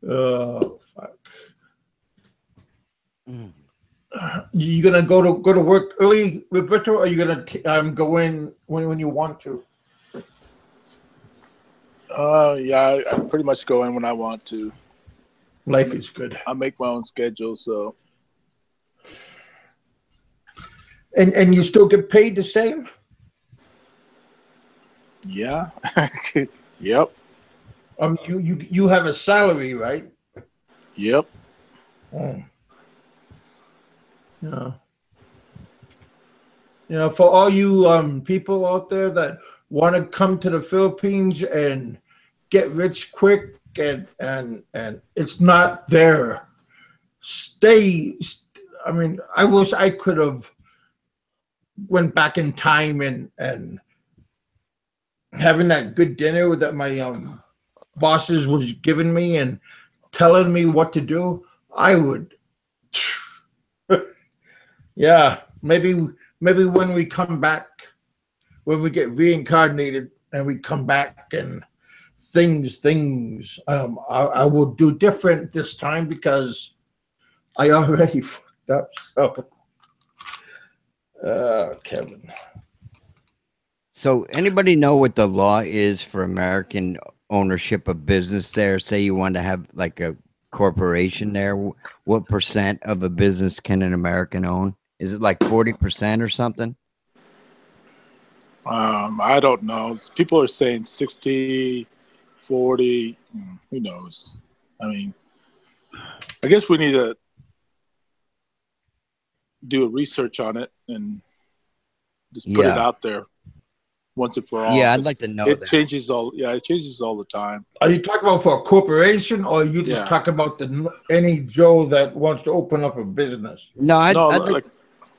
Oh fuck. You gonna go to work early, Roberto, or are you gonna go in when you want to? Yeah, I pretty much go in when I want to. Life is good. I make my own schedule, so. And you still get paid the same? Yeah. Yep. You have a salary, right? Yep. Oh. Yeah. You know, for all you people out there that want to come to the Philippines and get rich quick and it's not there. I mean, I wish I could have went back in time and having that good dinner that my bosses was giving me and telling me what to do. I would. Yeah, maybe when we come back, when we get reincarnated and we come back and things I will do different this time because I already fucked up. So Kevin. So anybody know what the law is for American ownership of business there? Say you want to have like a corporation there. What % of a business can an American own? Is it like 40% or something? I don't know. People are saying 60, 40. Who knows? I mean, I guess we need to do a research on it and just put it out there. once and for all. Yeah, I'd 'cause like to know it that. changes all. Yeah, it changes all the time. Are you talking about for a corporation, or are you just Yeah. talking about any Joe that wants to open up a business? No, I'd No, like like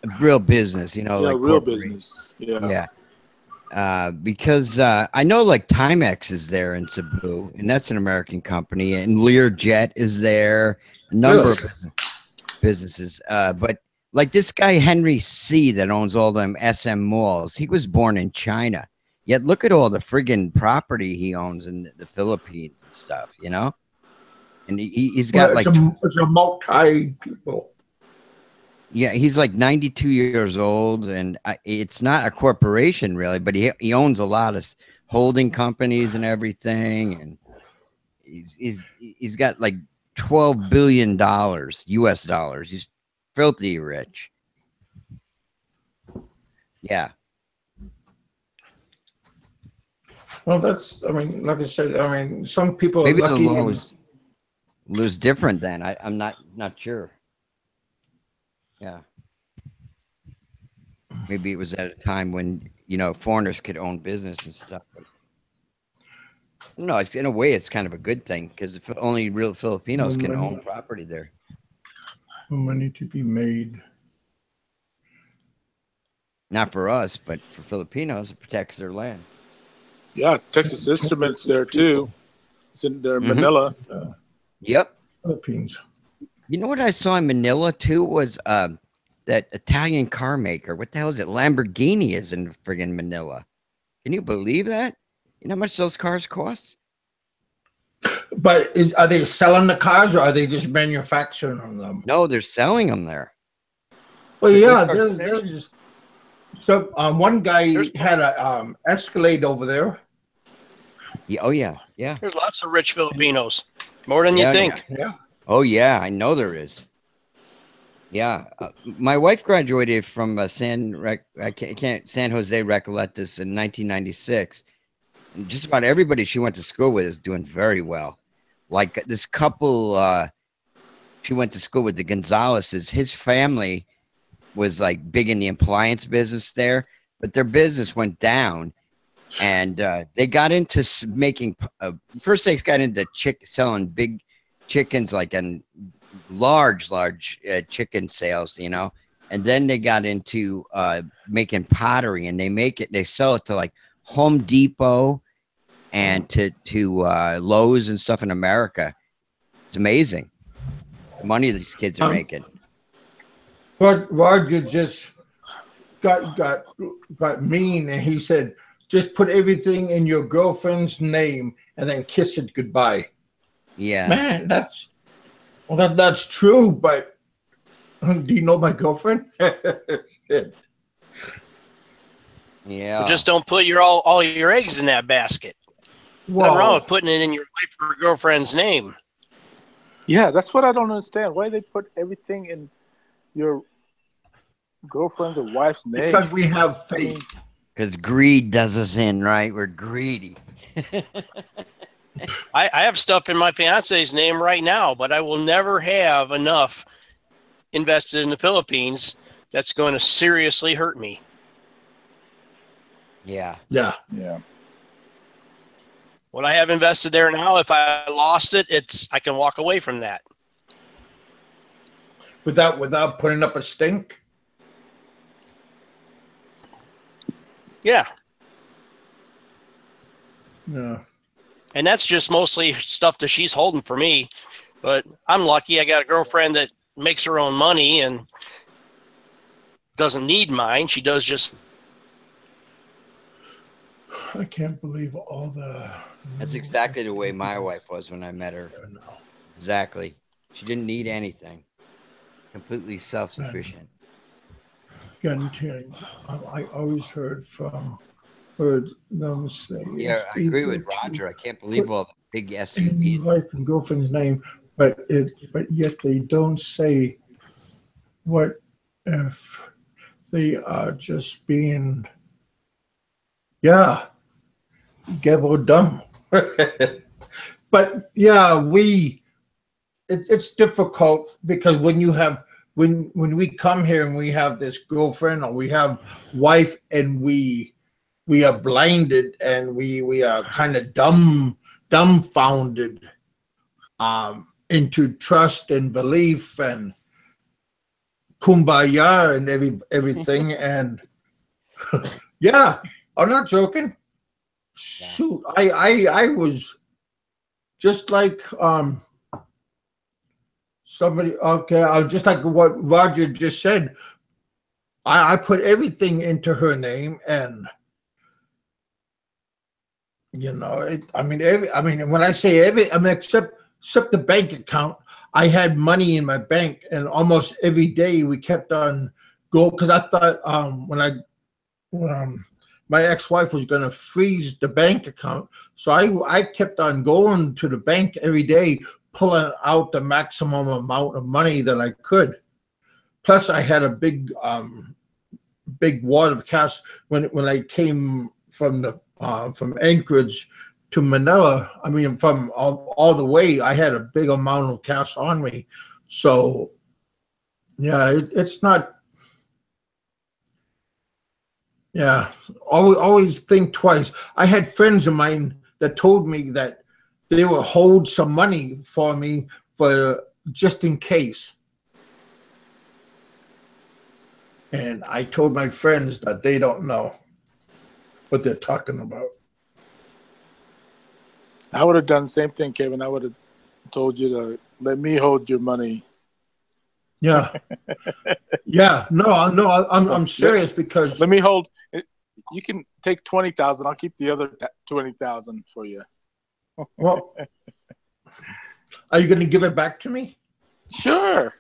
a real business, you know, yeah, like real corporate. business. Yeah. Yeah. Because I know like Timex is there in Cebu, and that's an American company, and Learjet is there, a number Really? of businesses. But like this guy Henry C that owns all them SM malls, he was born in China. Yet look at all the friggin' property he owns in the Philippines and stuff, you know? And he's got Well, like it's a multi people. yeah, he's like 92 years old, and it's not a corporation really, but he owns a lot of holding companies and everything, and he's got like $12 billion US dollars. He's filthy rich. Yeah. Well, that's, I mean, like I said, I mean, some people Maybe are the lucky. law was different then. I'm not sure. Yeah. Maybe it was at a time when, you know, foreigners could own business and stuff. But no, it's, in a way, it's kind of a good thing because only real Filipinos can own property there. Money to be made. Not for us, but for Filipinos, it protects their land. Yeah, Texas Instruments there too. It's in there, Mhm. Manila. Yep. Philippines. You know what I saw in Manila too was that Italian car maker. What the hell is it? Lamborghini is in friggin' Manila. Can you believe that? You know how much those cars cost? But are they selling the cars, or are they just manufacturing them? No, they're selling them there. Well, Those yeah, cars- there's just so one guy There's- had a Escalade over there. Yeah, oh yeah, yeah. There's lots of rich Filipinos, more than Yeah, you think. Yeah. Oh yeah, I know there is. Yeah, my wife graduated from San Jose Recoletos in 1996. And just about everybody she went to school with is doing very well. Like this couple, she went to school with the Gonzaleses. His family was like big in the appliance business there, but their business went down, and they got into making. First, they got into selling big chickens, like in large chicken sales, you know, and then they got into making pottery, and they sell it to like Home Depot and to Lowe's and stuff in America. It's amazing the money these kids are making. But Roger just got mean, and he said, "Just put everything in your girlfriend's name and then kiss it goodbye." Yeah, Man, that's true. But do you know my girlfriend? yeah. But just don't put all your eggs in that basket. Nothing wrong with putting it in your wife or girlfriend's name. Yeah, that's what I don't understand. Why they put everything in your girlfriend's or wife's name? Because we have faith. Because greed does us in, right? We're greedy. I have stuff in my fiance's name right now, but I will never have enough invested in the Philippines that's going to seriously hurt me. Yeah. Yeah. Yeah. What I have invested there now, if I lost it, I can walk away from that. Without putting up a stink. Yeah. Yeah. And that's just mostly stuff that she's holding for me. But I'm lucky I got a girlfriend that makes her own money and doesn't need mine. She does just. I can't believe all the. That's exactly the way my wife was when I met her. Exactly. She didn't need anything. Completely self-sufficient. I always heard them say. Yeah, I agree with Roger. I can't believe all the big SUVs. Wife and girlfriend's name, but yet they don't say what if they are just being, gabble dumb. But yeah, it's difficult because when you have when we come here and we have this girlfriend or we have wife and we we are blinded and we are kind of dumbfounded into trust and belief and kumbaya and everything. And yeah, I'm not joking. Shoot, I was just like somebody. Okay, just like what Roger just said. I put everything into her name, and you know, I mean, when I say every, I mean, except the bank account, I had money in my bank, and almost every day we kept on go because I thought when my ex-wife was going to freeze the bank account, so I kept on going to the bank every day, pulling out the maximum amount of money that I could. Plus, I had a big wad of cash when I came from Anchorage to Manila. I mean, from all the way, I had a big amount of cash on me. So, yeah, it's not. Yeah, always think twice. I had friends of mine that told me that they will hold some money for me for just in case. And I told my friends that they don't know what they're talking about. I would have done the same thing, Kevin. I would have told you to let me hold your money. Yeah. Yeah. No, I'm serious because let me hold. You can take 20,000. I'll keep the other 20,000 for you. Well, are you going to give it back to me? Sure.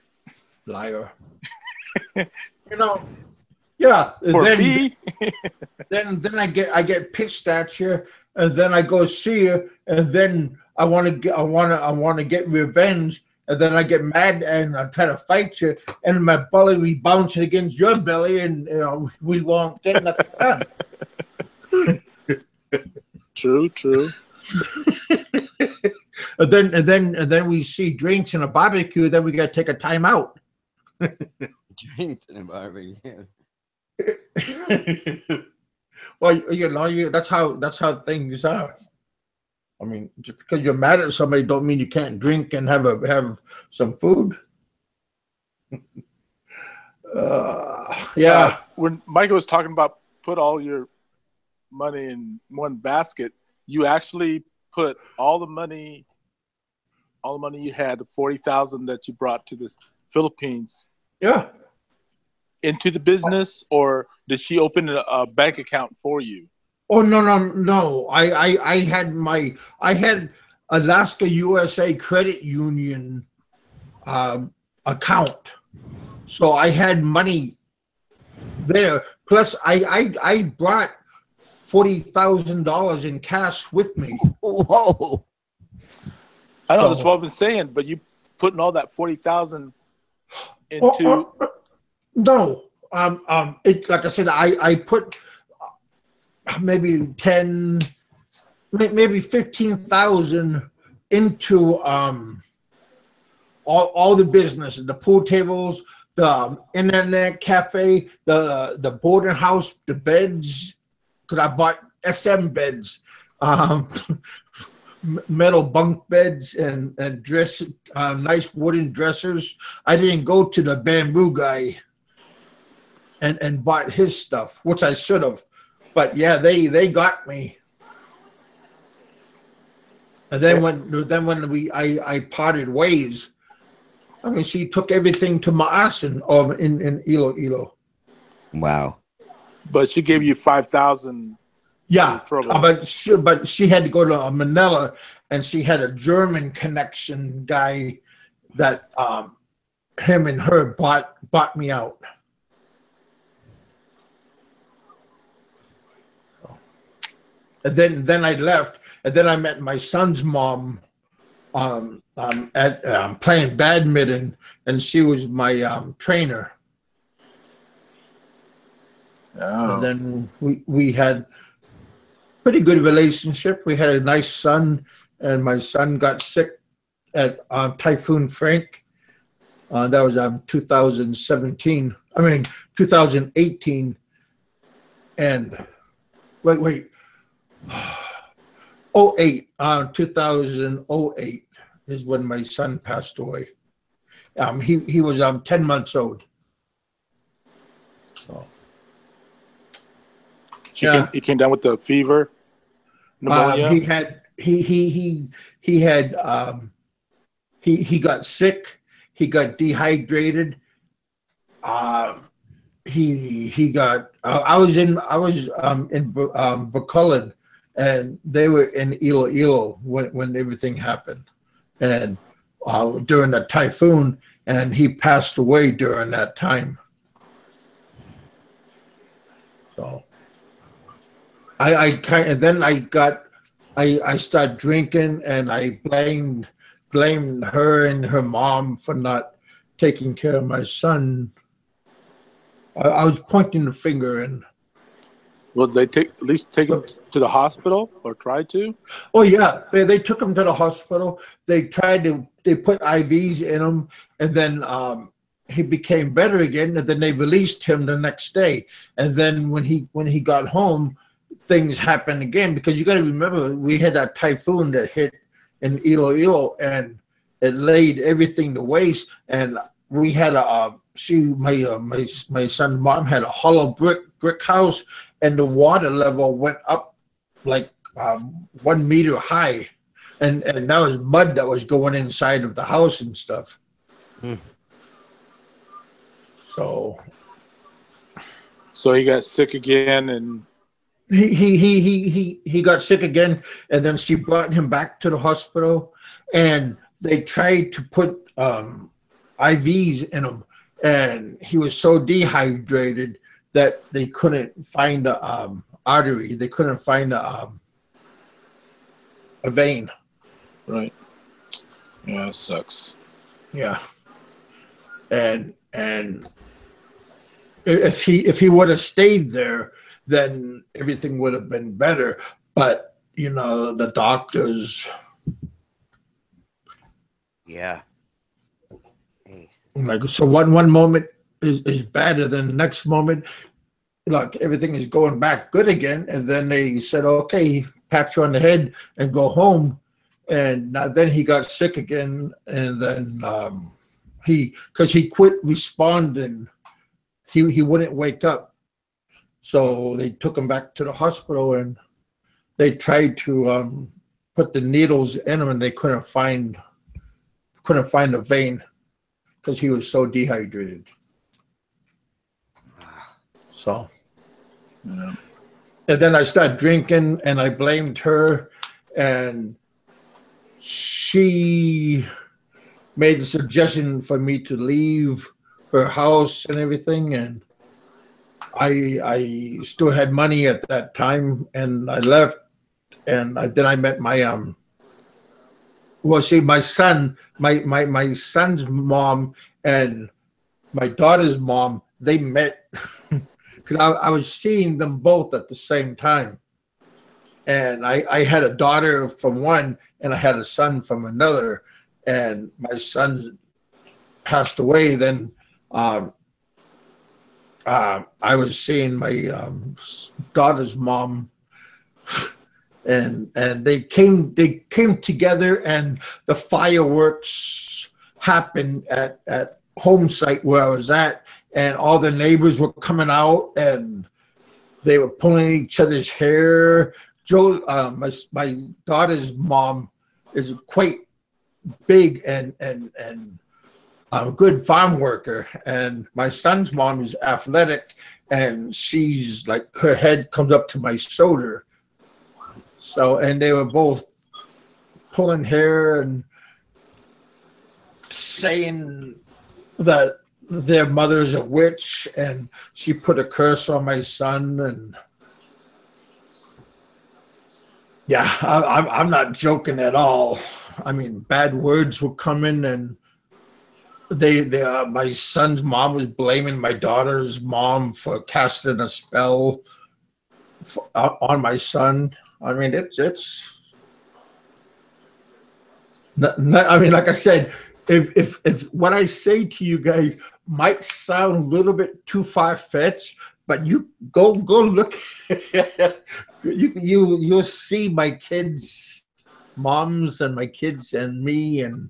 Liar. You know, yeah. For a fee. then I get pissed at you, and then I go see you, and then I want to get revenge, and then I get mad and I try to fight you, and my belly be bouncing against your belly, and you know, we won't get nothing done. True. And then we see drinks and a barbecue. Then we got to take a time out. Drinks and a barbecue. Well, you know, that's how things are. I mean, just because you're mad at somebody don't mean you can't drink and have some food. Yeah. When Michael was talking about put all your money in one basket, you actually put all the money you had, the 40,000 that you brought to the Philippines. Yeah. Into the business, or did she open a bank account for you? Oh no! I had Alaska USA Credit Union account, so I had money there. Plus, I brought $40,000 in cash with me. Whoa! I know that's what I've been saying, but you putting all that 40,000 into. No, it like I said, I put maybe 10, maybe 15,000 into all the businesses, the pool tables, the internet cafe, the boarding house, the beds, because I bought SM beds, metal bunk beds and dress, nice wooden dressers. I didn't go to the bamboo guy and bought his stuff, which I should have. But yeah, they got me. And then when I parted ways, I mean, she took everything to Maasin or in Iloilo. Wow. But she gave you 5,000. Yeah, but she had to go to Manila, and she had a German connection guy that him and her bought me out. And then I left, and then I met my son's mom at playing badminton, and she was my trainer. Oh. And then we had pretty good relationship. We had a nice son, and my son got sick at Typhoon Frank. That was 2018, and wait. 08, 2008 is when my son passed away. He was 10 months old. So He came down with the fever, pneumonia. He got sick. He got dehydrated. He got. I was in Bacolod, and they were in Iloilo when everything happened, and during the typhoon, and he passed away during that time. So I started drinking, and I blamed her and her mom for not taking care of my son. I was pointing the finger, and Will they at least take him to the hospital or try to? oh yeah, they took him to the hospital. They put IVs in him, and then he became better again, and then they released him the next day. And then when he got home, things happened again, because you got to remember, we had that typhoon that hit in Iloilo, and it laid everything to waste. And we had my son's mom had a hollow brick house, and the water level went up like 1 meter high, and that was mud that was going inside of the house and stuff. So he got sick again, and he got sick again, and then she brought him back to the hospital, and they tried to put IVs in him, and he was so dehydrated that they couldn't find the artery. They couldn't find a vein. Right. Yeah, it sucks. Yeah. And if he would have stayed there, then everything would have been better. But you know, the doctors. Yeah. Like, so one moment is better than the next moment. Like, everything is going back good again, and then they said, okay, pat you on the head and go home. And then he got sick again, and then because he quit responding, he wouldn't wake up. So they took him back to the hospital, and they tried to put the needles in him, and they couldn't find a vein because he was so dehydrated. So, Yeah. and then I started drinking, and I blamed her, and she made the suggestion for me to leave her house and everything, and I still had money at that time, and I left, and then I met my my son's mom and my daughter's mom, they met because I was seeing them both at the same time. And I had a daughter from one, and I had a son from another, and my son passed away. Then I was seeing my daughter's mom, and they came together, and the fireworks happened at home site where I was at, and all the neighbors were coming out, and they were pulling each other's hair. Joe, my daughter's mom is quite big and a good farm worker, and my son's mom is athletic, and she's like, her head comes up to my shoulder. So, and they were both pulling hair and saying that their mother's a witch, and she put a curse on my son. And yeah, I'm not joking at all. I mean, bad words were coming, and my son's mom was blaming my daughter's mom for casting a spell on my son. I mean, it's I mean, like I said, if what I say to you guys might sound a little bit too far-fetched, but you go look. You'll see my kids' moms and my kids and me and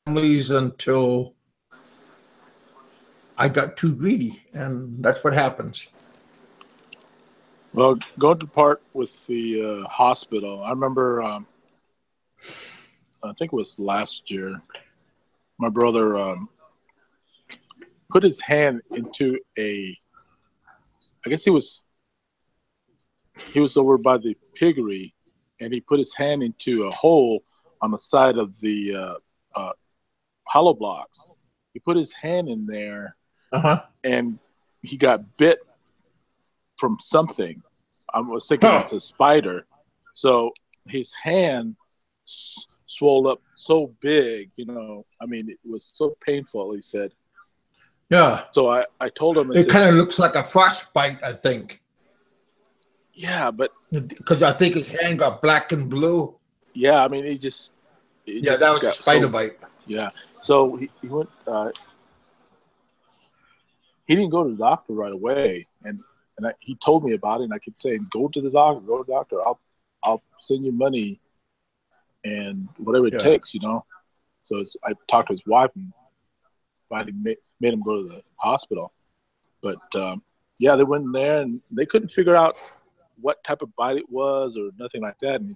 families until I got too greedy, and that's what happens. Well, going to part with the hospital, I remember, I think it was last year, my brother put his hand into I guess he was over by the piggery, and he put his hand into a hole on the side of the hollow blocks. He put his hand in there, and he got bit from something. I was thinking it's a spider. So his hand swelled up so big, I mean, it was so painful, he said. Yeah. So I told him. It kind of looks like a frostbite, I think. Yeah, but. Because I think his hand got black and blue. Yeah, I mean, that was a spider bite. Yeah. So he went, he didn't go to the doctor right away. And he told me about it, and I kept saying, go to the doctor. I'll send you money and whatever it takes, So I talked to his wife and finally made him go to the hospital. But, they went in there, and they couldn't figure out what type of bite it was or nothing like that. And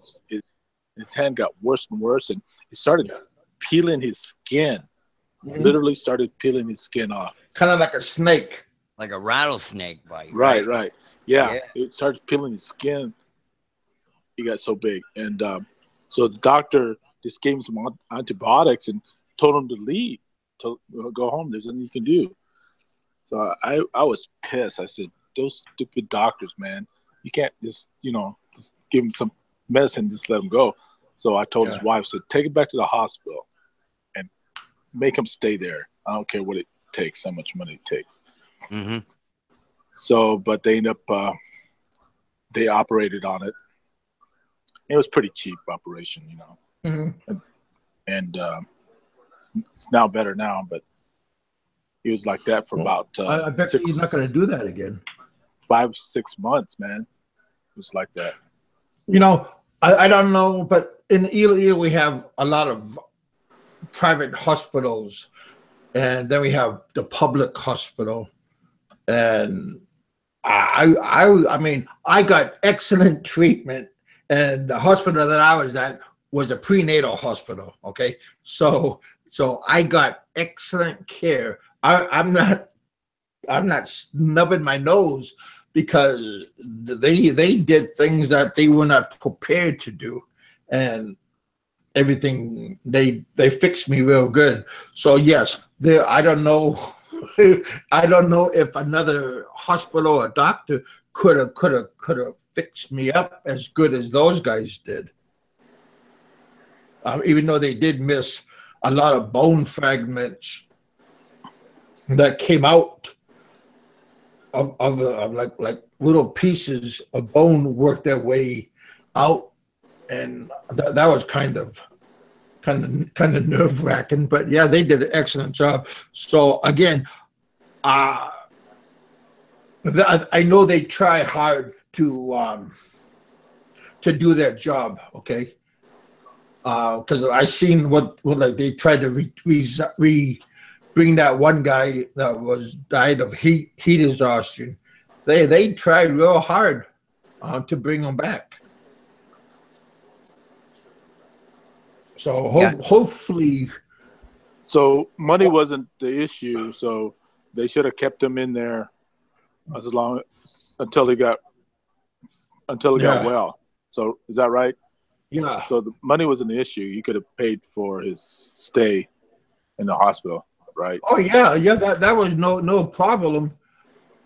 his hand got worse and worse, and it started peeling his skin. Literally started peeling his skin off. Kind of like a snake. Like a rattlesnake bite. Right. Yeah. It started peeling his skin. He got so big. And so the doctor just gave him some antibiotics and told him to leave, to go home. There's nothing you can do. So I was pissed. I said, those stupid doctors, man. You can't just give him some medicine, just let him go. So I told his wife, said, take him back to the hospital and make him stay there. I don't care what it takes, how much money it takes. Mm-hmm. So, but they ended up, they operated on it. It was pretty cheap operation, Mm-hmm. And it's now better now, but he was like that for about I bet he's not going to do that again. 5-6 months, man. It was like that. I don't know, but in Ely we have a lot of private hospitals, and then we have the public hospital. And I mean, I got excellent treatment, and the hospital that I was at was a prenatal hospital. Okay, so I got excellent care. I'm not snubbing my nose because they did things that they were not prepared to do, and everything they fixed me real good. So yes, I don't know. I don't know if another hospital or doctor could have fixed me up as good as those guys did. Even though they did miss a lot of bone fragments that came out of like little pieces of bone worked their way out, and that was kind of nerve-wracking. But yeah, they did an excellent job. So again, I know they try hard to do their job. Okay, because I seen what like they tried to bring that one guy that died of heat exhaustion. They tried real hard to bring him back. So hopefully. So money wasn't the issue. So they should have kept him in there until he got well. So is that right? Yeah. So the money wasn't the issue. You could have paid for his stay in the hospital, right? Oh yeah. That was no problem,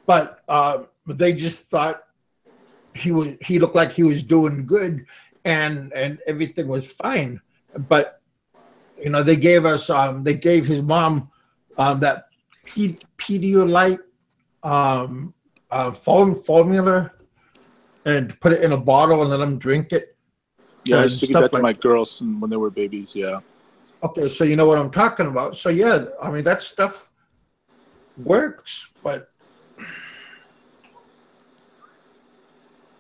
but they just thought he looked like he was doing good, and everything was fine. But they gave us they gave his mom that Pedialyte formula and put it in a bottle and let them drink it. Yeah, I used to give that to my girls when they were babies. Yeah. Okay, so you know what I'm talking about. So yeah, I mean that stuff works, but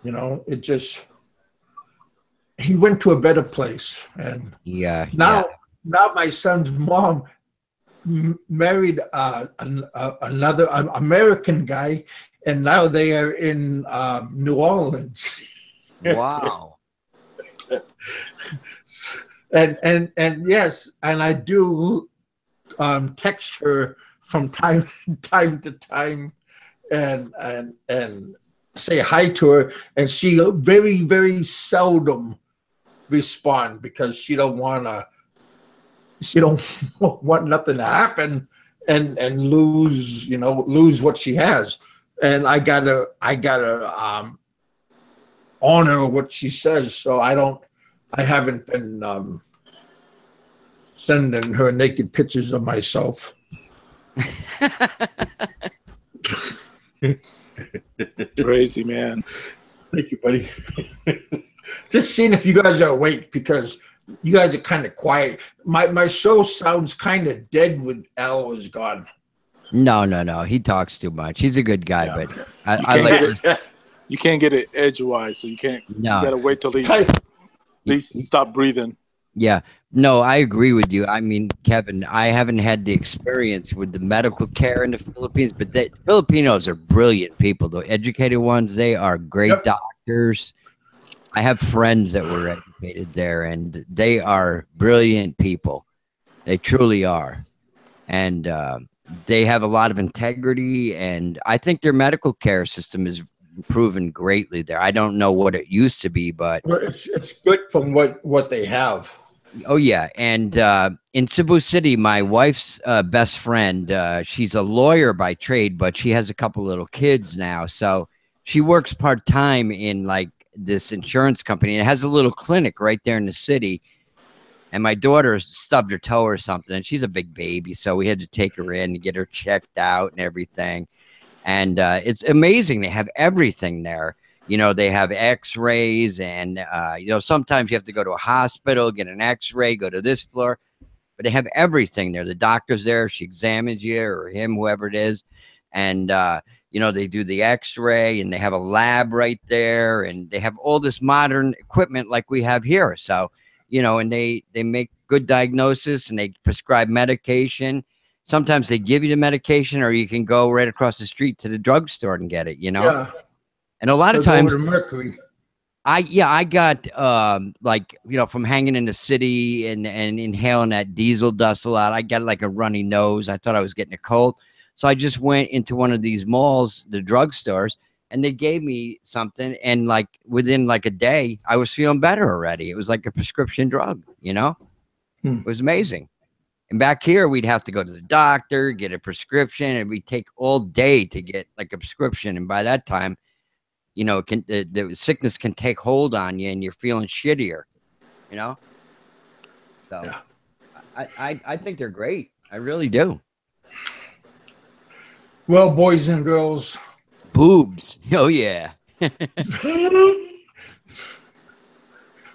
You know, it just he went to a better place, and Yeah. now my son's mom married another American guy, and now they are in New Orleans. Wow. and yes, and I do text her from time to time, and say hi to her, and she very, very seldom respond because she don't want nothing to happen and lose what she has. And I gotta honor what she says, so I haven't been sending her naked pictures of myself. Crazy, man. Thank you, buddy. Just seeing if you guys are awake, because you guys are kind of quiet. My show sounds kind of dead when Al is gone. No. He talks too much. He's a good guy, Yeah. but I like. You can't get it edgewise, so you can't. No. You gotta wait till he stop breathing. Yeah. No, I agree with you. I mean, Kevin, I haven't had the experience with the medical care in the Philippines, but the Filipinos are brilliant people. The educated ones, they are great doctors. I have friends that were educated there, and they are brilliant people. They truly are. And they have a lot of integrity, and I think their medical care system is proven greatly there. I don't know what it used to be, but it's good from what they have. Oh yeah, and in Cebu City, my wife's best friend, she's a lawyer by trade, but she has a couple little kids now, so she works part-time in like this insurance company, and it has a little clinic right there in the city. And my daughter stubbed her toe or something, and she's a big baby, so we had to take her in and get her checked out and everything. And it's amazing. They have everything there. You know, they have x-rays, and, you know, sometimes you have to go to a hospital, get an x-ray, go to this floor. But they have everything there. The doctor's there. She examines you, or him, whoever it is. And, you know, they do the x-ray, and they have a lab right there. And they have all this modern equipment like we have here. So, you know, and they make good diagnosis, and they prescribe medication. Sometimes they give you the medication, or you can go right across the street to the drugstore and get it, you know? Yeah. And a lot of times, Mercury. I got like, you know, from hanging in the city and inhaling that diesel dust a lot, I got like a runny nose. I thought I was getting a cold. So I just went into one of these malls, the drugstores, and they gave me something. And like within like a day, I was feeling better already. It was like a prescription drug, you know? It was amazing. And back here, we'd have to go to the doctor, get a prescription, and we'd take all day to get like a prescription. And by that time, you know, the sickness can take hold on you, and you're feeling shittier, you know? So yeah. I think they're great. I really do. Well, boys and girls. Boobs. Oh, yeah.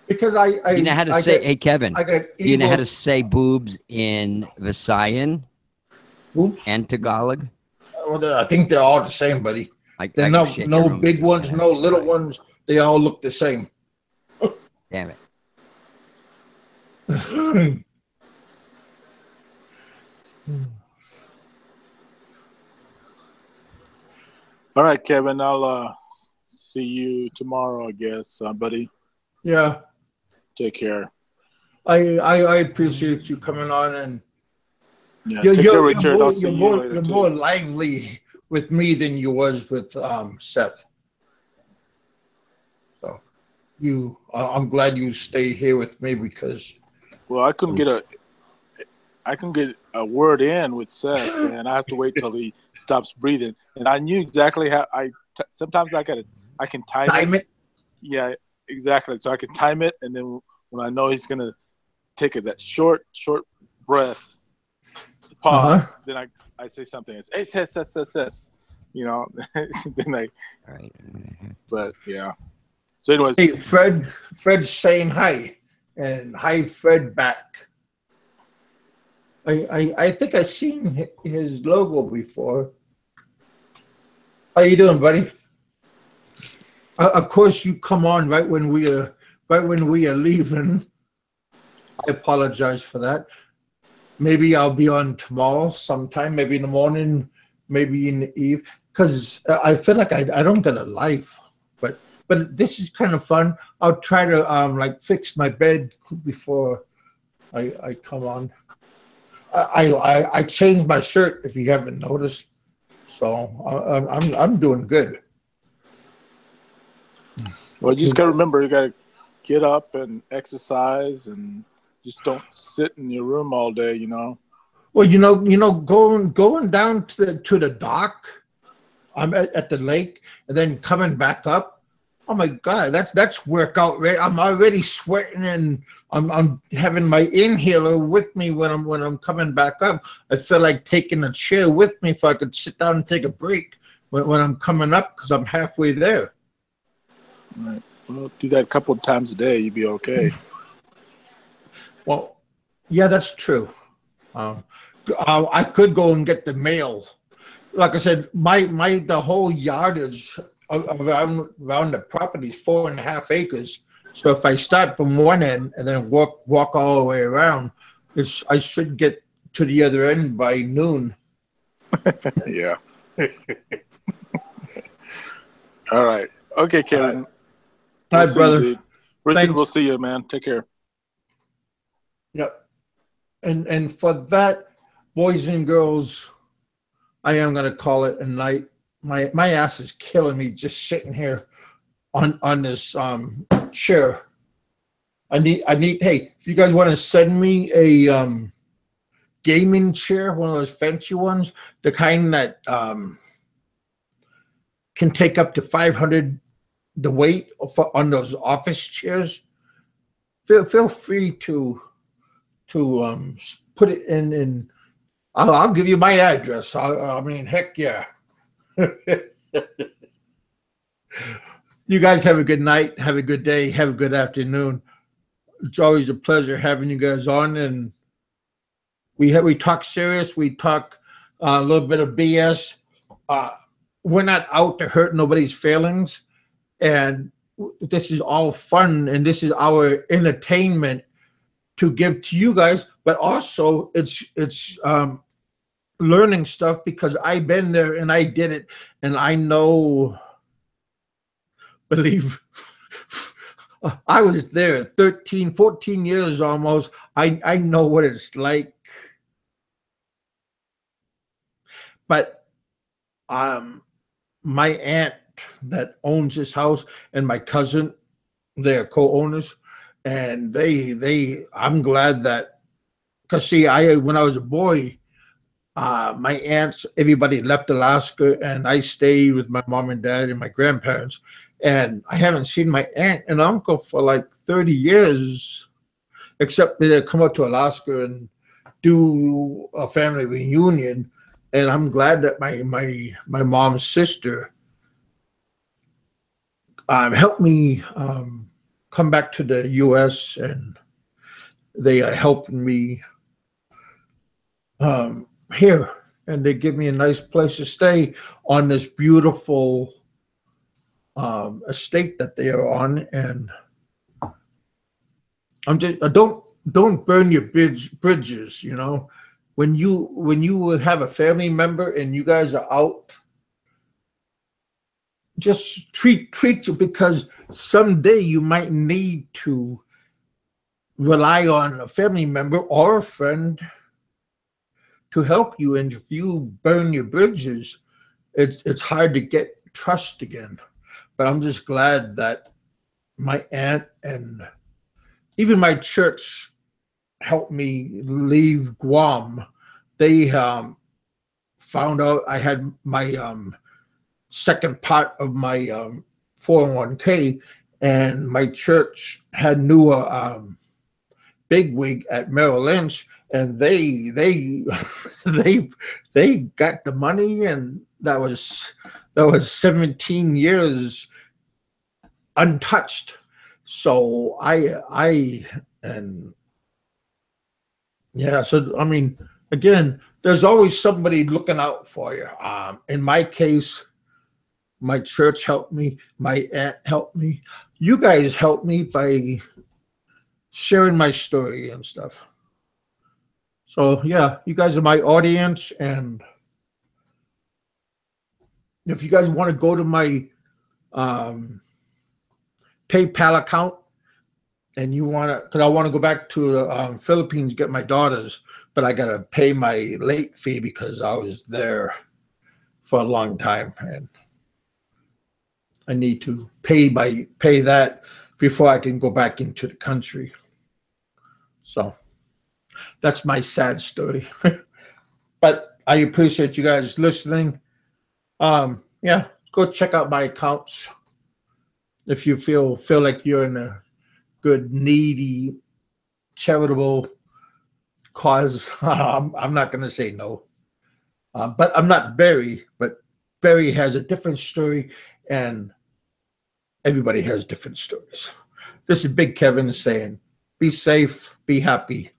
Because I you know how to say, hey, Kevin, you know how to say boobs in Visayan? Boobs? And Tagalog? Well, I think they're all the same, buddy. They're no big ones, no little ones. They all look the same. Damn it. All right, Kevin, I'll see you tomorrow, I guess, buddy. Yeah. Take care. I appreciate you coming on, and yeah, take care, Richard. I'll see you later. You're more lively with me than you was with Seth. So I'm glad you stay here with me, because well, I couldn't get a word in with Seth, and I have to wait till he stops breathing. And I knew exactly how sometimes I can time it. Yeah, exactly. So I can time it, and then when I know he's gonna take that short breath, pause, then I say something. It's hey, Seth, you know. Then all right. But yeah. So anyways, hey, Fred's saying hi, and hi, Fred, back. I think I've seen his logo before. How you doing, buddy? Of course, you come on right when we are leaving. I apologize for that. Maybe I'll be on tomorrow sometime, maybe in the morning, maybe in the eve, because I feel like I don't get a life. But this is kind of fun. I'll try to like fix my bed before I come on. I changed my shirt if you haven't noticed, so I'm doing good. Well, you just gotta remember, you gotta get up and exercise, and just don't sit in your room all day. You know. Well, going down to the dock, I'm at the lake, and then coming back up. Oh my God, that's workout. Right? I'm already sweating, and I'm having my inhaler with me when I'm coming back up. I feel like taking a chair with me if I could sit down and take a break when I'm coming up, because I'm halfway there. Right. Well, do that a couple of times a day, you'd be okay. Well, yeah, that's true. I could go and get the mail. Like I said, the whole yard is around the property is 4.5 acres. So if I start from one end and then walk all the way around, I should get to the other end by noon. Yeah. All right. Okay, Kevin. All right, brother. You, Richard, Thanks. we'll see you, man. Take care. Yep. And for that, boys and girls, I am gonna call it a night. My ass is killing me just sitting here on this chair. I need hey, if you guys want to send me a gaming chair, one of those fancy ones, the kind that can take up to 500 the weight on those office chairs, feel free to put it in. I'll give you my address. I mean, heck yeah. You guys have a good night. Have a good day. Have a good afternoon. It's always a pleasure having you guys on. And we talk serious. We talk a little bit of BS. We're not out to hurt nobody's feelings. And this is all fun. And this is our entertainment to give to you guys. But also it's learning stuff, because I've been there and I did it, and I know, believe I was there 13, 14 years almost. I know what it's like. But my aunt that owns this house and my cousin, they're co-owners, and I'm glad that, because see, when I was a boy, my aunts, everybody left Alaska, and I stayed with my mom and dad and my grandparents. And I haven't seen my aunt and uncle for like 30 years, except they come up to Alaska and do a family reunion. And I'm glad that my mom's sister helped me come back to the U.S., and they are helping me here, and they give me a nice place to stay on this beautiful estate that they are on. And I'm just don't burn your bridges. You know, when you have a family member and you guys are out, just treat you, because someday you might need to rely on a family member or a friend to help you. And if you burn your bridges, it's hard to get trust again. But I'm just glad that my aunt and even my church helped me leave Guam. They found out I had my second part of my 401k, and my church knew a bigwig at Merrill Lynch, and they got the money, and that was 17 years untouched. So so I mean, again, there's always somebody looking out for you. In my case, My church helped me. My aunt helped me. You guys helped me by sharing my story and stuff. So yeah, you guys are my audience, and if you guys want to go to my PayPal account and you want to, because I want to go back to the Philippines, get my daughters, but I got to pay my late fee because I was there for a long time, and I need to pay that before I can go back into the country. So that's my sad story. But I appreciate you guys listening. Yeah, go check out my accounts if you feel like you're in a good, needy, charitable cause. I'm not going to say no. But I'm not Barry, but Barry has a different story, and everybody has different stories. This is Big Kevin saying, be safe, be happy.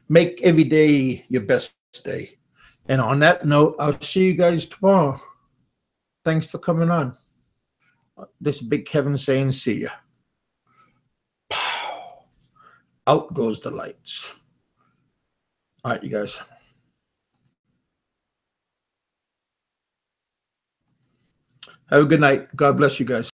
Make every day your best day. And on that note, I'll see you guys tomorrow. Thanks for coming on. This is Big Kevin saying, see ya. Pow. Out goes the lights. All right, you guys. Have a good night. God bless you guys.